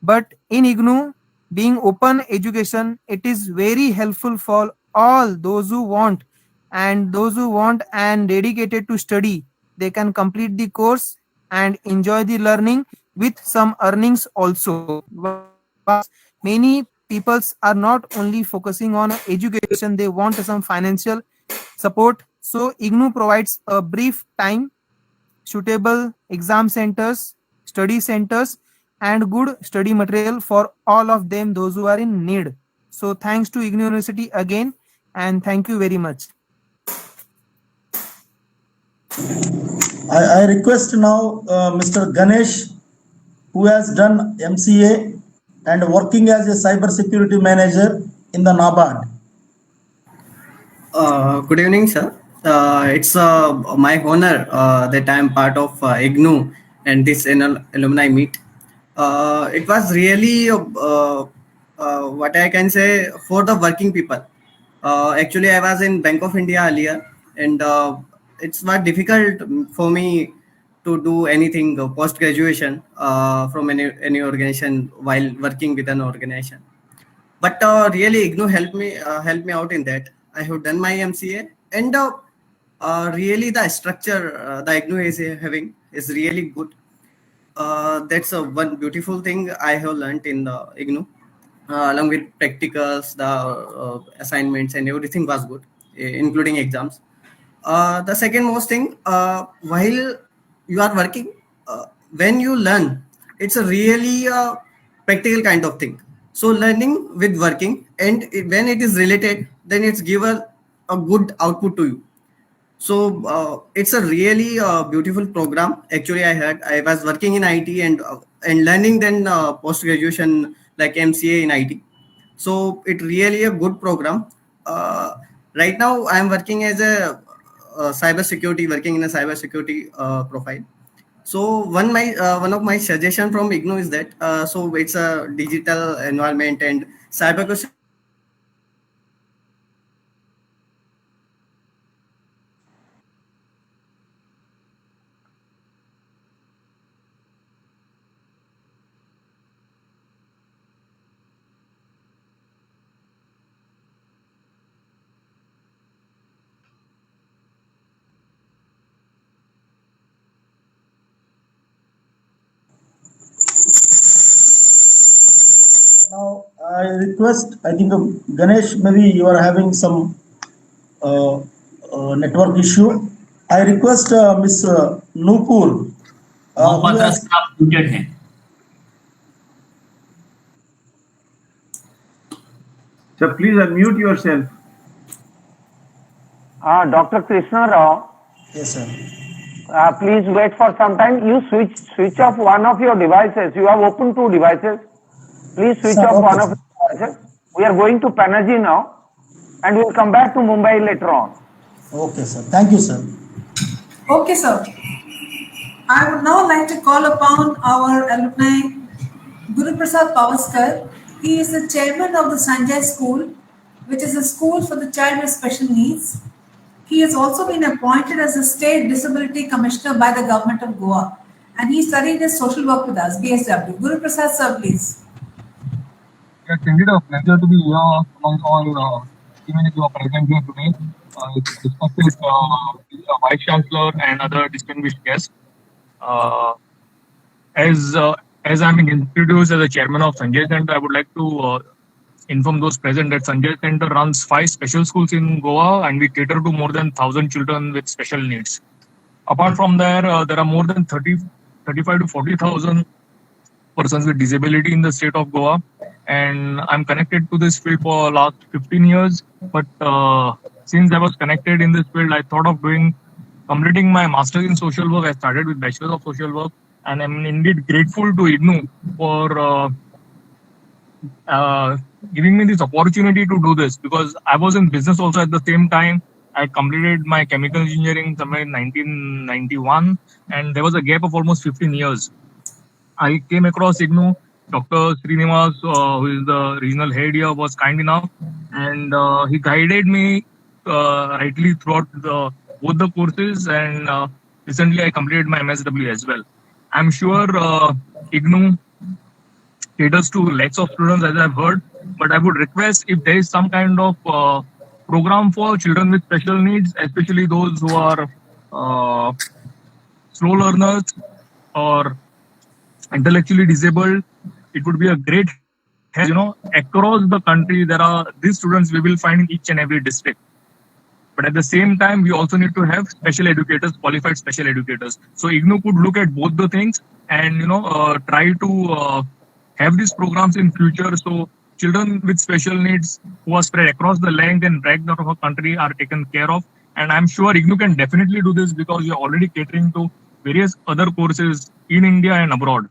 but in IGNOU, being open education, it is very helpful for all those who want, and those who want and dedicated to study, they can complete the course and enjoy the learning with some earnings also. But many peoples are not only focusing on education, they want some financial support. So IGNOU provides a brief time, suitable exam centers, study centers, and good study material for all of them, those who are in need. So thanks to IGNOU University again, and thank you very much. I request now Mr. Ganesh, who has done MCA and working as a cyber security manager in the NABARD. Good evening, sir. It's my honor that I am part of IGNOU and this alumni meet. It was really what I can say for the working people. Actually, I was in Bank of India earlier, and it's not difficult for me to do anything post graduation from any organization while working with an organization. But really, IGNOU helped me out in that. I have done my MCA, and really the structure the IGNOU is having is really good. That's one beautiful thing I have learned in the IGNOU. Along with practicals, the assignments, and everything was good, including exams. The second most thing, while you are working, when you learn, it's a really practical kind of thing. So learning with working, and when it is related, then it's give a good output to you. So it's a really beautiful program. Actually, I was working in IT and learning then post graduation like MCA in IT. So it really a good program. Right now I am working as a cyber security, working in a cyber security profile. So one of my suggestion from IGNOU is that so it's a digital environment and cyber Now, I request, I think Ganesh, maybe you are having some network issue. I request Miss Nupur. Mohapatra साहब muted हैं. So please unmute yourself. Dr. Krishna Rao. Yes, sir. Please wait for some time. You switch off one of your devices. You have opened two devices. Please switch Sir, off okay, one of your devices. We are going to Panaji now, and we will come back to Mumbai later on. Okay, sir. Thank you, sir. Okay, sir. I would now like to call upon our alumni, Guru Prasad Pavaskar. He is the chairman of the Sanjay School, which is a school for the child with special needs. He has also been appointed as a state disability commissioner by the government of Goa, and he studied his social work with us, BSW. Guru Prasad, sir, please. It's indeed a pleasure to be here among all, even if you are present here today. To discuss with the Vice Chancellor and other distinguished guests. As I'm introduced as the chairman of Sanjay Center, I would like to inform those present that Sanjay Center runs 5 special schools in Goa, and we cater to more than 1,000 children with special needs. Apart from there, there are more than 35 to 40,000 persons with disability in the state of Goa, and I'm connected to this field for last 15 years. But since I was connected in this field, I thought of completing my master's in social work. I started with bachelor's of social work, and I'm indeed grateful to IGNOU for giving me this opportunity to do this, because I was in business also at the same time. I completed my chemical engineering somewhere in 1991, and there was a gap of almost 15 years. I came across IGNOU. Dr. Srinivas, who is the regional head here, was kind enough, and he guided me rightly throughout both the courses, and recently I completed my MSW as well. I'm sure IGNOU caters to lakhs of students, as I've heard, but I would request if there is some kind of program for children with special needs, especially those who are slow learners or intellectually disabled. It would be a great help. Across the country, there are these students we will find in each and every district. But at the same time, we also need to have special educators, qualified special educators. So IGNOU could look at both the things and try to have these programs in future, so children with special needs who are spread across the length and breadth of our country are taken care of. And I'm sure IGNOU can definitely do this, because you're already catering to various other courses in India and abroad.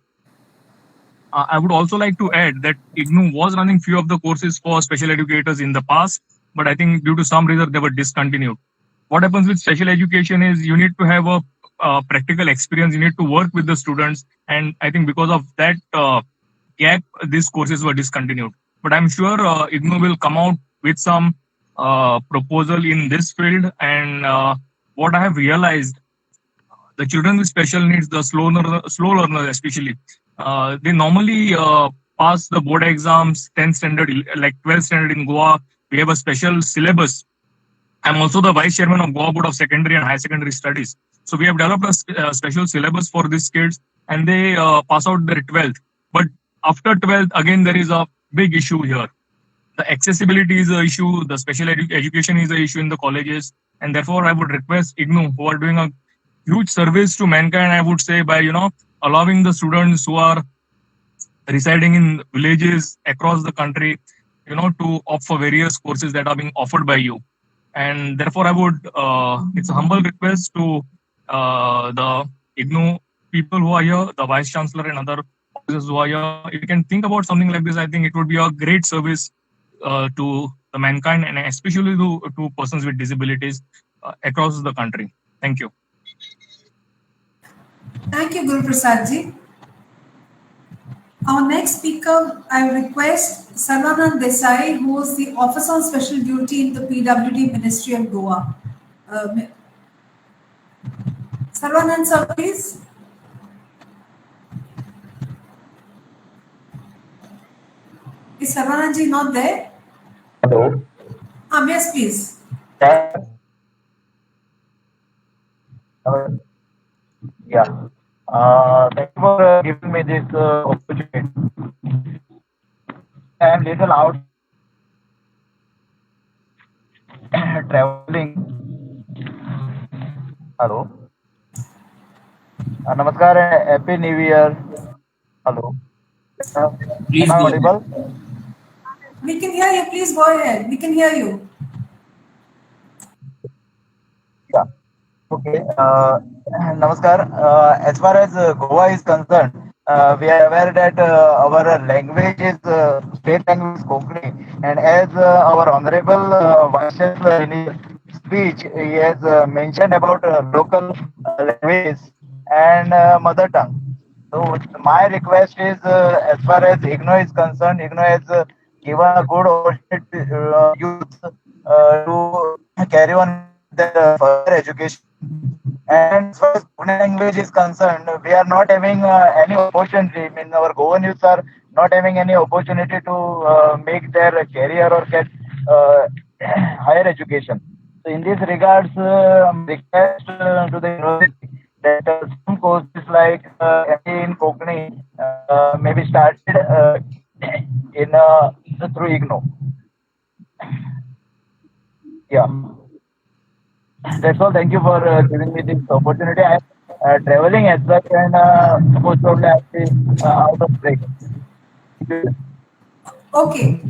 I would also like to add that IGNOU was running few of the courses for special educators in the past, but I think due to some reason they were discontinued. What happens with special education is you need to have a practical experience, you need to work with the students, and I think because of that gap, these courses were discontinued. But I'm sure IGNOU will come out with some proposal in this field, and what I have realized, the children with special needs, the slow learners especially, they normally pass the board exams, 10th standard, like 12th standard in Goa. We have a special syllabus. I'm also the vice chairman of Goa Board of Secondary and Higher Secondary Studies. So we have developed a special syllabus for these kids, and they pass out their 12th. But after 12th, again, there is a big issue here. The accessibility is an issue, the special education is an issue in the colleges, and therefore I would request IGNOU, who are doing a huge service to mankind, I would say, by allowing the students who are residing in villages across the country, to opt for various courses that are being offered by you. And therefore, I would, it's a humble request to the IGNOU people who are here, the Vice Chancellor and other officers who are here. If you can think about something like this, I think it would be a great service to the mankind, and especially to persons with disabilities across the country. Thank you. Thank you, Guru Prasad ji. Our next speaker, I request Sarvanand Desai, who is the Officer on Special Duty in the PWD Ministry of Goa. Sarvanand sir, please. Is Sarvanand ji not there? Hello. Yes, please. Yeah. Thank you for giving me this opportunity. I am little out traveling. Hello. Namaskar. Happy New Year. Hello. Please am I go audible? We can hear you. Please go ahead. We can hear you. Yeah. Okay. Namaskar. As far as Goa is concerned, we are aware that our language is state language is Konkani, and as our honorable Vice Chancellor in his speech, he has mentioned about local languages and mother tongue. So my request is, as far as IGNOU is concerned, IGNOU has given a good opportunity to youth to carry on their further education. And as far as Konkani language is concerned, we are not having any opportunity. I mean, our Goan youths are not having any opportunity to make their career or get higher education. So in this regards, request to the university that some courses like in Konkani may be started through IGNOU. Yeah. That's all. Thank you for giving me this opportunity. I am traveling as such, and most probably I will be out of break. Okay.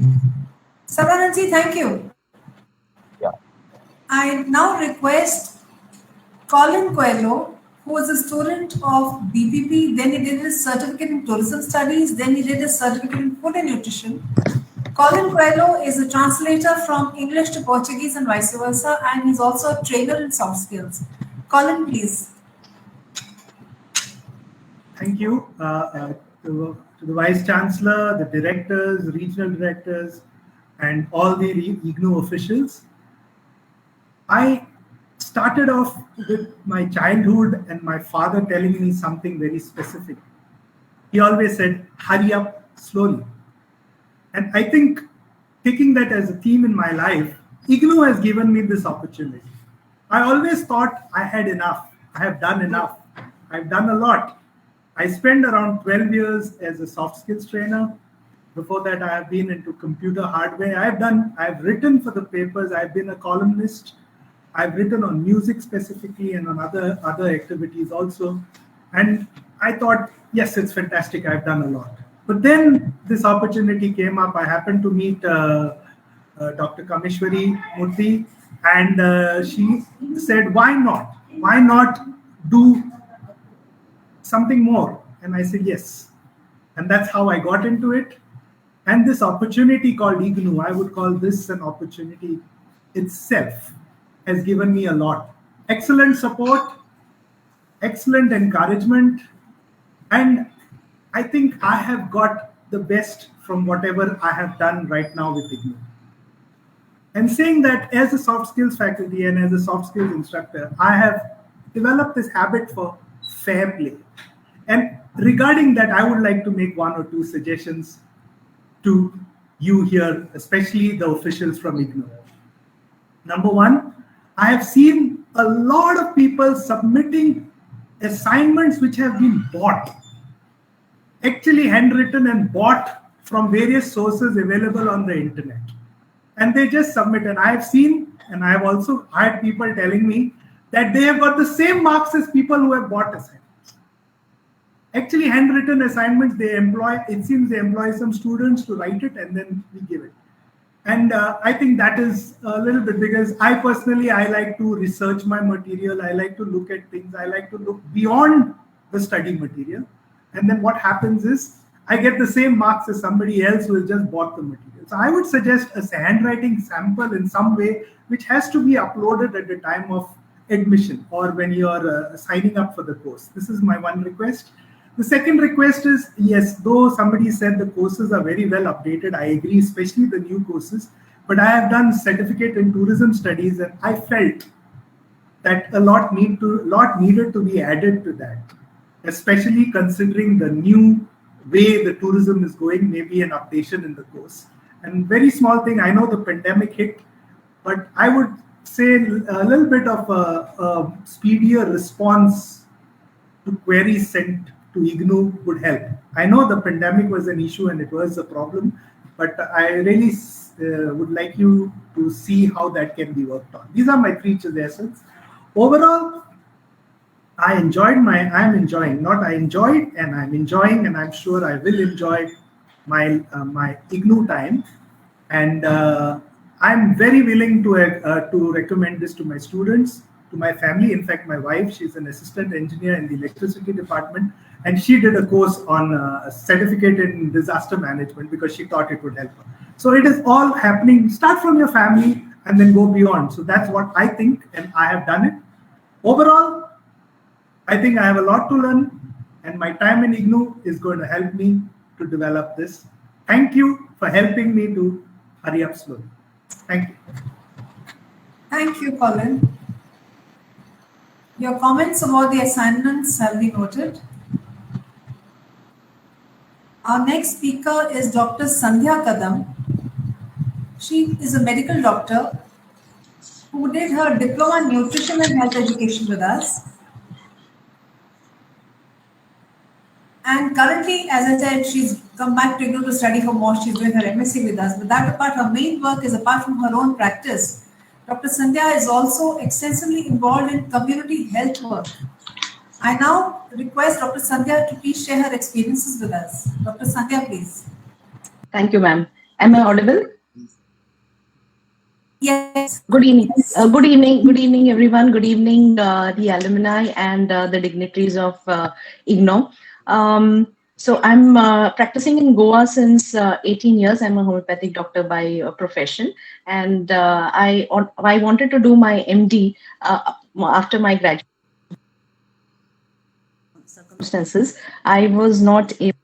Sarvanand ji, thank you. Yeah. I now request Colin Coelho, who was a student of BPP, then he did his certificate in tourism studies, then he did his certificate in food and nutrition. Colin Coelho is a translator from English to Portuguese and vice versa, and he's also a trainer in soft skills. Colin, please. Thank you to the Vice Chancellor, the directors, regional directors, and all the IGNOU officials. I started off with my childhood and my father telling me something very specific. He always said, hurry up slowly. And I think taking that as a theme in my life, IGNOU has given me this opportunity. I always thought I had enough. I have done enough. I've done a lot. I spent around 12 years as a soft skills trainer. Before that, I have been into computer hardware. I've written for the papers. I've been a columnist. I've written on music specifically and on other activities also. And I thought, yes, it's fantastic. I've done a lot. But then this opportunity came up. I happened to meet Dr. Kameshwari Murthy, and she said, why not? Why not do something more? And I said, yes. And that's how I got into it. And this opportunity called IGNOU, I would call this an opportunity itself, has given me a lot. Excellent support, excellent encouragement, and I think I have got the best from whatever I have done right now with IGNOU. I'm saying that as a soft skills faculty and as a soft skills instructor, I have developed this habit for fair play. And regarding that, I would like to make one or two suggestions to you here, especially the officials from IGNOU. Number one, I have seen a lot of people submitting assignments which have been bought, actually handwritten and bought from various sources available on the internet. And they just submit. And I have seen, and I have also had people telling me that they have got the same marks as people who have bought assignments. Actually, handwritten assignments, it seems they employ some students to write it and then we give it. And I think that is a little bit, because I personally, I like to research my material. I like to look at things. I like to look beyond the study material. And then what happens is I get the same marks as somebody else who has just bought the material. So I would suggest a handwriting sample in some way, which has to be uploaded at the time of admission or when you're signing up for the course. This is my one request. The second request is, yes, though somebody said the courses are very well updated, I agree, especially the new courses, but I have done certificate in tourism studies and I felt that a lot needed to be added to that, especially considering the new way the tourism is going, maybe an updation in the course. And very small thing, I know the pandemic hit, but I would say a little bit of a speedier response to queries sent to IGNOU would help. I know the pandemic was an issue and it was a problem, but I really would like you to see how that can be worked on. These are my 3 suggestions. Overall, I'm enjoying, and I'm sure I will enjoy my IGNOU time. And I'm very willing to recommend this to my students, to my family. In fact, my wife, she's an assistant engineer in the electricity department, and she did a course on a certificate in disaster management because she thought it would help her. So it is all happening. Start from your family and then go beyond. So that's what I think, and I have done it. Overall, I think I have a lot to learn, and my time in IGNOU is going to help me to develop this. Thank you for helping me to hurry up slowly. Thank you. Thank you, Colin. Your comments about the assignments have been noted. Our next speaker is Dr. Sandhya Kadam. She is a medical doctor who did her diploma in nutrition and health education with us. And currently, as I said, she's come back to IGNOU to study for more. She's doing her MSc with us. But that apart, her main work is apart from her own practice. Dr. Sandhya is also extensively involved in community health work. I now request Dr. Sandhya to please share her experiences with us. Dr. Sandhya, please. Thank you, ma'am. Am I audible? Yes. Good evening. Good evening, everyone. Good evening, the alumni and the dignitaries of IGNOU. So I'm practicing in Goa since 18 years. I'm a homeopathic doctor by profession, and I wanted to do my MD after my graduation. Circumstances, I was not able.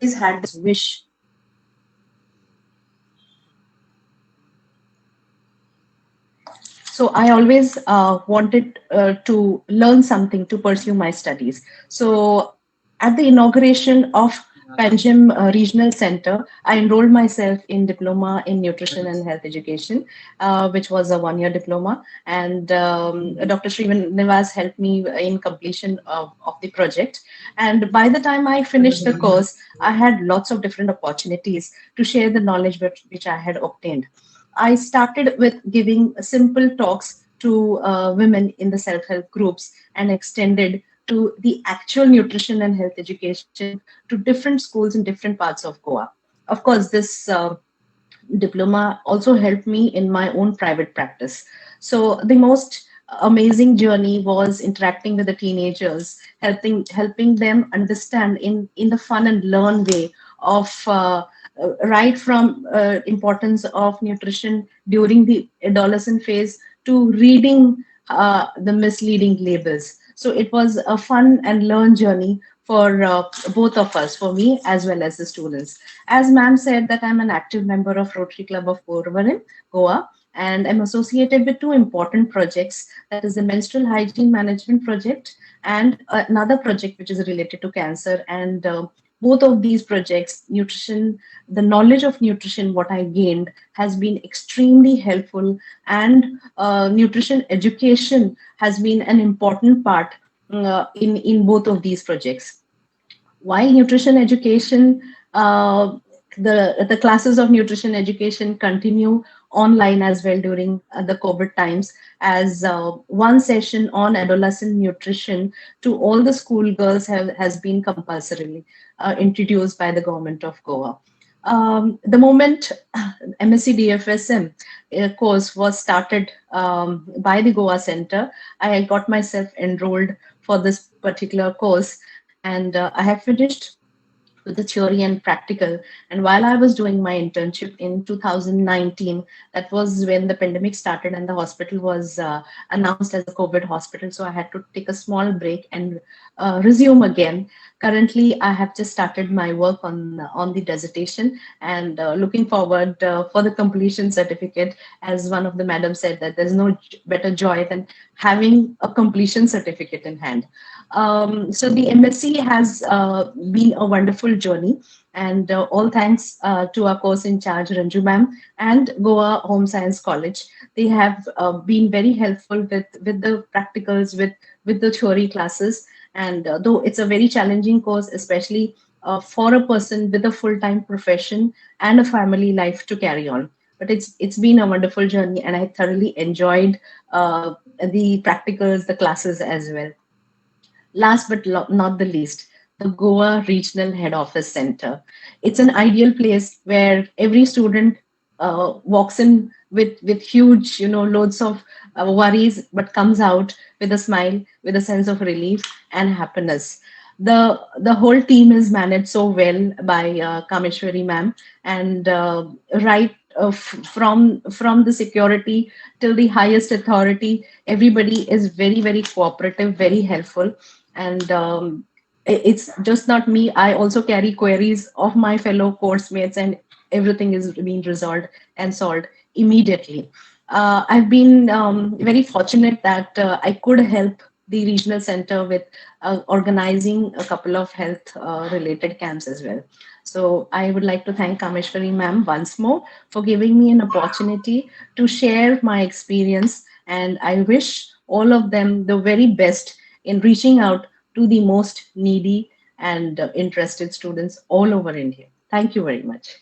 Always had this wish. So I always wanted to learn something to pursue my studies. So at the inauguration of Panjim Regional Center, I enrolled myself in diploma in nutrition and health education, which was a 1-year diploma. And Dr. Srinivas helped me in completion of the project. And by the time I finished the course, I had lots of different opportunities to share the knowledge which I had obtained. I started with giving simple talks to women in the self-help groups and extended to the actual nutrition and health education to different schools in different parts of Goa. Of course, this diploma also helped me in my own private practice. So the most amazing journey was interacting with the teenagers, helping them understand in the fun and learn way of right from importance of nutrition during the adolescent phase to reading the misleading labels. So it was a fun and learn journey for both of us, for me as well as the students. As ma'am said, that I'm an active member of Rotary Club of Porvorim, Goa, and I'm associated with 2 important projects, that is the menstrual hygiene management project and another project which is related to cancer. And both of these projects, nutrition, the knowledge of nutrition, what I gained has been extremely helpful, and nutrition education has been an important part in both of these projects. While nutrition education, the classes of nutrition education continue online as well during the COVID times, as one session on adolescent nutrition to all the schoolgirls has been compulsorily introduced by the government of Goa. The moment MSc DFSM course was started by the Goa Center, I got myself enrolled for this particular course, and I have finished with the theory and practical. And while I was doing my internship in 2019, that was when the pandemic started and the hospital was announced as a COVID hospital. So I had to take a small break and resume again. Currently, I have just started my work on the dissertation, and looking forward for the completion certificate. As one of the madam said, that there's no better joy than having a completion certificate in hand. So the MSc has been a wonderful journey, and all thanks to our course in charge, Ranju ma'am, and Goa Home Science College. They have been very helpful with the practicals, with the theory classes. And though it's a very challenging course, especially for a person with a full-time profession and a family life to carry on. But it's been a wonderful journey, and I thoroughly enjoyed the practicals, the classes as well. Last but not the least, the Goa Regional Head Office Center. It's an ideal place where every student walks in with huge, loads of worries, but comes out with a smile, with a sense of relief and happiness. The whole team is managed so well by Kameshwari ma'am, and right from the security till the highest authority, everybody is very, very cooperative, very helpful. And it's just not me. I also carry queries of my fellow course mates, and everything is being resolved and solved immediately. I've been very fortunate that I could help the regional center with organizing a couple of health related camps as well. So I would like to thank Kameshwari ma'am once more for giving me an opportunity to share my experience, and I wish all of them the very best in reaching out to the most needy and interested students all over India. Thank you very much.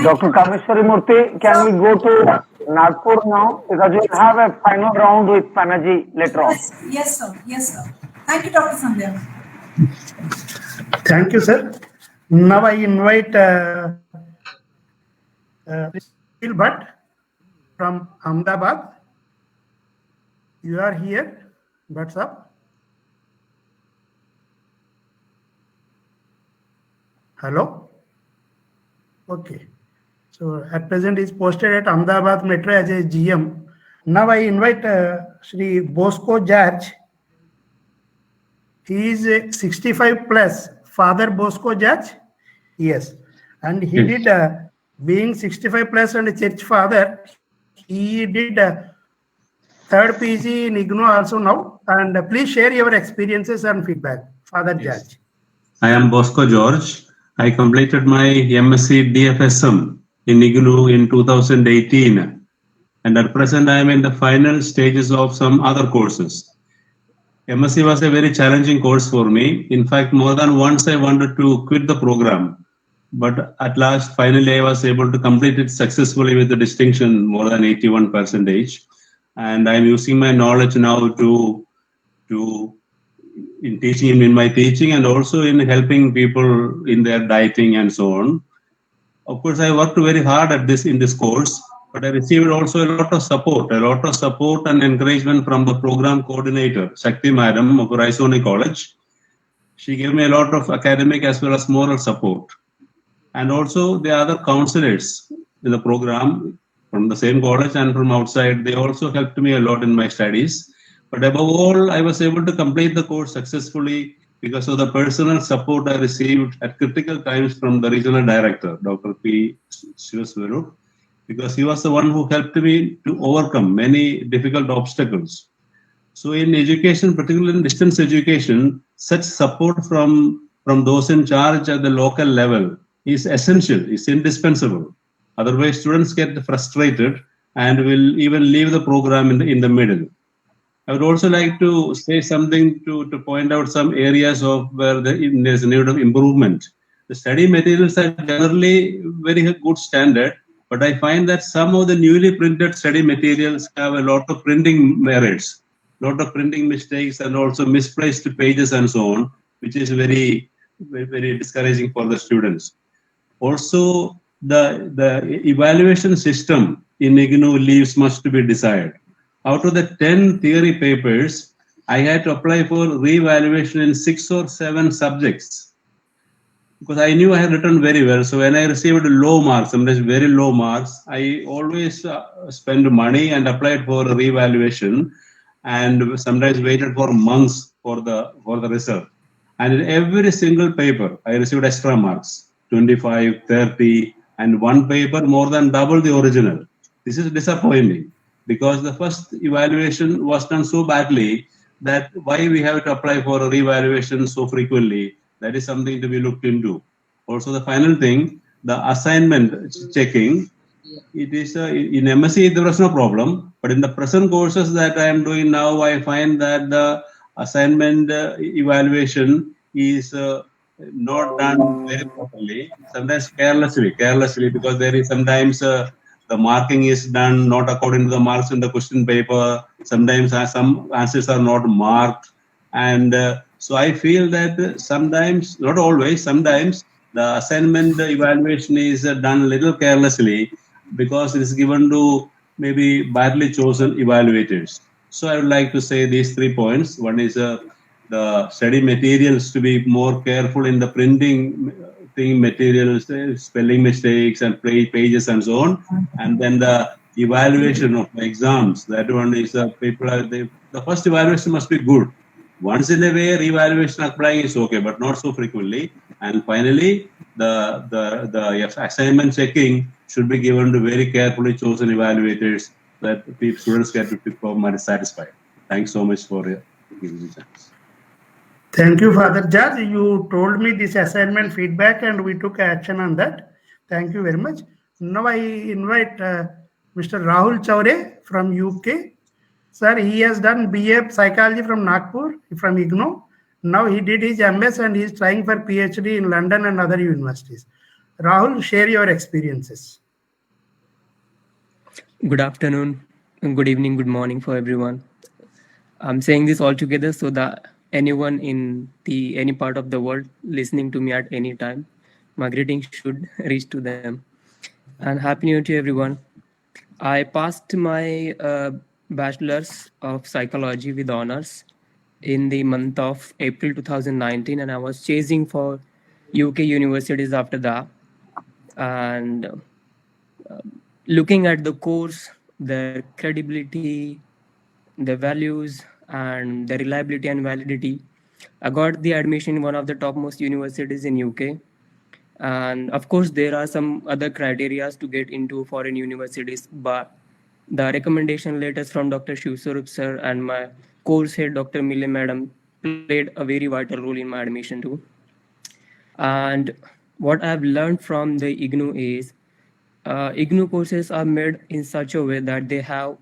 Dr. Kameshwari Murthy, can we go to Nagpur now? Because we'll have a final round with Panaji later on. Yes, sir. Yes, sir. Thank you, Dr. Sandhya. Thank you, sir. Now I invite Phil Bhatt from Ahmedabad. You are here. What's up? Hello? Okay. So at present is posted at Ahmedabad Metro as a GM. Now I invite Shri Bosco George. He is 65 plus. Father Bosco George? Yes. And he did, being 65 plus and a church father, he did third PG in IGNOU also now. And please share your experiences and feedback. Father George. I am Bosco George. I completed my MSc DFSM in IGNOU in 2018. And at present, I am in the final stages of some other courses. MSc was a very challenging course for me. In fact, more than once I wanted to quit the program. But at last, finally, I was able to complete it successfully with the distinction, more than 81%. And I'm using my knowledge now in teaching, in my teaching, and also in helping people in their dieting and so on. Of course, I worked very hard at in this course, but I received also a lot of support and encouragement from the program coordinator, Shakti Madam of Raisoni College. She gave me a lot of academic as well as moral support. And also the other counselors in the program from the same college and from outside, they also helped me a lot in my studies. But above all, I was able to complete the course successfully because of the personal support I received at critical times from the regional director, Dr. P. Shivaswarup, because he was the one who helped me to overcome many difficult obstacles. So in education, particularly in distance education, such support from those in charge at the local level is essential, is indispensable. Otherwise, students get frustrated and will even leave the program in the middle. I would also like to say something to point out some areas of where there's a need of improvement. The study materials are generally very good standard, but I find that some of the newly printed study materials have a lot of printing errors, lot of printing mistakes, and also misplaced pages and so on, which is very, very discouraging for the students. Also, the evaluation system in IGNOU leaves much to be desired. Out of the 10 theory papers, I had to apply for re-evaluation in 6 or 7 subjects because I knew I had written very well. So when I received low marks, sometimes very low marks, I always spend money and applied for a re-evaluation, and sometimes waited for months for the result. And in every single paper, I received extra marks, 25, 30, and one paper more than double the original. This is disappointing because the first evaluation was done so badly that why we have to apply for a re-evaluation so frequently. That is something to be looked into. Also, the final thing, the assignment checking, it is in MSc there was no problem, but in the present courses that I am doing now, I find that the assignment evaluation is not done very properly, sometimes carelessly, because there is sometimes the marking is done not according to the marks in the question paper. Sometimes some answers are not marked, and so I feel that sometimes, not always, sometimes the assignment evaluation is done a little carelessly because it is given to maybe badly chosen evaluators. So I would like to say these 3 points. One is the study materials to be more careful in the printing materials, spelling mistakes and pages and so on. And then the evaluation of the exams, that one is the first evaluation must be good. Once in a way, re-evaluation applying is okay, but not so frequently. And finally, the assignment checking should be given to very carefully chosen evaluators that students get to perform satisfied. Thanks so much for giving me chance. Thank you, Father George. You told me this assignment feedback and we took action on that. Thank you very much. Now I invite Mr. Rahul Chaure from UK. Sir, he has done BA Psychology from Nagpur, from IGNOU. Now he did his MS and he is trying for PhD in London and other universities. Rahul, share your experiences. Good afternoon, good evening, good morning for everyone. I'm saying this all together so that anyone in any part of the world listening to me at any time, my greetings should reach to them. And Happy New Year to everyone. I passed my Bachelor's of Psychology with honors in the month of April 2019, and I was chasing for UK universities after that. And looking at the course, the credibility, the values, and the reliability and validity, I got the admission in one of the topmost universities in UK. And of course, there are some other criteria to get into foreign universities, but the recommendation letters from Dr. Shivswarup sir and my course head, Dr. Mille madam, played a very vital role in my admission too. And what I've learned from the IGNOU is, IGNOU courses are made in such a way that they have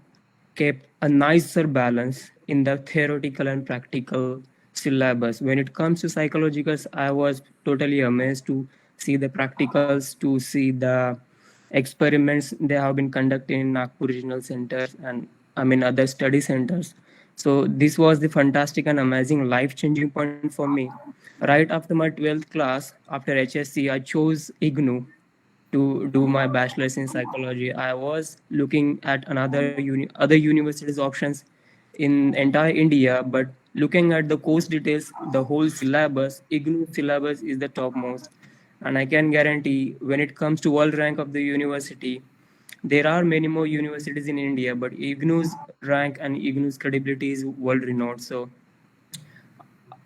kept a nicer balance in the theoretical and practical syllabus. When it comes to psychologicals, I was totally amazed to see the practicals, to see the experiments they have been conducting in Nagpur Regional Centers and other study centers. So this was the fantastic and amazing life-changing point for me. Right after my 12th class, after HSC, I chose IGNOU to do my bachelor's in psychology. I was looking at other universities options in entire India, but looking at the course details, the whole syllabus, IGNOU syllabus is the topmost. And I can guarantee when it comes to world rank of the university, there are many more universities in India, but IGNOU's rank and IGNOU's credibility is world renowned. So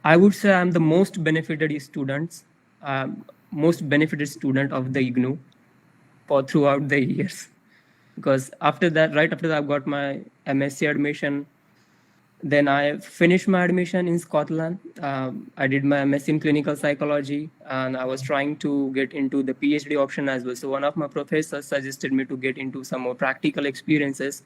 I would say I'm the most benefited student of the IGNOU for throughout the years. Because after that, right after that, I've got my MSc admission. Then I finished my admission in Scotland. I did my MSc in clinical psychology, and I was trying to get into the PhD option as well. So one of my professors suggested me to get into some more practical experiences.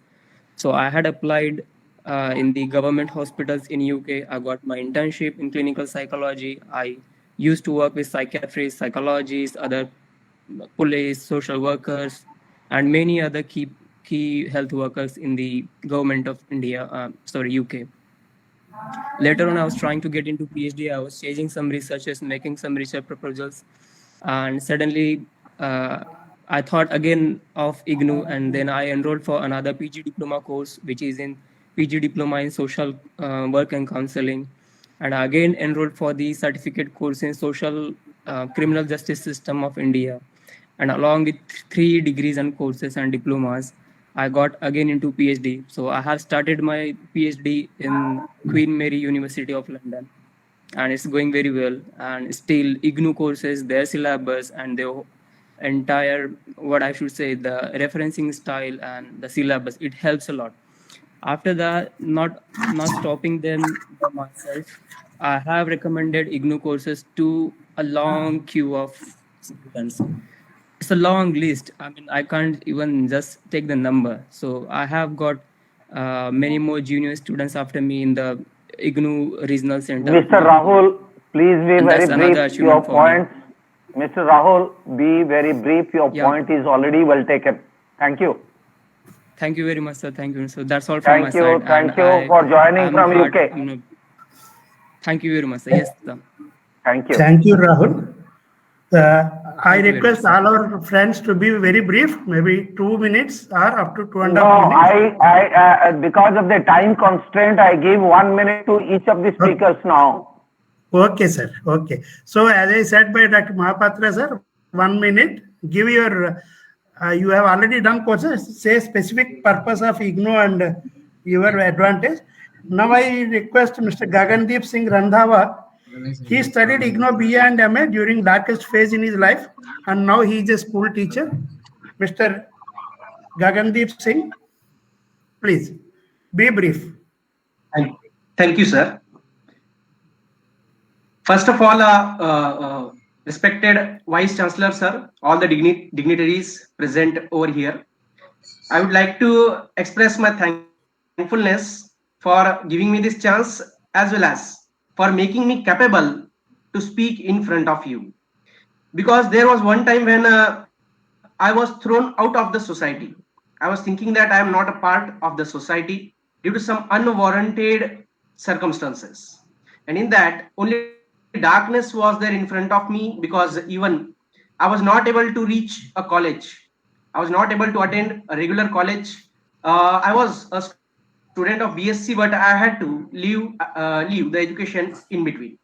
So I had applied in the government hospitals in UK. I got my internship in clinical psychology. I used to work with psychiatrists, psychologists, other police, social workers, and many other key health workers in the government of India, UK. Later on, I was trying to get into PhD. I was chasing some researches, making some research proposals, and suddenly I thought again of IGNOU, and then I enrolled for another PG diploma course, which is in PG diploma in social work and counseling, and I again enrolled for the certificate course in social criminal justice system of India, and along with 3 degrees and courses and diplomas, I got again into PhD. So I have started my PhD in Queen Mary University of London, and it's going very well. And still IGNOU courses, their syllabus and their entire, what I should say, the referencing style and the syllabus, it helps a lot. After that, not stopping them by myself, I have recommended IGNOU courses to a long queue of students. It's a long list. I mean, I can't even just take the number. So I have got many more junior students after me in the IGNOU regional center. Mr. Rahul, please be And very that's another brief. Your achievement for me. point, Mr. Rahul, be very brief. Your Yeah. point is already well taken. Thank you. Thank you very much, sir. Thank you. So that's all from my Thank you. side. Thank And you for joining I'm from hard- UK. Thank you very much, sir. Yes, sir. Thank you. Thank you, Rahul. I Thank you very request much, all our friends to be very brief, maybe 2 minutes or up to 2.5 No, minutes. I because of the time constraint, I give 1 minute to each of the speakers now. Okay, sir. Okay. So as I said by Dr. Mahapatra, sir, 1 minute. Give your, you have already done courses, say specific purpose of IGNOU and your advantage. Now I request Mr. Gagandeep Singh Randhawa. He studied IGNOU BA and MA during darkest phase in his life, and now he is a school teacher. Mr. Gagandeep Singh, please be brief. Thank you, sir. First of all, respected Vice Chancellor, sir, all the dignitaries present over here, I would like to express my thankfulness for giving me this chance, as well as for making me capable to speak in front of you. Because there was one time when I was thrown out of the society. I was thinking that I am not a part of the society due to some unwarranted circumstances. And in that, only darkness was there in front of me, because even I was not able to reach a college. I was not able to attend a regular college. I was a student of BSc, but I had to leave the education in between.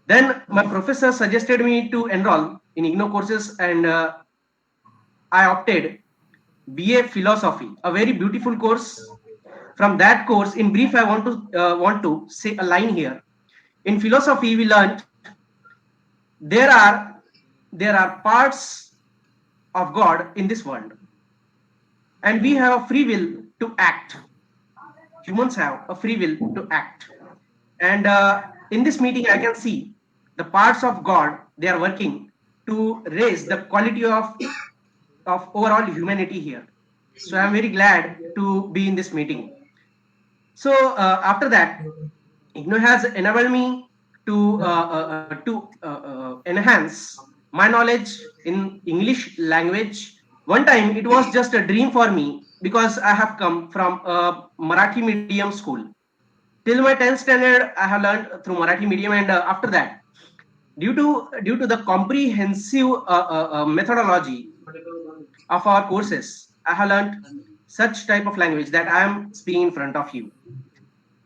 Then my professor suggested me to enroll in IGNOU courses, and I opted BA Philosophy, a very beautiful course. From that course, in brief, I want to say a line here. In philosophy, we learned there are parts of God in this world, and we have a free will to act. Humans have a free will to act, and in this meeting, I can see the parts of God, they are working to raise the quality of overall humanity here. So I'm very glad to be in this meeting. So after that, IGNOU has enabled me to enhance my knowledge in English language. One time it was just a dream for me, because I have come from a Marathi medium school. Till my 10th standard, I have learned through Marathi medium, and after that, due to the comprehensive methodology of our courses, I have learned such type of language that I am speaking in front of you.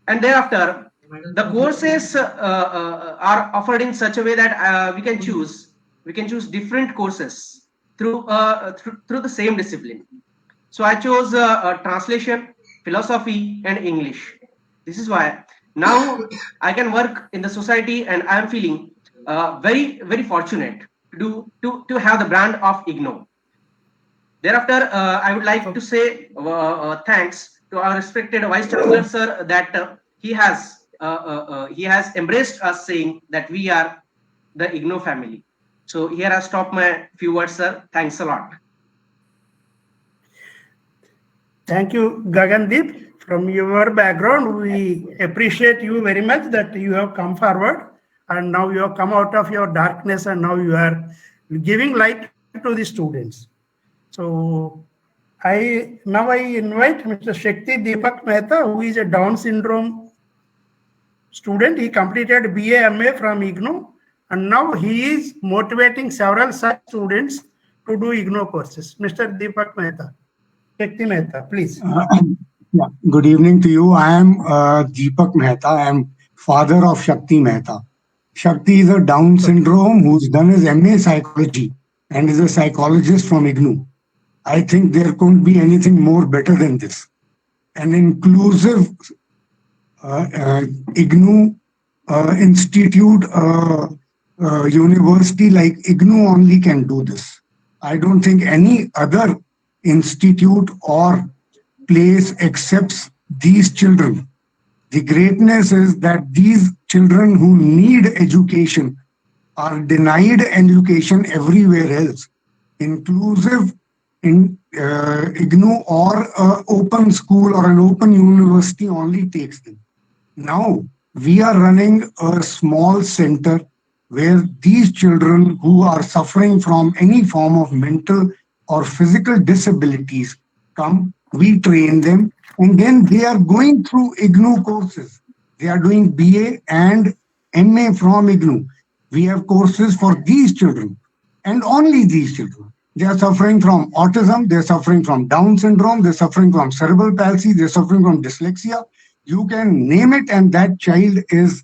And thereafter, the courses are offered in such a way that we can choose different courses through the same discipline. So I chose translation, philosophy, and English. This is why now I can work in the society, and I am feeling very, very fortunate to have the brand of IGNOU. Thereafter, I would like to say thanks to our respected Vice Chancellor, sir, that he has embraced us, saying that we are the IGNOU family. So here I stop my few words, sir. Thanks a lot. Thank you, Gagandeep. From your background, we appreciate you very much that you have come forward, and now you have come out of your darkness, and now you are giving light to the students. So Now I invite Mr. Shakti Deepak Mehta, who is a Down syndrome student. He completed BA MA from IGNOU, and now he is motivating several such students to do IGNOU courses. Mr. Deepak Mehta, Shakti Mehta, please. Yeah. Good evening to you. I am Deepak Mehta. I am father of Shakti Mehta. Shakti is a Down syndrome who's done his MA psychology and is a psychologist from IGNOU. I think there couldn't be anything more better than this. An inclusive IGNOU institute, university like IGNOU only can do this. I don't think any other institute or place accepts these children. The greatness is that these children who need education are denied education everywhere else. Inclusive in IGNOU or an open school or an open university only takes them. Now we are running a small center where these children who are suffering from any form of mental or physical disabilities come, we train them, and then they are going through IGNOU courses. They are doing BA and MA from IGNOU. We have courses for these children and only these children. They are suffering from autism, they're suffering from Down syndrome, they're suffering from cerebral palsy, they're suffering from dyslexia. You can name it, and that child is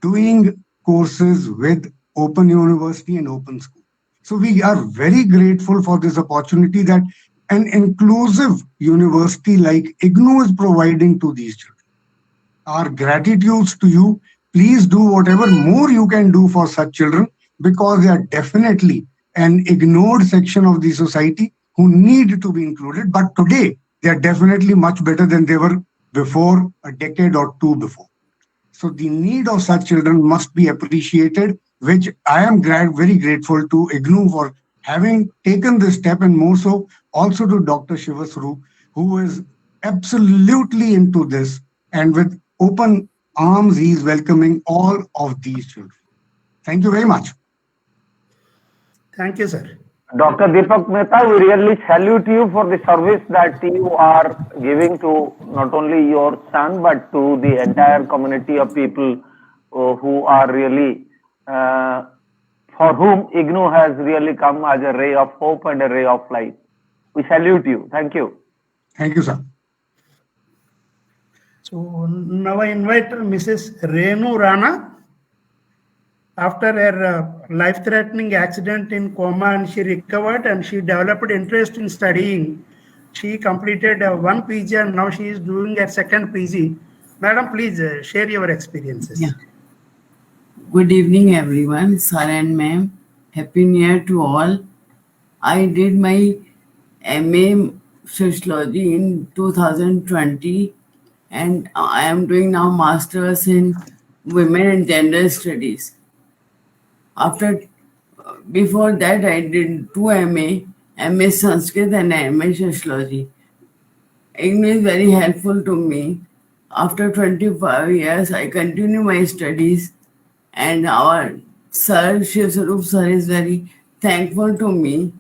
doing courses with Open University and Open School. So we are very grateful for this opportunity that an inclusive university like IGNOU is providing to these children. Our gratitudes to you. Please do whatever more you can do for such children, because they are definitely an ignored section of the society who need to be included. But today, they are definitely much better than they were before, a decade or two before. So the need of such children must be appreciated, which I am very grateful to IGNOU for having taken this step, and more so also to Dr. Shivaswarup, who is absolutely into this, and with open arms he is welcoming all of these children. Thank you very much. Thank you, sir. Dr. Deepak Mehta, we really salute you for the service that you are giving to not only your son, but to the entire community of people who are really, for whom IGNOU has really come as a ray of hope and a ray of light. We salute you. Thank you. Thank you, sir. So now I invite Mrs. Renu Rana. After her life-threatening accident in coma, and she recovered and she developed interest in studying. She completed one PG and now she is doing a second PG. Madam, please share your experiences. Yeah. Good evening, everyone. Sir and ma'am. Happy New Year to all. I did my MA Sociology in 2020, and I am doing now Masters in Women and Gender Studies. Before that, I did 2 MA Sanskrit and MA Sociology. IGNOU is very helpful to me. After 25 years, I continue my studies, and our sir, Shivaswarup sir, is very thankful to me,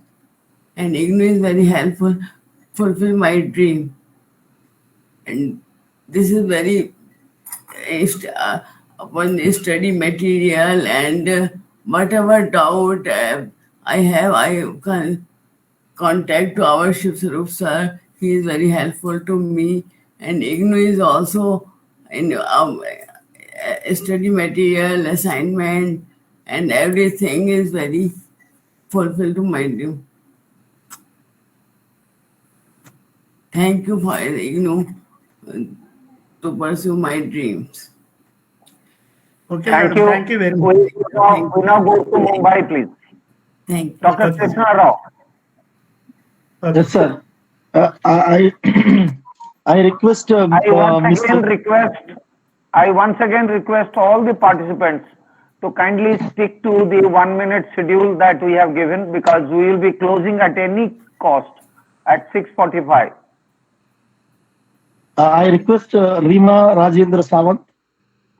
and IGNOU is very helpful, fulfill my dream. And this is very upon study material, and whatever doubt I have, I can contact to our Shivaswarup sir. He is very helpful to me, and IGNOU is also in study material, assignment, and everything is very fulfilled to my dream. Thank you for IGNOU to pursue my dreams. Okay, Thank you. Thank you very much. We now go to Mumbai, please. Thank you. Dr. Krishna Rao. Yes, sir. I request I once again request all the participants to kindly stick to the 1 minute schedule that we have given, because we will be closing at any cost at 6:45. I request Reema Rajendra Sawant,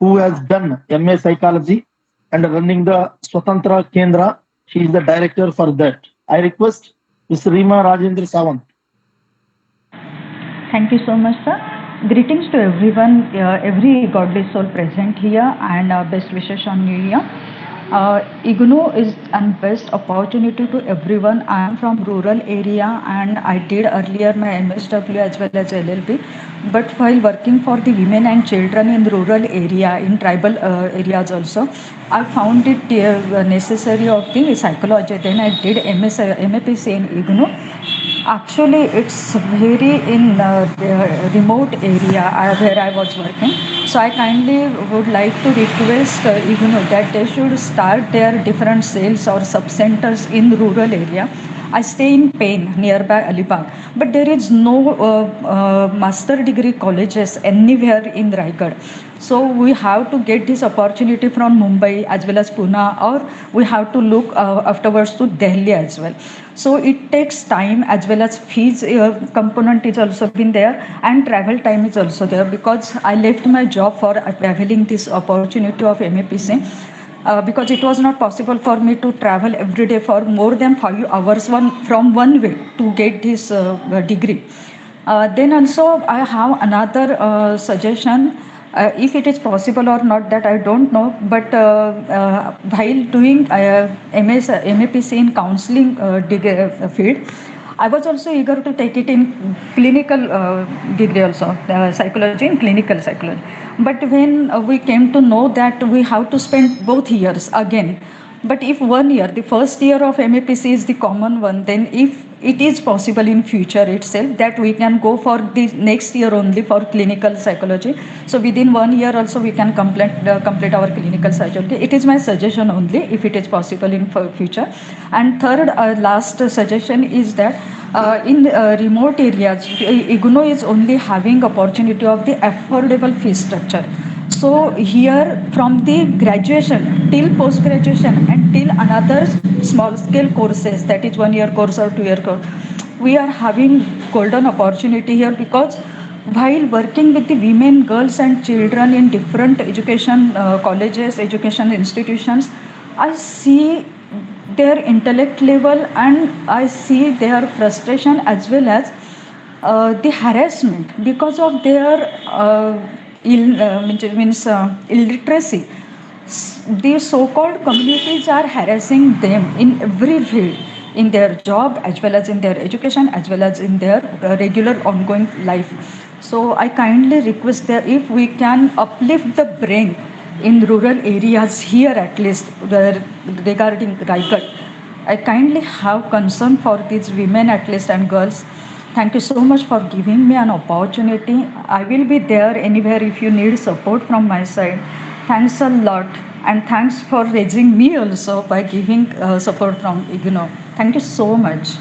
who has done MA Psychology and running the Swatantra Kendra. She is the director for that. I request Ms. Reema Rajendra Sawant. Thank you so much, sir. Greetings to everyone, every godly soul present here, and best wishes on New Year. IGNOU is an best opportunity to everyone. I am from rural area and I did earlier my MSW as well as LLB. But while working for the women and children in rural area, in tribal areas also, I found it necessary of the psychology. Then I did MAPC in IGNOU. Actually, it's very in remote area where I was working. So I kindly would like to request that they should start their different sales or sub-centers in rural area. I stay in Pain, nearby Alibag, but there is no master degree colleges anywhere in Raigad. So we have to get this opportunity from Mumbai as well as Pune, or we have to look afterwards to Delhi as well. So it takes time as well as fees component is also been there, and travel time is also there, because I left my job for availing this opportunity of MAPC. Because it was not possible for me to travel every day for more than 5 hours from one way to get this degree. Then also I have another suggestion. If it is possible or not, that I don't know, but while doing MAPC in counseling field, I was also eager to take it in clinical degree also, psychology and clinical psychology. But when we came to know that we have to spend both years again, but if 1 year, the first year of MAPC is the common one, then if it is possible in future itself that we can go for the next year only for clinical psychology. So within 1 year also we can complete our clinical psychology. It is my suggestion only if it is possible in future. And third, last suggestion is that in remote areas, IGNOU is only having opportunity of the affordable fee structure. So here from the graduation till post-graduation and till another small scale courses, that is 1 year course or 2 year course, we are having golden opportunity here, because while working with the women, girls and children in different education colleges, education institutions, I see their intellect level and I see their frustration as well as the harassment because of their illiteracy. The so-called communities are harassing them in every field, in their job as well as in their education as well as in their regular ongoing life. So I kindly request that if we can uplift the brain in rural areas here, at least regarding Raigad, I kindly have concern for these women at least and girls. Thank you so much for giving me an opportunity. I will be there anywhere if you need support from my side. Thanks a lot, and thanks for raising me also by giving support from IGNOU. Thank you so much.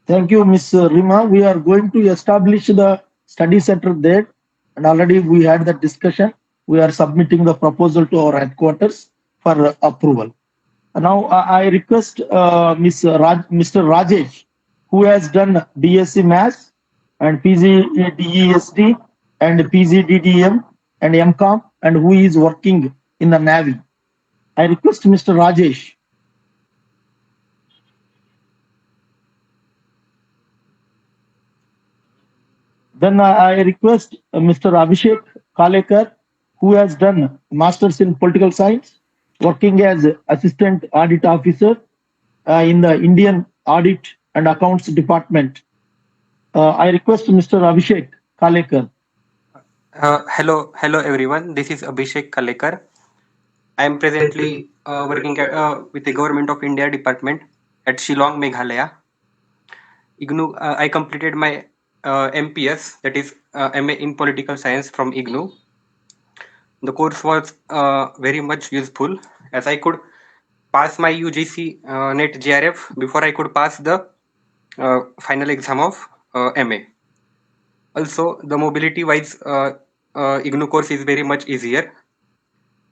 Thank you, Ms. Rima. We are going to establish the study center there, and already we had that discussion. We are submitting the proposal to our headquarters for approval. Now I request Mr. Rajesh, who has done BSc Maths and PGDEST and PGDDM and MCOM, and who is working in the Navy. I request Mr. Rajesh. Then I request Mr. Abhishek Kalekar, who has done Masters in Political Science, working as Assistant Audit Officer in the Indian Audit and Accounts Department. I request Mr. Abhishek Kalekar. Hello everyone. This is Abhishek Kalekar. I am presently working with the Government of India Department at Shillong, Meghalaya. IGNOU. I completed my MPS, that is MA in Political Science from IGNOU. The course was very much useful, as I could pass my UGC NET JRF before I could pass the final exam of MA. Also, the mobility-wise IGNOU course is very much easier,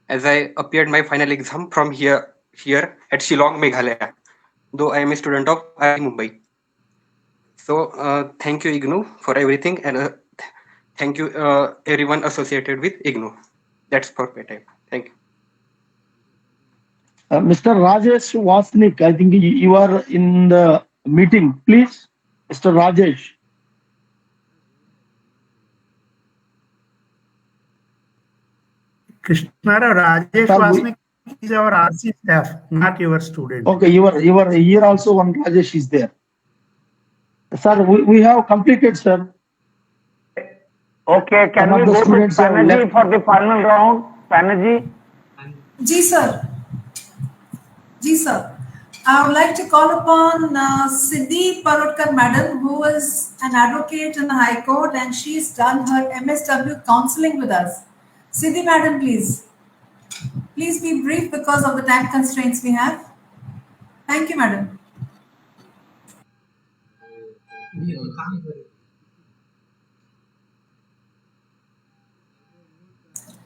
as I appeared my final exam from here at Shillong, Meghalaya, though I am a student of IIT Mumbai. So thank you IGNOU for everything, and thank you everyone associated with IGNOU. That's for my time. Thank you. Mr. Rajesh Wasnik, I think you are in the meeting. Please, Mr. Rajesh. Krishnara Rajesh Sir, Vasnik is our RC staff, not your student. Okay, your here also one Rajesh is there. Sir, we have completed, sir. Okay, can Some we of the go to students have Banerjee left. for the final round? Banerjee? Ji, sir. Ji, sir. I would like to call upon Siddhi Parotkar madam, who is an advocate in the High Court, and she's done her MSW counseling with us. Siddhi madam, please. Please be brief because of the time constraints we have. Thank you, madam.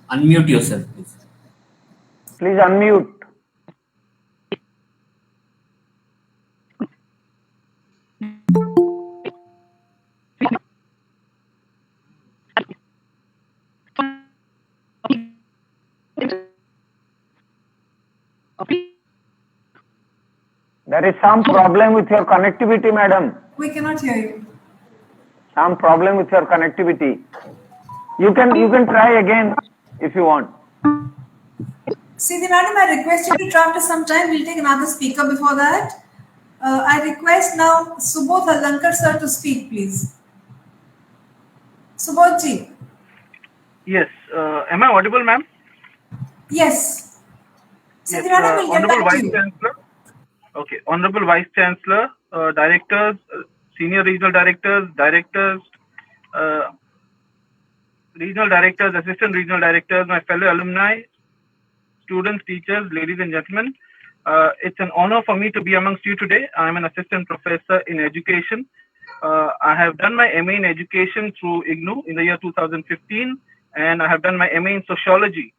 Unmute yourself, please. Please unmute. There is some problem with your connectivity, madam. We cannot hear you. Some problem with your connectivity. You can try again if you want. Siddhi madam, I request you to draft us some time. We'll take another speaker before that. I request now Subodh Alankar sir to speak, please. Subodh ji. Yes. Am I audible, ma'am? Yes. Yes. Siddhi madam, we'll get Honorable back to Vice you. Chancellor. Okay. Honorable Vice Chancellor, directors, senior regional directors, regional directors, assistant regional directors, my fellow alumni, students, teachers, ladies and gentlemen. It's an honor for me to be amongst you today. I'm an assistant professor in education. I have done my MA in education through IGNOU in the year 2015, and I have done my MA in sociology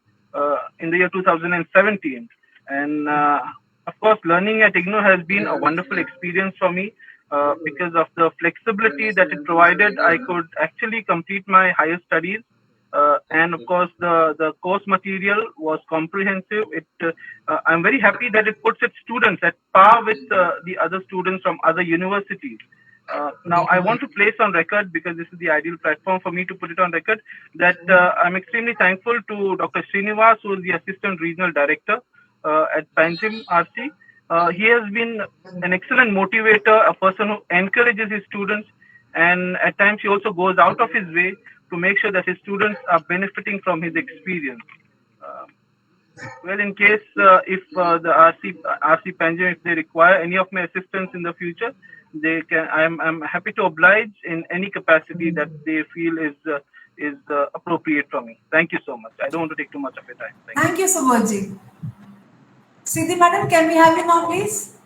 in the year 2017. And of course, learning at IGNOU has been a wonderful experience for me because of the flexibility that it provided. I could actually complete my higher studies. And of course, the course material was comprehensive. I'm very happy that it puts its students at par with the other students from other universities. Now, I want to place on record, because this is the ideal platform for me to put it on record, that I'm extremely thankful to Dr. Srinivas, who is the Assistant Regional Director at Panjim RC. He has been an excellent motivator, a person who encourages his students, and at times he also goes out of his way to make sure that his students are benefiting from his experience. Well, in case if the RC Panjim, if they require any of my assistance in the future, they can. I'm happy to oblige in any capacity that they feel is appropriate for me. Thank you so much. I don't want to take too much of your time. Thank you, Subodh ji. Siddhi madam, can we have you now, please?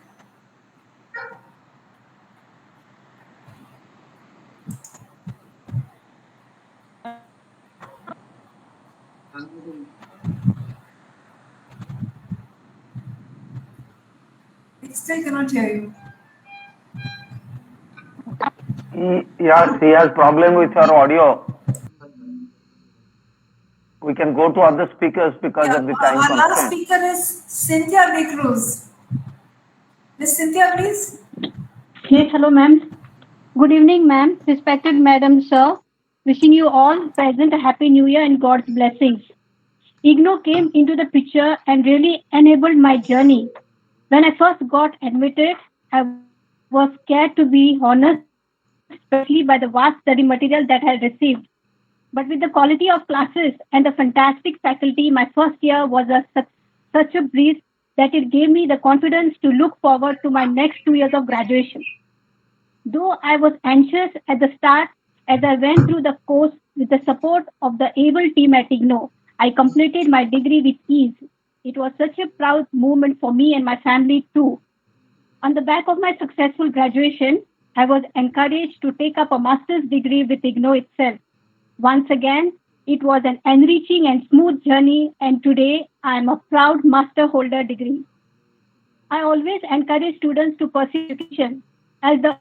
We still cannot hear you. Yes, he has problem with your audio. We can go to other speakers because of the time Our last constraint. speaker is Cynthia B. Cruz. Miss Cynthia, please. Yes, hello, ma'am. Good evening, ma'am. Respected madam, sir. Wishing you all present a happy new year and God's blessings. IGNOU came into the picture and really enabled my journey. When I first got admitted, I was scared, to be honest, especially by the vast study material that I received. But with the quality of classes and the fantastic faculty, my first year was such a breeze that it gave me the confidence to look forward to my next 2 years of graduation. Though I was anxious at the start, as I went through the course with the support of the able team at IGNOU, I completed my degree with ease. It was such a proud moment for me and my family too. On the back of my successful graduation, I was encouraged to take up a master's degree with IGNOU itself. Once again, it was an enriching and smooth journey, and today I am a proud master holder degree. I always encourage students to pursue education as the